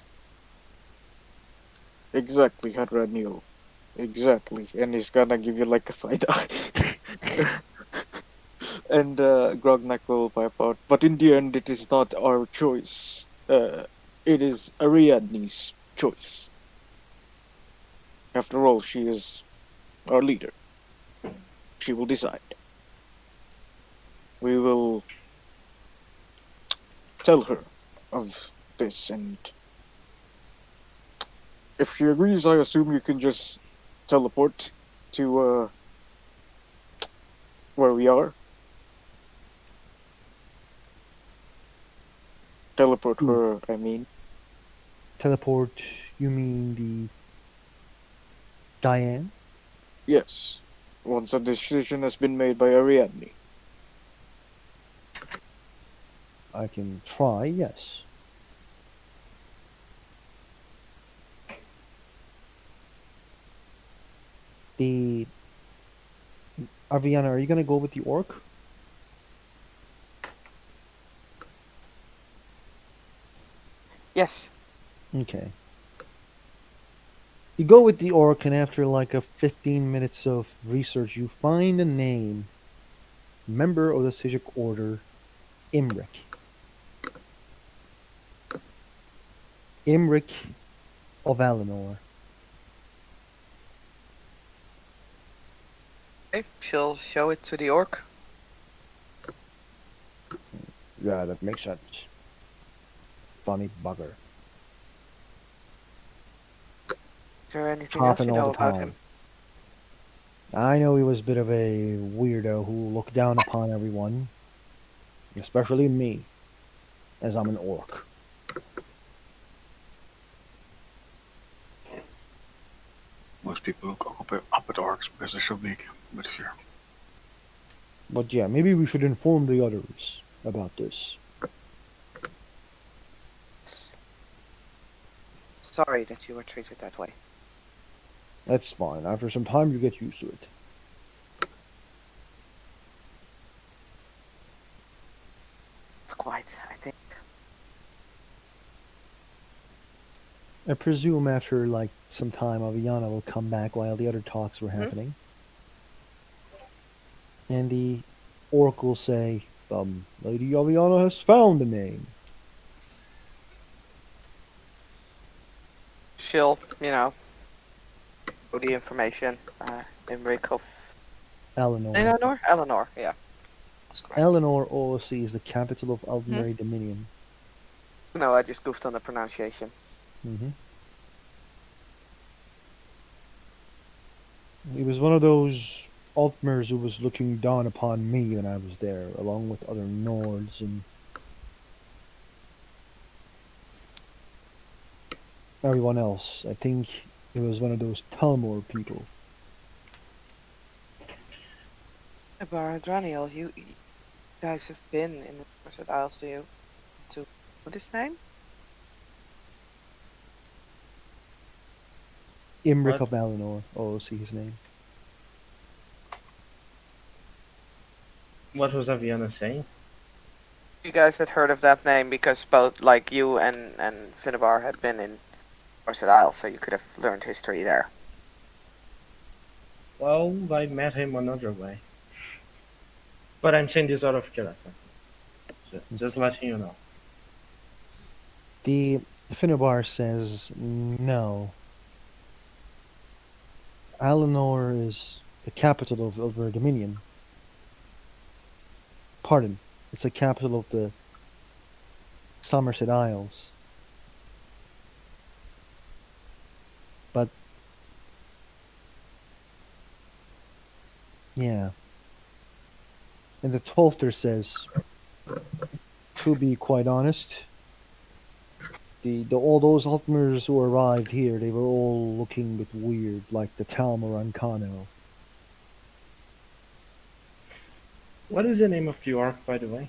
Speaker 5: exactly, Hadranil. Exactly. And he's gonna give you like a side eye. And Grognak will pipe out. But in the end, it is not our choice. It is Ariadne's choice. After all, she is our leader. She will decide. We will tell her of this, and if she agrees, I assume you can just teleport to where we are. Teleport
Speaker 1: Hmm.
Speaker 5: her, I mean.
Speaker 1: teleport. You mean the Diane?
Speaker 5: Yes. Once a decision has been made by Ariadne.
Speaker 1: I can try, yes. The Aviana, are you gonna go with the orc?
Speaker 3: Yes.
Speaker 1: Okay. You go with the orc, and after like a 15 minutes of research, you find a name. Member of the Sijic Order, Imric. Imric of Alinor.
Speaker 3: Okay. She'll show it to the orc.
Speaker 1: Yeah, that makes sense. Funny bugger.
Speaker 3: Is there anything else
Speaker 1: Chopping
Speaker 3: you
Speaker 1: all
Speaker 3: know
Speaker 1: the
Speaker 3: about him?
Speaker 1: time. I know he was a bit of a weirdo who looked down upon everyone, especially me, as I'm an orc.
Speaker 6: Most people look up at orcs because they're so big. But sure.
Speaker 1: But yeah, maybe we should inform the others about this.
Speaker 3: Yes. Sorry that you were treated that way.
Speaker 1: That's fine. After some time, you get used to it.
Speaker 3: It's quite, I think.
Speaker 1: I presume after like some time, Aviana will come back while the other talks were
Speaker 3: Hmm?
Speaker 1: happening, and the orc will say, Lady Aviana has found the name.
Speaker 3: She'll, know the information. Imric of
Speaker 1: Eleanor.
Speaker 3: Eleanor? Eleanor, yeah. That's correct.
Speaker 1: Eleanor OOC is the capital of
Speaker 3: Hmm?
Speaker 1: Aldmeri Dominion.
Speaker 3: No, I just goofed on the pronunciation.
Speaker 1: Hmm. He was one of those Altmers who was looking down upon me when I was there, along with other Nords and everyone else. I think he was one of those Talmor people.
Speaker 3: Baradroniel, you guys have been in the Desert Isles, do you? To what is his name?
Speaker 1: Imric
Speaker 2: What?
Speaker 1: of Alinor, OOC his name.
Speaker 2: What was Aviana saying?
Speaker 3: You guys had heard of that name because both, like, you and Finnebar had been in Desert Isles, so you could have learned history there.
Speaker 2: Well, I met him another way. But I'm saying this out of character. So, just letting you know.
Speaker 1: The Finnebar says no. Alinor is the capital of Ilver Dominion. Pardon, it's the capital of the Somerset Isles. But yeah. And the Tolter says, to be quite honest, the all those Altmers who arrived here, they were all looking a bit weird, like the Talmor Ancano.
Speaker 2: What is the name of the orc, by the way?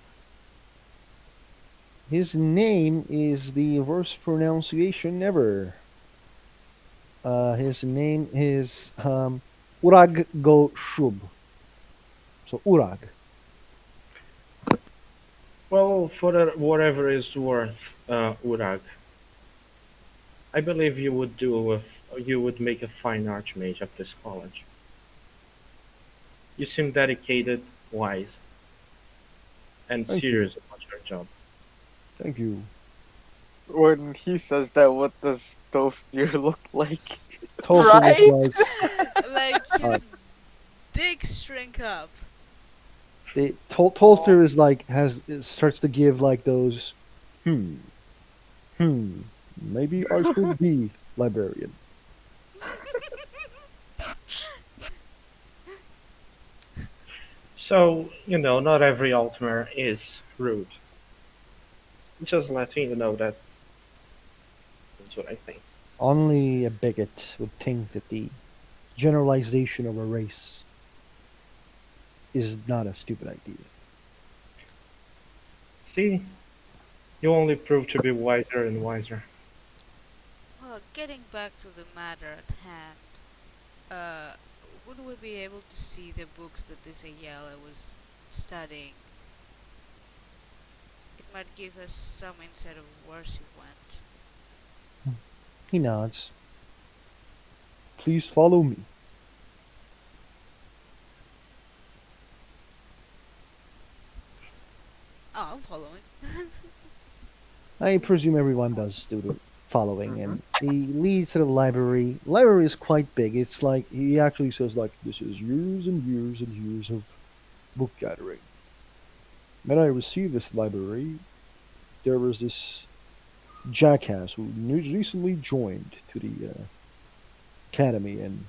Speaker 1: His name is the worst pronunciation ever. His name is Urag Go Shub. So Urag.
Speaker 2: Well, for whatever is worth, Urag, I believe you would make a fine archmage of this college. You seem dedicated, wise, and
Speaker 1: Thank you.
Speaker 2: serious about your job.
Speaker 1: Thank you.
Speaker 5: When he says that, what does Toastier look like?
Speaker 1: Tolter was
Speaker 3: Right?
Speaker 1: like,
Speaker 4: Like
Speaker 1: uh,
Speaker 4: his dick shrink up.
Speaker 1: Tolter is like has it starts to give like those hmm hmm maybe I should be librarian.
Speaker 2: So, not every Altmer is rude. Just letting you know that's what I think.
Speaker 1: Only a bigot would think that the generalization of a race is not a stupid idea.
Speaker 2: See, You only prove to be wiser and wiser.
Speaker 4: Well, getting back to the matter at hand, uh, would we be able to see the books that this Ayala was studying? It might give us some insight of where she went.
Speaker 1: He nods. Please follow me.
Speaker 4: Oh, I'm following.
Speaker 1: I presume everyone does do the following,
Speaker 2: Hmm.
Speaker 1: and he leads to the library. Library is quite big. It's like he actually says like this is years and years and years of book gathering. When I received this library, there was this jackass who recently joined to the academy, and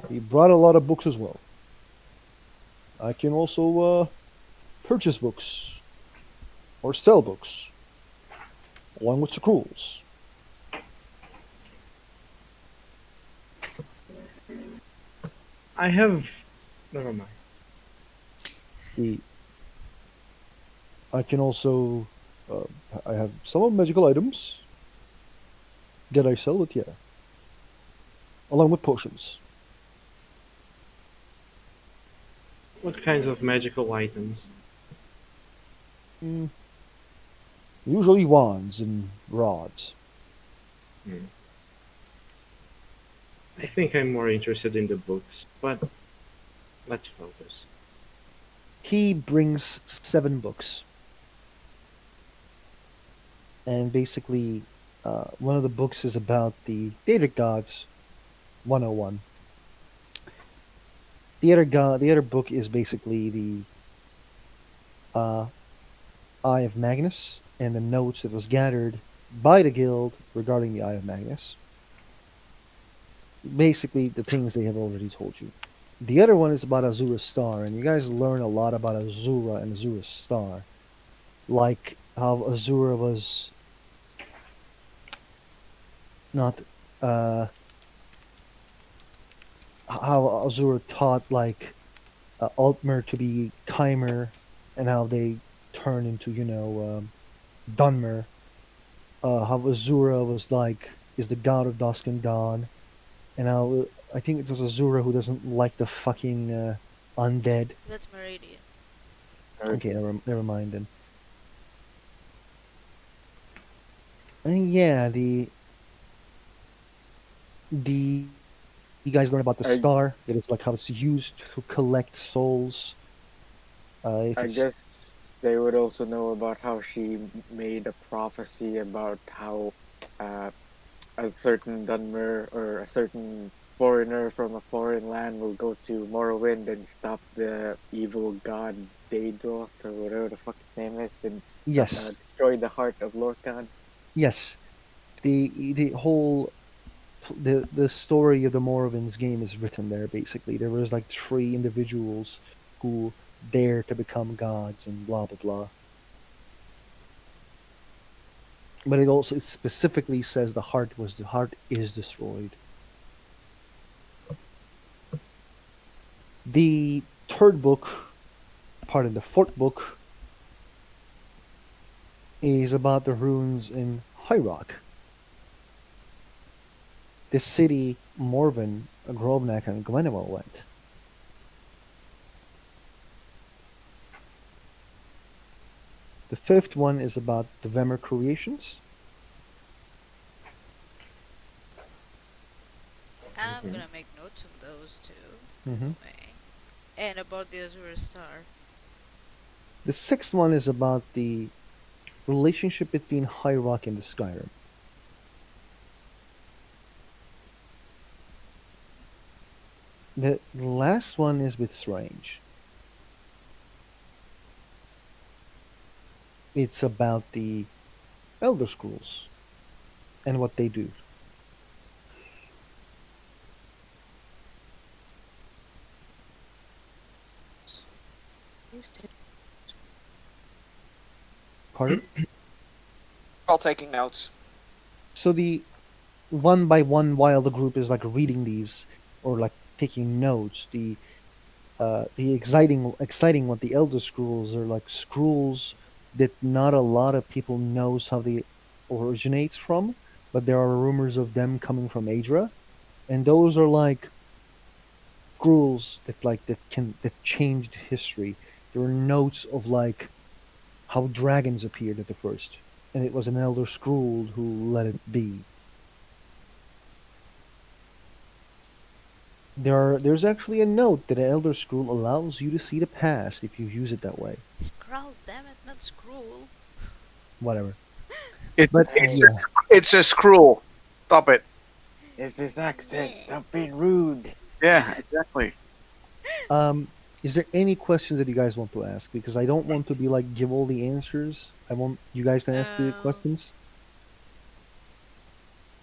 Speaker 1: he brought a lot of books as well. I can also purchase books or sell books along with scrolls.
Speaker 2: I have. Never mind.
Speaker 1: The I can also uh, I have some of magical items that I sell it, yeah, along with potions.
Speaker 2: What kinds of magical items?
Speaker 1: Mm, usually wands and rods.
Speaker 2: Hmm. I think I'm more interested in the books, but let's focus.
Speaker 1: He brings 7 books, and basically, one of the books is about the data gods 101. The other book is basically the uh, Eye of Magnus and the notes that was gathered by the guild regarding the Eye of Magnus. Basically, the things they have already told you. The other one is about Azura's star, and you guys learn a lot about Azura and Azura's star, like how Azura was not uh how Azura taught like Altmer to be Chimer, and how they turn into Dunmer. How Azura was like is the god of dusk and dawn, and how I think it was Azura who doesn't like the fucking undead.
Speaker 4: That's Meridian.
Speaker 1: Okay, never mind then. And yeah, the you guys learn about the
Speaker 5: I
Speaker 1: star. That it's like how it's used to collect souls. If
Speaker 5: I
Speaker 1: it's
Speaker 5: guess they would also know about how she made a prophecy about how uh, a certain Dunmer or a certain foreigner from a foreign land will go to Morrowind and stop the evil god Daedros or whatever the fuck his name is and
Speaker 1: yes,
Speaker 5: destroy the heart of Lorkhan.
Speaker 1: yes, the whole the story of the Morrovind's game is written there. Basically, there was like 3 individuals who dare to become gods and blah blah blah. But it specifically says the heart is destroyed. The third book, pardon, the fourth book is about the ruins in High Rock, the city Morven, Grovnak, and Gwenwell went. The fifth one is about the Vemer creations.
Speaker 4: I'm
Speaker 2: Hmm.
Speaker 4: gonna make notes of those too, by
Speaker 1: Hmm.
Speaker 4: the way. And about the Azure Star.
Speaker 1: The sixth one is about the relationship between High Rock and the Skyrim. The last one is with Strange. It's about the Elder Scrolls and what they do.
Speaker 3: He's
Speaker 1: Pardon?
Speaker 3: all taking notes.
Speaker 1: So the one by one, while the group is like reading these or like taking notes, the exciting what the Elder Scrolls are like scrolls that not a lot of people knows how they originates from, but there are rumors of them coming from Adra, and those are like scrolls that changed history. There are notes of like how dragons appeared at the first, and it was an elder scroll who let it be. There's actually a note that an elder scroll allows you to see the past if you use it that way.
Speaker 4: Scroll, damn it, not scroll.
Speaker 1: Whatever.
Speaker 6: It,
Speaker 1: But
Speaker 5: Hey,
Speaker 1: yeah.
Speaker 6: it's a scroll. Stop it.
Speaker 5: is this accent?
Speaker 4: Yeah.
Speaker 5: Stop being rude.
Speaker 6: Yeah, exactly.
Speaker 1: Um, is there any questions that you guys want to ask? Because I don't want to be like give all the answers. I want you guys to ask the
Speaker 4: Um,
Speaker 1: questions.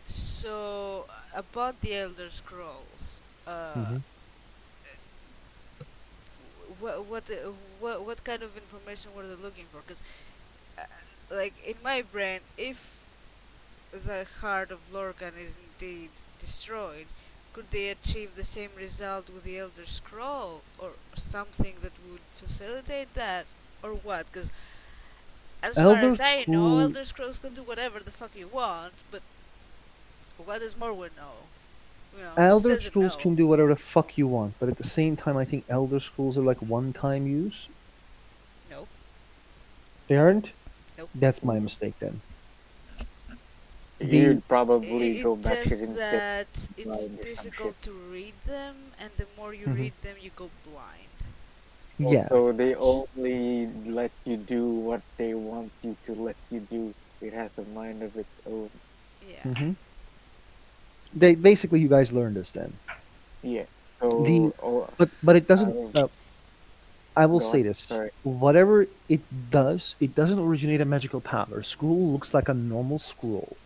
Speaker 4: so about the Elder Scrolls,
Speaker 1: Hmm.
Speaker 4: what what what kind of information were they looking for? Because uh, like in my brain, if the heart of Lorcan is indeed destroyed, could they achieve the same result with the Elder Scroll or something that would facilitate that, or what? Because as far
Speaker 1: Elder
Speaker 4: as I know,
Speaker 1: Scroll
Speaker 4: Elder Scrolls can do whatever the fuck you want, but what does Morrowind know? You know, he
Speaker 1: Elder
Speaker 4: doesn't
Speaker 1: Scrolls
Speaker 4: know.
Speaker 1: can do whatever the fuck you want, but at the same time, I think Elder Scrolls are like one-time use.
Speaker 4: Nope,
Speaker 1: They aren't.
Speaker 4: nope.
Speaker 1: That's my mistake then. The
Speaker 5: You'd probably go
Speaker 4: It's
Speaker 5: batshit
Speaker 4: just
Speaker 5: insane
Speaker 4: that it's
Speaker 5: blind or some shit.
Speaker 4: difficult to read them, and the more you
Speaker 1: Mhm.
Speaker 4: read them, you go blind.
Speaker 1: Yeah,
Speaker 5: Also, they
Speaker 4: Which,
Speaker 5: only let you do what they want you to let you do. It has a mind of its own.
Speaker 4: yeah.
Speaker 1: hmm they basically you guys learned this then.
Speaker 5: Yeah.
Speaker 1: The
Speaker 5: So, oh,
Speaker 1: but it
Speaker 5: I
Speaker 1: doesn't.
Speaker 5: don't
Speaker 1: I will
Speaker 5: go on.
Speaker 1: say this:
Speaker 5: Sorry.
Speaker 1: whatever it does, it doesn't originate a magical power. Scroll looks like a normal scroll.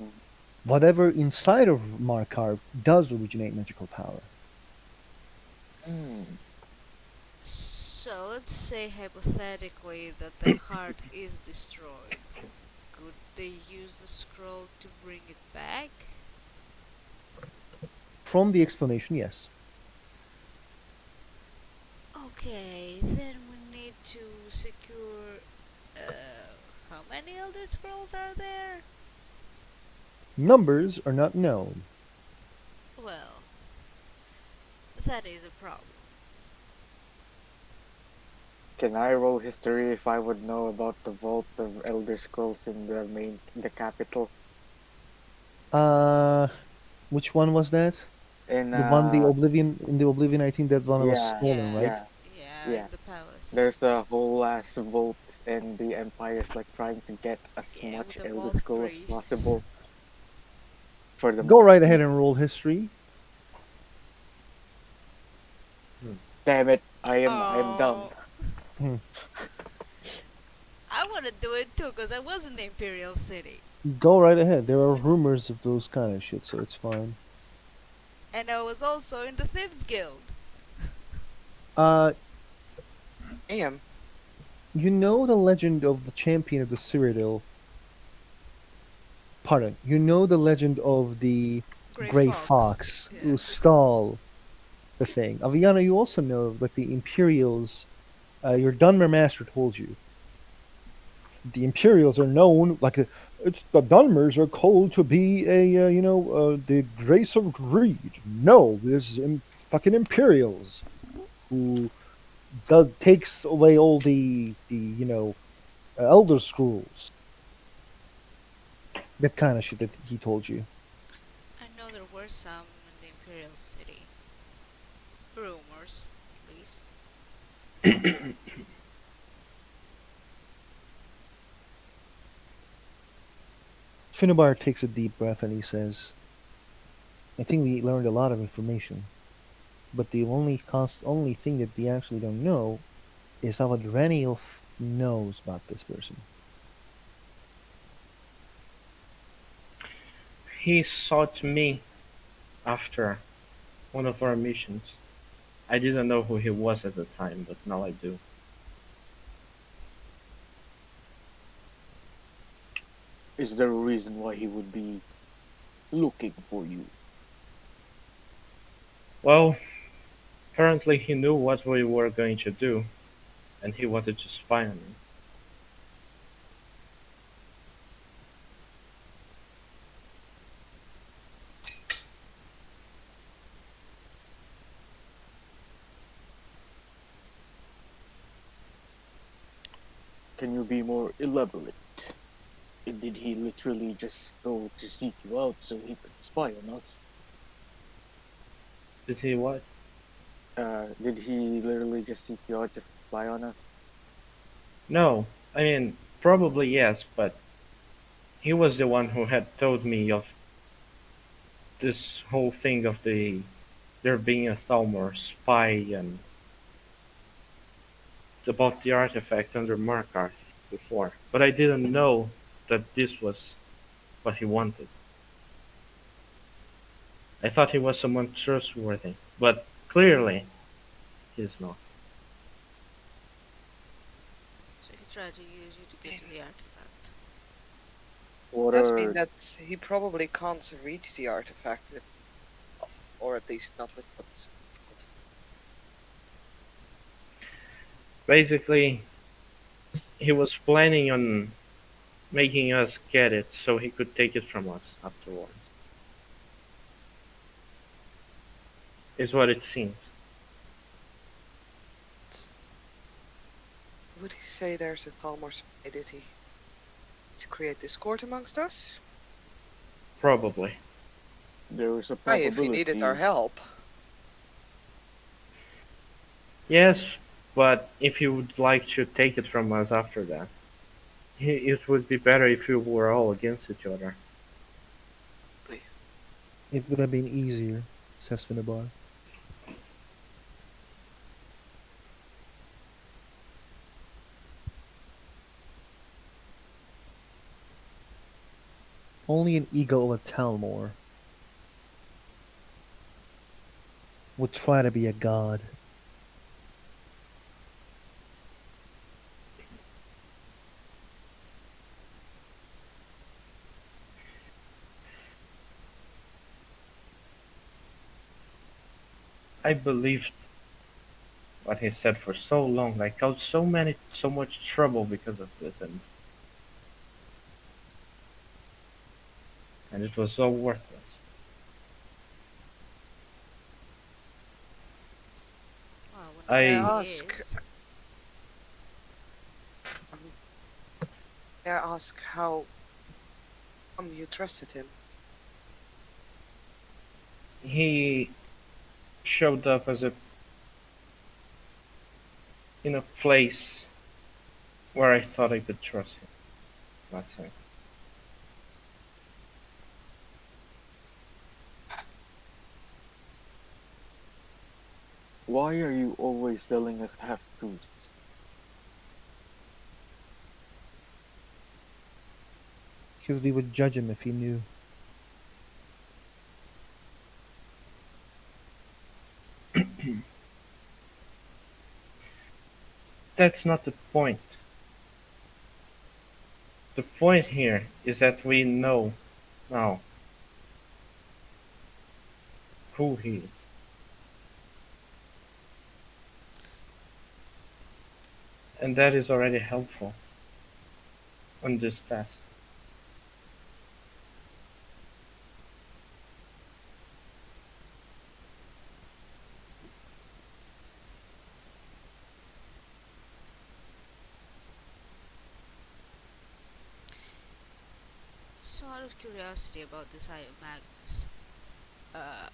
Speaker 5: Mm.
Speaker 1: Whatever inside of Markarv does originate magical power.
Speaker 5: Hmm.
Speaker 4: So let's say hypothetically that the heart is destroyed. Could they use the scroll to bring it back?
Speaker 1: From the explanation, yes.
Speaker 4: Okay, then we need to secure. How many Elder Scrolls are there?
Speaker 1: Numbers are not known.
Speaker 4: Well, that is a problem.
Speaker 5: Can I roll history if I would know about the vault of Elder Scrolls in the capital?
Speaker 1: Uh, which one was that?
Speaker 5: In
Speaker 1: The one, the Oblivion. I think that one was
Speaker 5: yeah,
Speaker 1: stolen,
Speaker 4: Yeah,
Speaker 1: right?
Speaker 5: yeah,
Speaker 4: yeah,
Speaker 5: yeah.
Speaker 4: in the palace.
Speaker 5: There's a whole ass vault, and the Empire's like trying to get as
Speaker 4: Yeah, with
Speaker 5: much
Speaker 4: the
Speaker 5: Elder
Speaker 4: vault
Speaker 5: Scroll as
Speaker 4: priests.
Speaker 5: possible for the
Speaker 1: Go right
Speaker 5: money.
Speaker 1: ahead and roll history.
Speaker 5: Damn it! I am dumb.
Speaker 4: Oh,
Speaker 1: Hmm.
Speaker 4: I want to do it too, because I was in the Imperial City.
Speaker 1: Go right ahead. There are rumors of those kind of shit, so it's fine.
Speaker 4: And I was also in the Thieves Guild.
Speaker 1: Uh,
Speaker 3: Damn.
Speaker 1: you know the legend of the champion of the Cyrodiil. Pardon. You know the legend of the
Speaker 4: Grey
Speaker 1: Grey
Speaker 4: Fox.
Speaker 1: Fox
Speaker 4: Yeah.
Speaker 1: who stole the thing. Aviana, you also know, like the Imperials. Your Dunmer master told you the Imperials are known like it's the Dunmers are called to be a the grace of greed. No, there's fucking Imperials who takes away all the Elder Scrolls. That kind of shit that he told you.
Speaker 4: I know there were some in the Imperial City. Rumors, at least.
Speaker 1: Finnebar takes a deep breath and he says, "I think we learned a lot of information, but the only thing that we actually don't know is how Adrenial knows about this person."
Speaker 2: He sought me after one of our missions. I didn't know who he was at the time, but now I do.
Speaker 5: Is there a reason why he would be looking for you?
Speaker 2: Well, apparently he knew what we were going to do, and he wanted to spy on me.
Speaker 5: can you be more elaborate? Did he literally just go to seek you out so he could spy on us?
Speaker 2: Did he what?
Speaker 5: Did he literally just seek you out just to spy on us?
Speaker 2: No, I mean, probably yes, but he was the one who had told me of this whole thing of there being a Thalmor spy and about the artifact under Markarth before. But I didn't know that this was what he wanted. I thought he was someone trustworthy, but clearly he's not.
Speaker 4: So he tried to use you to
Speaker 3: I
Speaker 4: get to
Speaker 3: mean,
Speaker 4: the artifact.
Speaker 5: What
Speaker 3: does mean
Speaker 5: are
Speaker 3: that he probably can't reach the artifact himself, or at least not without difficulty.
Speaker 2: Basically, he was planning on making us get it so he could take it from us afterwards. Is what it seems.
Speaker 3: Would he say there's a Thalmor spy? Did he to create discord amongst us?
Speaker 2: Probably.
Speaker 5: there is a
Speaker 3: Why, if he needed our
Speaker 5: probability
Speaker 3: help.
Speaker 2: Yes, but if he would like to take it from us after that, it would be better if we were all against each other.
Speaker 1: It would have been easier, says Finnebar. Only an ego of a Talmor would try to be a god.
Speaker 2: I believed what he said for so long. I caused so much trouble because of this, and it was so worthless.
Speaker 4: Well, when
Speaker 3: May
Speaker 2: I
Speaker 3: I
Speaker 4: clearly
Speaker 3: ask?
Speaker 4: is.
Speaker 3: Um, may I ask how you trusted him?
Speaker 2: he showed up as a in a place where I thought I could trust him. That's it.
Speaker 5: why are you always telling us half truths?
Speaker 1: Because we would judge him if he knew.
Speaker 2: That's not the point. The point here is that we know now who he is, and that is already helpful on this task.
Speaker 4: So out of curiosity about this Eye of Magnus, uh,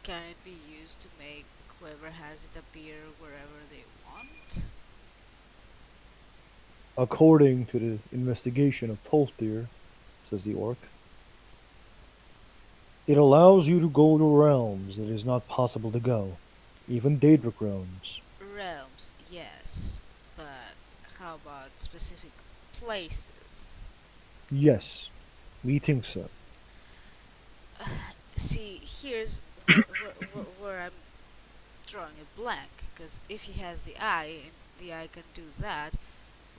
Speaker 4: can it be used to make whoever has it appear wherever they want?
Speaker 1: According to the investigation of Tolstir, says the orc, it allows you to go to realms that it is not possible to go, even Daedric realms.
Speaker 4: Realms, yes, but how about specific places?
Speaker 1: Yes, we think so.
Speaker 4: See, here's where I'm drawing a blank, because if he has the eye and the eye can do that,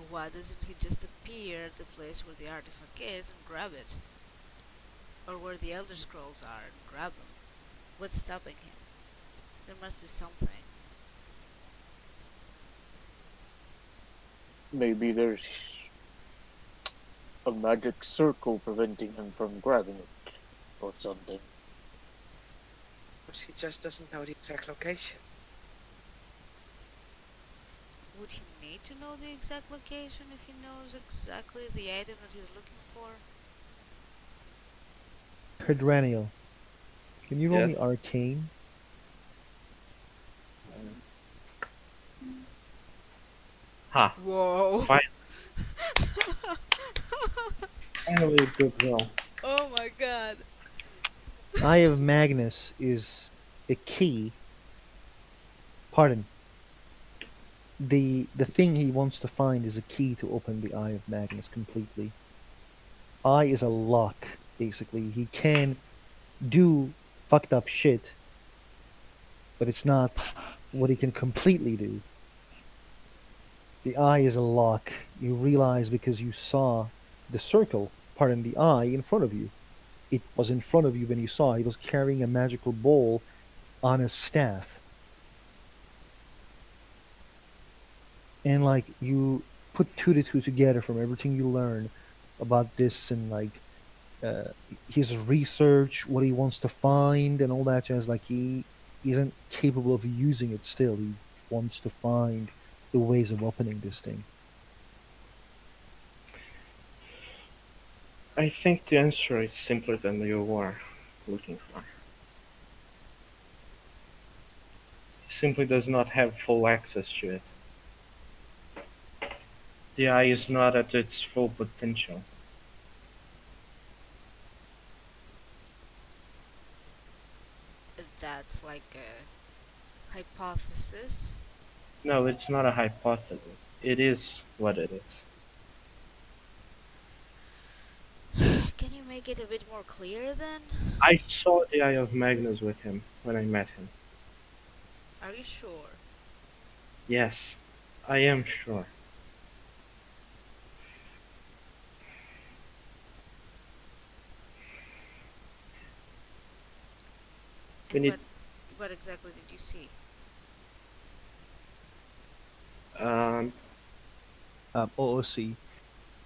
Speaker 4: why doesn't he just appear at the place where the artifact is and grab it? Or where the Elder Scrolls are and grab them? What's stopping him? There must be something.
Speaker 5: Maybe there's a magic circle preventing him from grabbing it, or something.
Speaker 3: Perhaps he just doesn't know the exact location.
Speaker 4: would he need to know the exact location if he knows exactly the item that he's looking for?
Speaker 1: Hydraniel, can you roll
Speaker 2: Yes.
Speaker 1: me Arcane?
Speaker 2: Ha!
Speaker 4: Whoa!
Speaker 2: Fi- Finally, a good roll.
Speaker 4: Oh my god!
Speaker 1: Eye of Magnus is a key. Pardon. The thing he wants to find is a key to open the Eye of Magnus completely. Eye is a lock, basically. He can do fucked up shit, but it's not what he can completely do. The eye is a lock. You realize because you saw the circle, pardon, the eye in front of you. It was in front of you when you saw. He was carrying a magical bowl on his staff. And like you put two to two together from everything you learn about this and like uh, his research, what he wants to find, and all that jazz. Like he isn't capable of using it still. He wants to find the ways of opening this thing.
Speaker 2: I think the answer is simpler than you were looking for. He simply does not have full access to it. The eye is not at its full potential.
Speaker 4: That's like a hypothesis.
Speaker 2: No, it's not a hypothesis. It is what it is.
Speaker 4: Can you make it a bit more clear then?
Speaker 2: I saw the Eye of Magnus with him when I met him.
Speaker 4: Are you sure?
Speaker 2: Yes, I am sure. We
Speaker 4: And
Speaker 2: need.
Speaker 4: what exactly did you see?
Speaker 2: Um,
Speaker 1: OOC,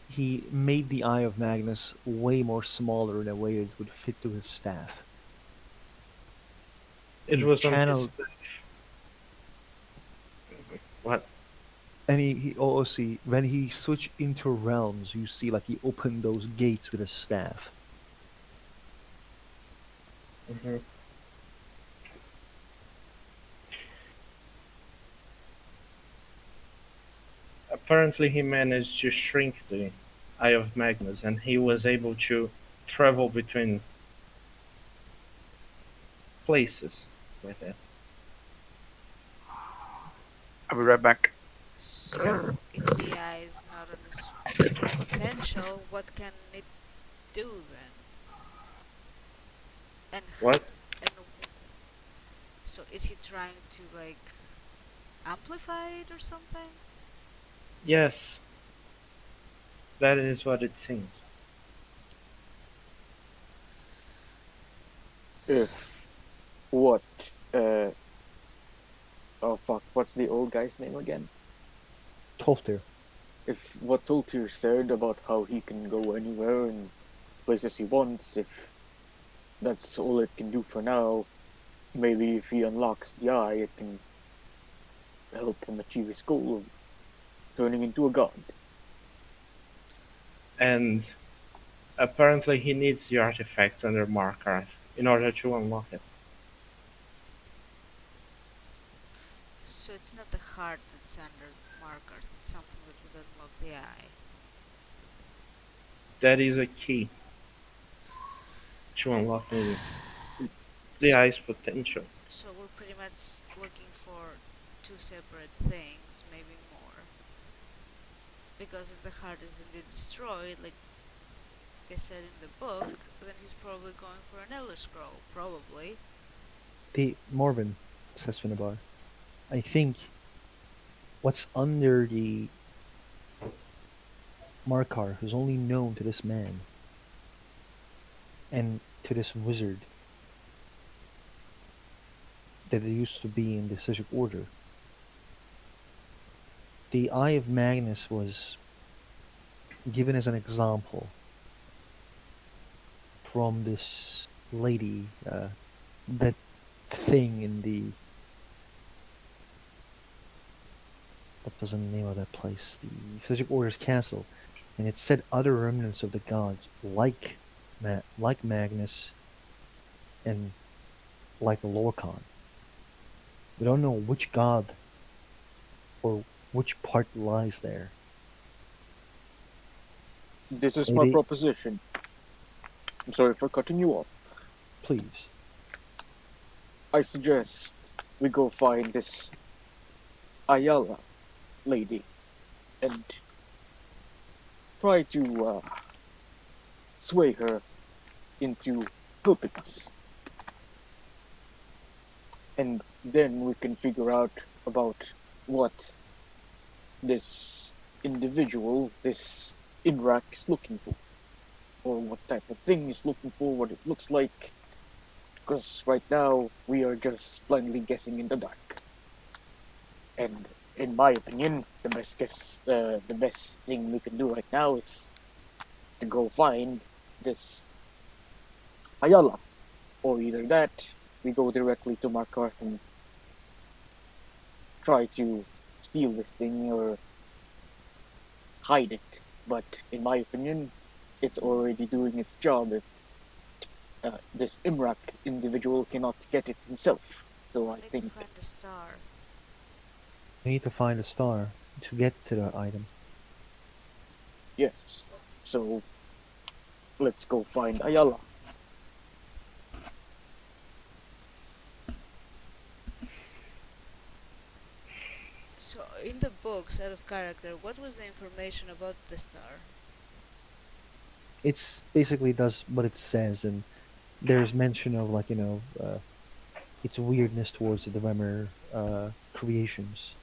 Speaker 1: he made the Eye of Magnus way more smaller in a way it would fit to his staff.
Speaker 2: it
Speaker 1: He
Speaker 2: was on his.
Speaker 1: channeled,
Speaker 2: What?
Speaker 1: and he OOC, when he switched into realms, you see like he opened those gates with his staff.
Speaker 2: Mhm. Apparently, he managed to shrink the Eye of Magnus, and he was able to travel between places with it.
Speaker 6: I'll be right back.
Speaker 4: So, if the eye is not on its full potential, what can it do then? And
Speaker 2: What?
Speaker 4: and so is he trying to like amplify it or something?
Speaker 2: Yes, that is what it seems.
Speaker 5: If what? Uh, oh fuck, what's the old guy's name again?
Speaker 1: Tolfter.
Speaker 5: If what Toltir said about how he can go anywhere and places he wants, if that's all it can do for now, maybe if he unlocks the eye, it can help him achieve his goal of turning into a god.
Speaker 2: And apparently, he needs the artifact under Markarth in order to unlock it.
Speaker 4: So it's not the heart that's under markers, it's something that would unlock the eye.
Speaker 2: That is a key to unlocking the
Speaker 4: So,
Speaker 2: eye's potential.
Speaker 4: so we're pretty much looking for two separate things, maybe more. Because if the heart is indeed destroyed, like they said in the book, then he's probably going for an Elder Scroll, probably.
Speaker 1: The Morven, says Finnabar. I think what's under the Markar is only known to this man and to this wizard that there used to be in the Sigil Order. The Eye of Magnus was given as an example from this lady, that thing in what was the name of that place? The Physic Order's castle, and it said other remnants of the gods, like Magnus and like Lorcan. We don't know which god or which part lies there.
Speaker 5: This is my
Speaker 1: Maybe,
Speaker 5: proposition. I'm sorry for cutting you off.
Speaker 1: please.
Speaker 5: I suggest we go find this Ayala lady and try to sway her into helping us. And then we can figure out about what this individual, this Inrak, is looking for, or what type of thing he's looking for, what it looks like. Because right now we are just blindly guessing in the dark. And in my opinion, the best thing we can do right now is to go find this Ayala, or either that we go directly to Markarth and try to steal this thing or hide it. But in my opinion, it's already doing its job if this Imrak individual cannot get it himself. So I
Speaker 4: We need to
Speaker 5: think,
Speaker 4: find the star.
Speaker 1: We need to find a star to get to the item.
Speaker 5: yes. So let's go find Ayala.
Speaker 4: So, in the books, out of character, what was the information about the star?
Speaker 1: It's basically does what it says, and there's mention of its weirdness towards the Dwemer creations.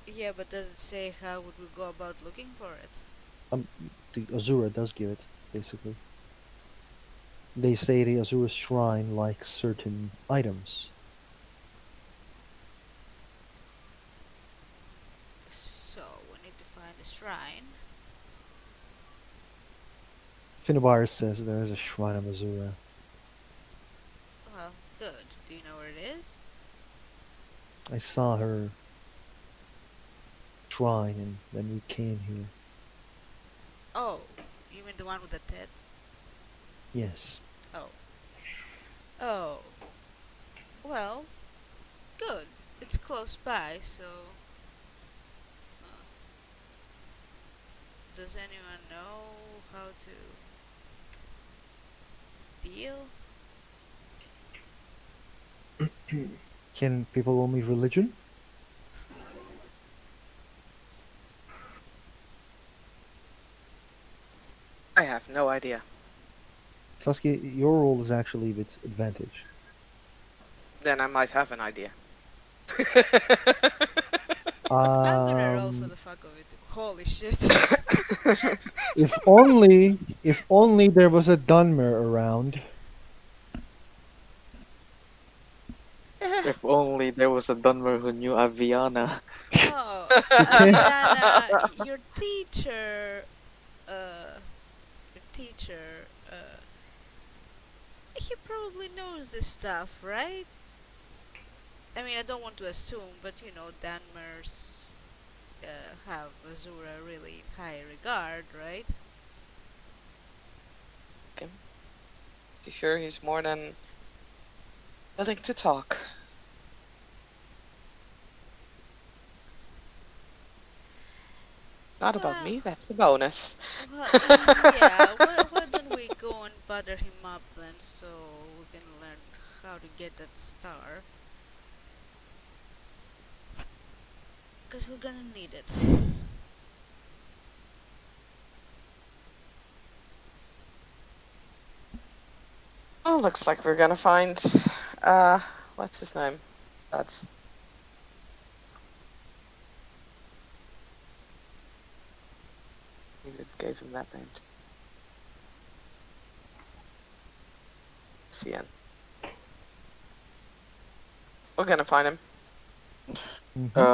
Speaker 4: Yeah, but does it say how would we go about looking for it?
Speaker 1: Um, the Azura does give it basically. They say the Azura shrine likes certain items.
Speaker 4: So, we need to find a shrine.
Speaker 1: Finnabar says there is a shrine of Azura.
Speaker 4: Well, good. Do you know where it is?
Speaker 1: I saw her shrine and when we came here.
Speaker 4: Oh, you mean the one with the tits?
Speaker 1: Yes.
Speaker 4: Oh. Oh. Well, good. It's close by, so. Uh, does anyone know how to deal?
Speaker 1: Can people roll me religion?
Speaker 3: I have no idea.
Speaker 1: Saskia, your roll is actually with advantage.
Speaker 3: Then I might have an idea.
Speaker 4: I'm gonna roll for
Speaker 1: Um,
Speaker 4: the fuck of it. Holy shit.
Speaker 1: if only there was a Dunmer around.
Speaker 5: If only there was a Dunmer who knew Aviana.
Speaker 4: Oh,
Speaker 1: Okay.
Speaker 4: Aviana, uh, your teacher, he probably knows this stuff, right? I mean, I don't want to assume, but you know, Danmars have Azura really in high regard, right?
Speaker 3: You sure he's more than willing to talk? Not about
Speaker 4: Well,
Speaker 3: me, that's a bonus.
Speaker 4: well, yeah. Why don't we go and butter him up then, so we can learn how to get that star? Cause we're gonna need it.
Speaker 3: Oh, looks like we're gonna find, uh, what's his name? That's he gave him that name. CN. We're gonna find him.
Speaker 1: Mhm.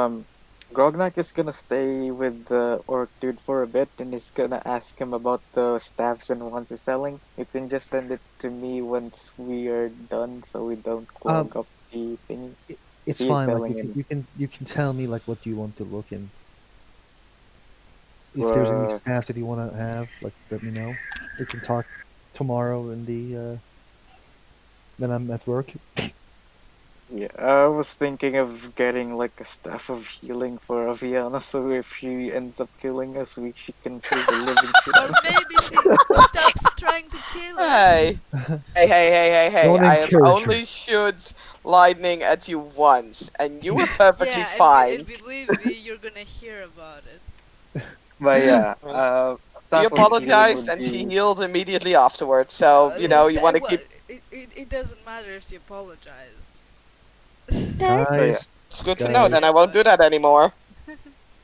Speaker 5: Grognak is gonna stay with the orc dude for a bit and he's gonna ask him about the staffs and wands he's selling. You can just send it to me once we are done so we don't
Speaker 1: Um,
Speaker 5: clog up the thingy.
Speaker 1: It's
Speaker 5: He is
Speaker 1: fine. Like
Speaker 5: telling him,
Speaker 1: you can tell me like what you want to look in. If there's any
Speaker 5: uh,
Speaker 1: staff that you want to have, like let me know. We can talk tomorrow in the when I'm at work.
Speaker 5: yeah, I was thinking of getting like a staff of healing for Aviana, so if she ends up killing us, she can kill the living shit
Speaker 4: Or
Speaker 5: out of her.
Speaker 4: maybe she stops trying to kill
Speaker 3: Hey,
Speaker 4: us.
Speaker 3: hey!
Speaker 1: Don't
Speaker 3: I have
Speaker 1: encourage her.
Speaker 3: only shot lightning at you once, and you were perfectly
Speaker 4: Yeah, and
Speaker 3: fine.
Speaker 4: believe me, you're gonna hear about it.
Speaker 5: But yeah,
Speaker 3: I mean, she
Speaker 5: staff of healing
Speaker 3: apologized
Speaker 5: would
Speaker 3: and she
Speaker 5: be
Speaker 3: healed immediately afterwards. So you want to
Speaker 4: Well,
Speaker 3: keep.
Speaker 4: it doesn't matter if she apologized.
Speaker 3: Okay,
Speaker 5: oh yeah,
Speaker 3: it's
Speaker 4: She
Speaker 3: good to
Speaker 4: couldn't
Speaker 3: know.
Speaker 4: hear
Speaker 3: Then
Speaker 1: Guys,
Speaker 3: I won't
Speaker 4: about
Speaker 3: do
Speaker 4: it.
Speaker 3: that anymore.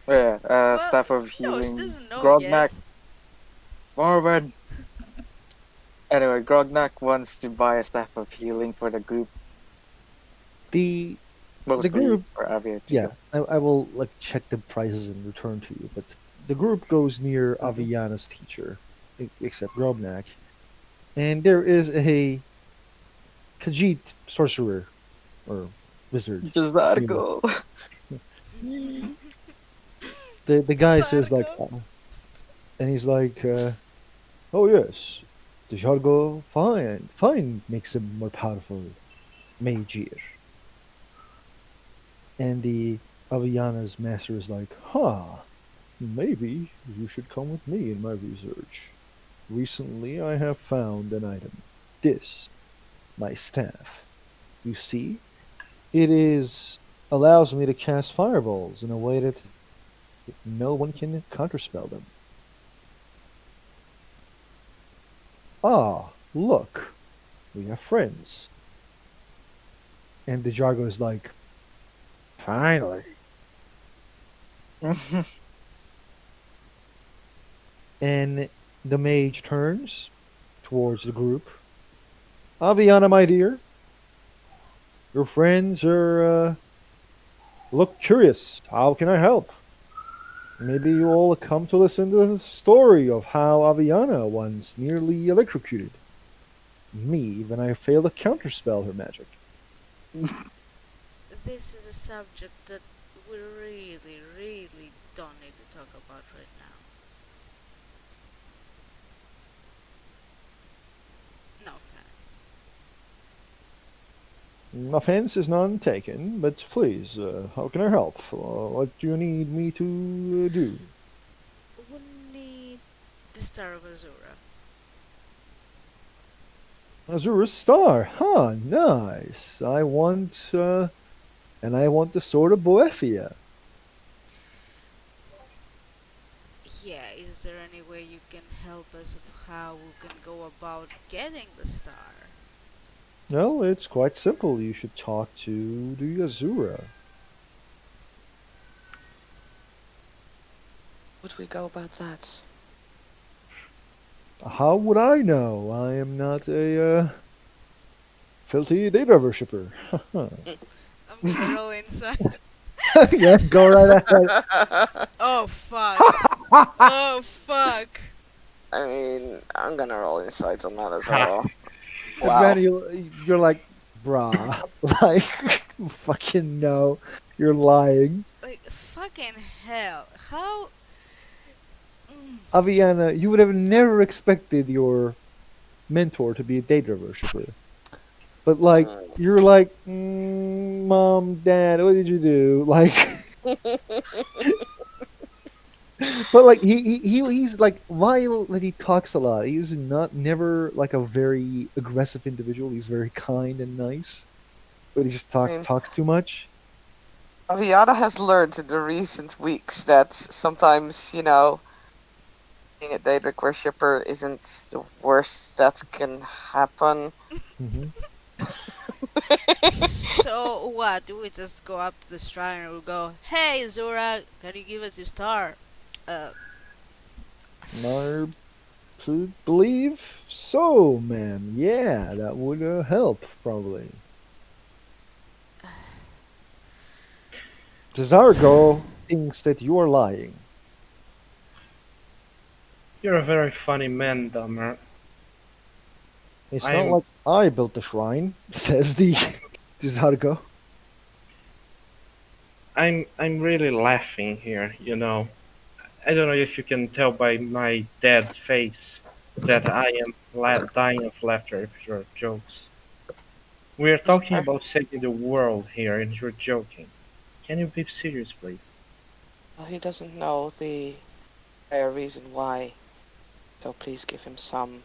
Speaker 4: Well,
Speaker 5: staff of
Speaker 4: no, she
Speaker 5: healing,
Speaker 4: doesn't know
Speaker 5: Grognak,
Speaker 4: yet.
Speaker 5: forward. Anyway, Grognak wants to buy a staff of healing for the group,
Speaker 1: the the
Speaker 5: mostly
Speaker 1: group,
Speaker 5: for Avia
Speaker 1: yeah,
Speaker 5: too.
Speaker 1: I will like check the prices and return to you. But the group goes near
Speaker 5: Mm-hmm.
Speaker 1: Aviana's teacher, except Grobnak, and there is a Khajiit sorcerer or wizard
Speaker 5: Just let it
Speaker 1: near.
Speaker 5: go.
Speaker 1: The guy says like,
Speaker 4: Zargo.
Speaker 1: and he's like, oh yes, the Jargo fine makes him more powerful Majir. And the Aviana's master is like, huh, maybe you should come with me in my research. Recently I have found an item. This, my staff. You see, it is allows me to cast fireballs in a way that no one can counterspell them. Ah, look, we have friends. And the Jargo is like, finally. And the mage turns towards the group. Aviana, my dear, your friends are look curious. How can I help? Maybe you all come to listen to the story of how Aviana once nearly electrocuted me when I failed to counterspell her magic.
Speaker 4: This is a subject that we really don't need to talk about right now. No offense.
Speaker 1: Offense is none taken, but please, how can I help? What do you need me to do?
Speaker 4: We need the Star of Azura.
Speaker 1: Azura's star, huh? Nice. And I want the sword of Boethia.
Speaker 4: Yeah, is there any way you can help us of how we can go about getting the star?
Speaker 1: Well, it's quite simple. You should talk to the Azura.
Speaker 3: Would we go about that?
Speaker 1: How would I know? I am not a filthy data worshipper.
Speaker 4: I'm gonna roll inside.
Speaker 1: Yeah, go right ahead.
Speaker 4: Oh fuck. Oh fuck.
Speaker 3: I mean, I'm gonna roll insights on that as well. Wow.
Speaker 1: Granny, you're like, brah, like, fucking no, you're lying.
Speaker 4: Like fucking hell. How? Mm.
Speaker 1: Aviana, you would have never expected your mentor to be a data worshipper. But like, you're like, mom, dad, what did you do? Like, but like he's like while that he talks a lot, he's not never like a very aggressive individual. He's very kind and nice, but he just
Speaker 3: I mean,
Speaker 1: talks too much.
Speaker 3: Aviana has learned in the recent weeks that sometimes, being a Daedric worshipper isn't the worst that can happen.
Speaker 1: Hmm.
Speaker 4: So what? Do we just go up to the shrine and we go, "Hey Zora, can you give us your star?" Uh,
Speaker 1: I believe so, man. Yeah, that would help probably. Cesargo thinks that you are lying.
Speaker 2: You're a very funny man, Dummer.
Speaker 1: It's not
Speaker 2: I'm
Speaker 1: like I built the shrine, says the Cesargo.
Speaker 2: I'm really laughing here, you know. I don't know if you can tell by my dead face that I am dying of laughter at your jokes. We are talking
Speaker 3: Sir,
Speaker 2: about saving the world here, and you're joking. Can you be serious, please?
Speaker 3: well, he doesn't know the reason why, so please give him some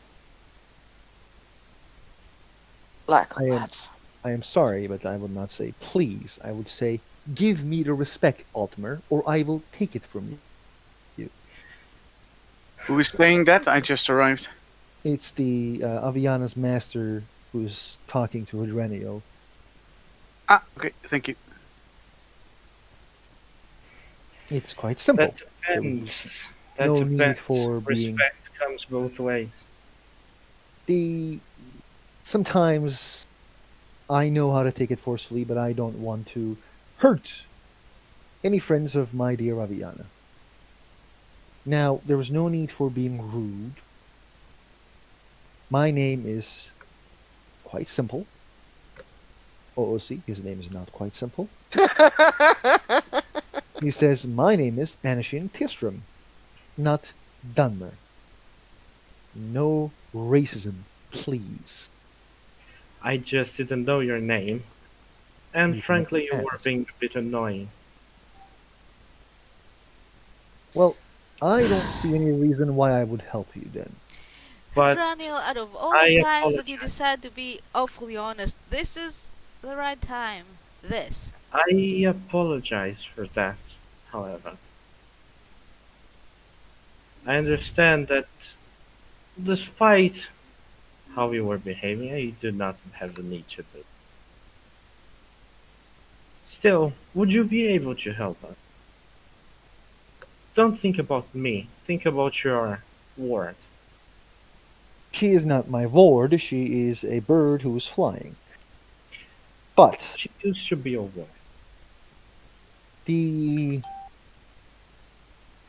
Speaker 3: lack
Speaker 1: I
Speaker 3: of
Speaker 1: am
Speaker 3: that.
Speaker 1: I am sorry, but I would not say please. I would say give me the respect, Altimer, or I will take it from you.
Speaker 6: Who is saying that? I just arrived.
Speaker 1: It's the Aviana's master who's talking to Hydranio.
Speaker 6: Ah, okay, thank you.
Speaker 1: It's quite
Speaker 2: That
Speaker 1: simple. There would
Speaker 2: depends.
Speaker 1: be
Speaker 2: That
Speaker 1: no need
Speaker 2: depends.
Speaker 1: for being
Speaker 2: Respect comes both ways.
Speaker 1: the. Sometimes I know how to take it forcefully, but I don't want to hurt any friends of my dear Aviana. Now, there was no need for being rude. My name is quite simple. OOC, his name is not quite simple. He says, my name is Anashin Tistram, not Dunmer. No racism, please.
Speaker 2: I just didn't know your name, and
Speaker 1: You never
Speaker 2: frankly, you were
Speaker 1: asked.
Speaker 2: being a bit annoying.
Speaker 1: Well, I don't see any reason why I would help you then.
Speaker 2: But
Speaker 4: Hadraniel, out of all the
Speaker 2: I
Speaker 4: times that you
Speaker 2: apologize.
Speaker 4: decide to be awfully honest, this is the right time. This.
Speaker 2: I apologize for that, however. I understand that despite how you were behaving, I did not have the need to do. Still, would you be able to help us? Don't think about me. Think about your ward.
Speaker 1: She is not my ward, she is a bird who is flying. But
Speaker 2: She used to be a ward.
Speaker 1: the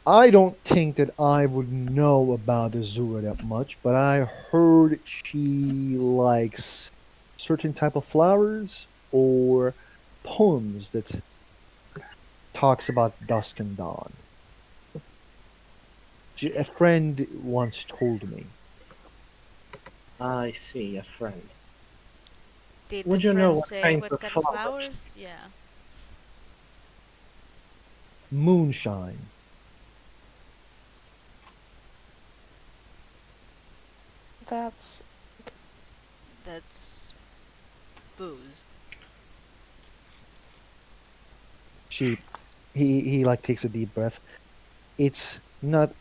Speaker 1: I don't think that I would know about Azura that much, but I heard she likes certain type of flowers or poems that talks about dusk and dawn. A friend once told me.
Speaker 2: I see, a friend.
Speaker 4: Did the
Speaker 2: Would you know
Speaker 4: friend
Speaker 2: what
Speaker 4: say
Speaker 2: kinds
Speaker 4: what
Speaker 2: of
Speaker 4: kind of
Speaker 2: flowers?
Speaker 4: flowers? Yeah.
Speaker 1: Moonshine.
Speaker 3: That's
Speaker 4: That's booze.
Speaker 1: She he like takes a deep breath. It's not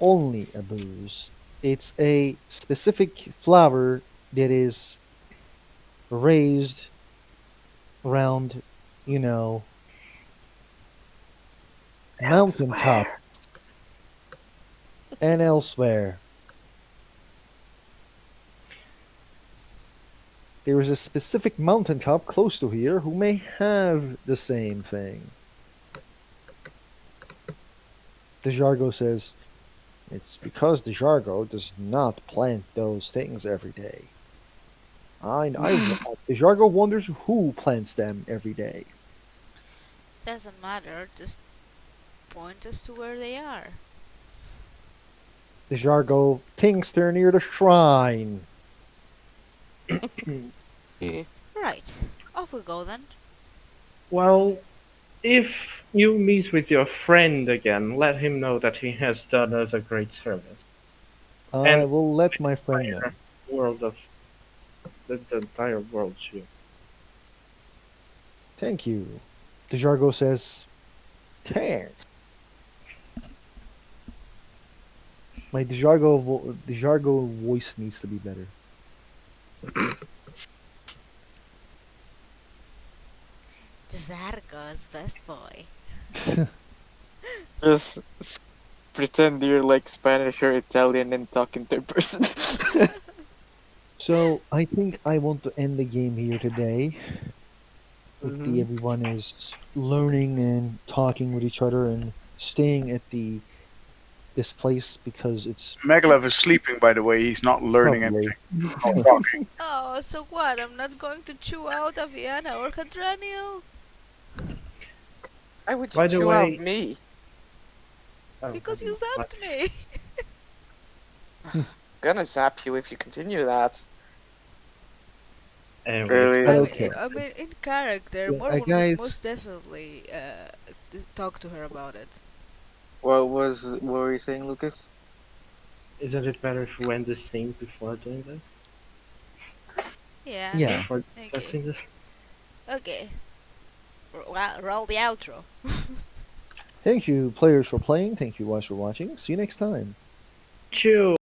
Speaker 1: only a booze. It's a specific flower that is raised around, you know, mountaintop
Speaker 5: Elsewhere.
Speaker 1: and elsewhere. There is a specific mountaintop close to here who may have the same thing. Dejargo says, it's because Dejargo does not plant those things every day. Dejargo wonders who plants them every day.
Speaker 4: Doesn't matter, just point us to where they are.
Speaker 1: Dejargo thinks they're near the shrine.
Speaker 3: yeah.
Speaker 4: Right. Off we go then.
Speaker 2: Well, if you meet with your friend again, let him know that he has done us a great service.
Speaker 1: I
Speaker 2: And
Speaker 1: will let my friend know.
Speaker 2: entire world of the entire world too.
Speaker 1: Thank you. Dejargo says, thanks. My Dejargo voice needs to be better.
Speaker 4: Zargo's best boy.
Speaker 5: Just pretend you're like Spanish or Italian and talk in third person.
Speaker 1: So I think I want to end the game here today.
Speaker 5: hmm
Speaker 1: Everyone is learning and talking with each other and staying at the this place because it's
Speaker 6: Megalev is sleeping, by the way. He's not learning
Speaker 1: probably
Speaker 6: anything. Not talking.
Speaker 4: Oh, so what? I'm not going to chew out Aviana or Hadraniel?
Speaker 3: Why would you
Speaker 2: By the
Speaker 3: chew out
Speaker 2: way,
Speaker 3: me?
Speaker 2: oh,
Speaker 4: Because
Speaker 2: never
Speaker 4: you
Speaker 2: mind.
Speaker 4: zapped me.
Speaker 3: I'm gonna zap you if you continue that.
Speaker 2: Anyways,
Speaker 6: Really?
Speaker 2: but
Speaker 1: Okay.
Speaker 4: I mean, in character,
Speaker 1: Yeah,
Speaker 4: More will most
Speaker 1: guys.
Speaker 4: definitely talk to her about it.
Speaker 5: What were you saying, Lucas?
Speaker 2: isn't it better if we end this scene before doing that?
Speaker 4: Yeah.
Speaker 1: Yeah.
Speaker 2: Before
Speaker 4: Okay.
Speaker 2: discussing this?
Speaker 4: Okay. Roll the outro.
Speaker 1: Thank you, players, for playing. Thank you, guys, for watching. See you next time.
Speaker 2: Chew!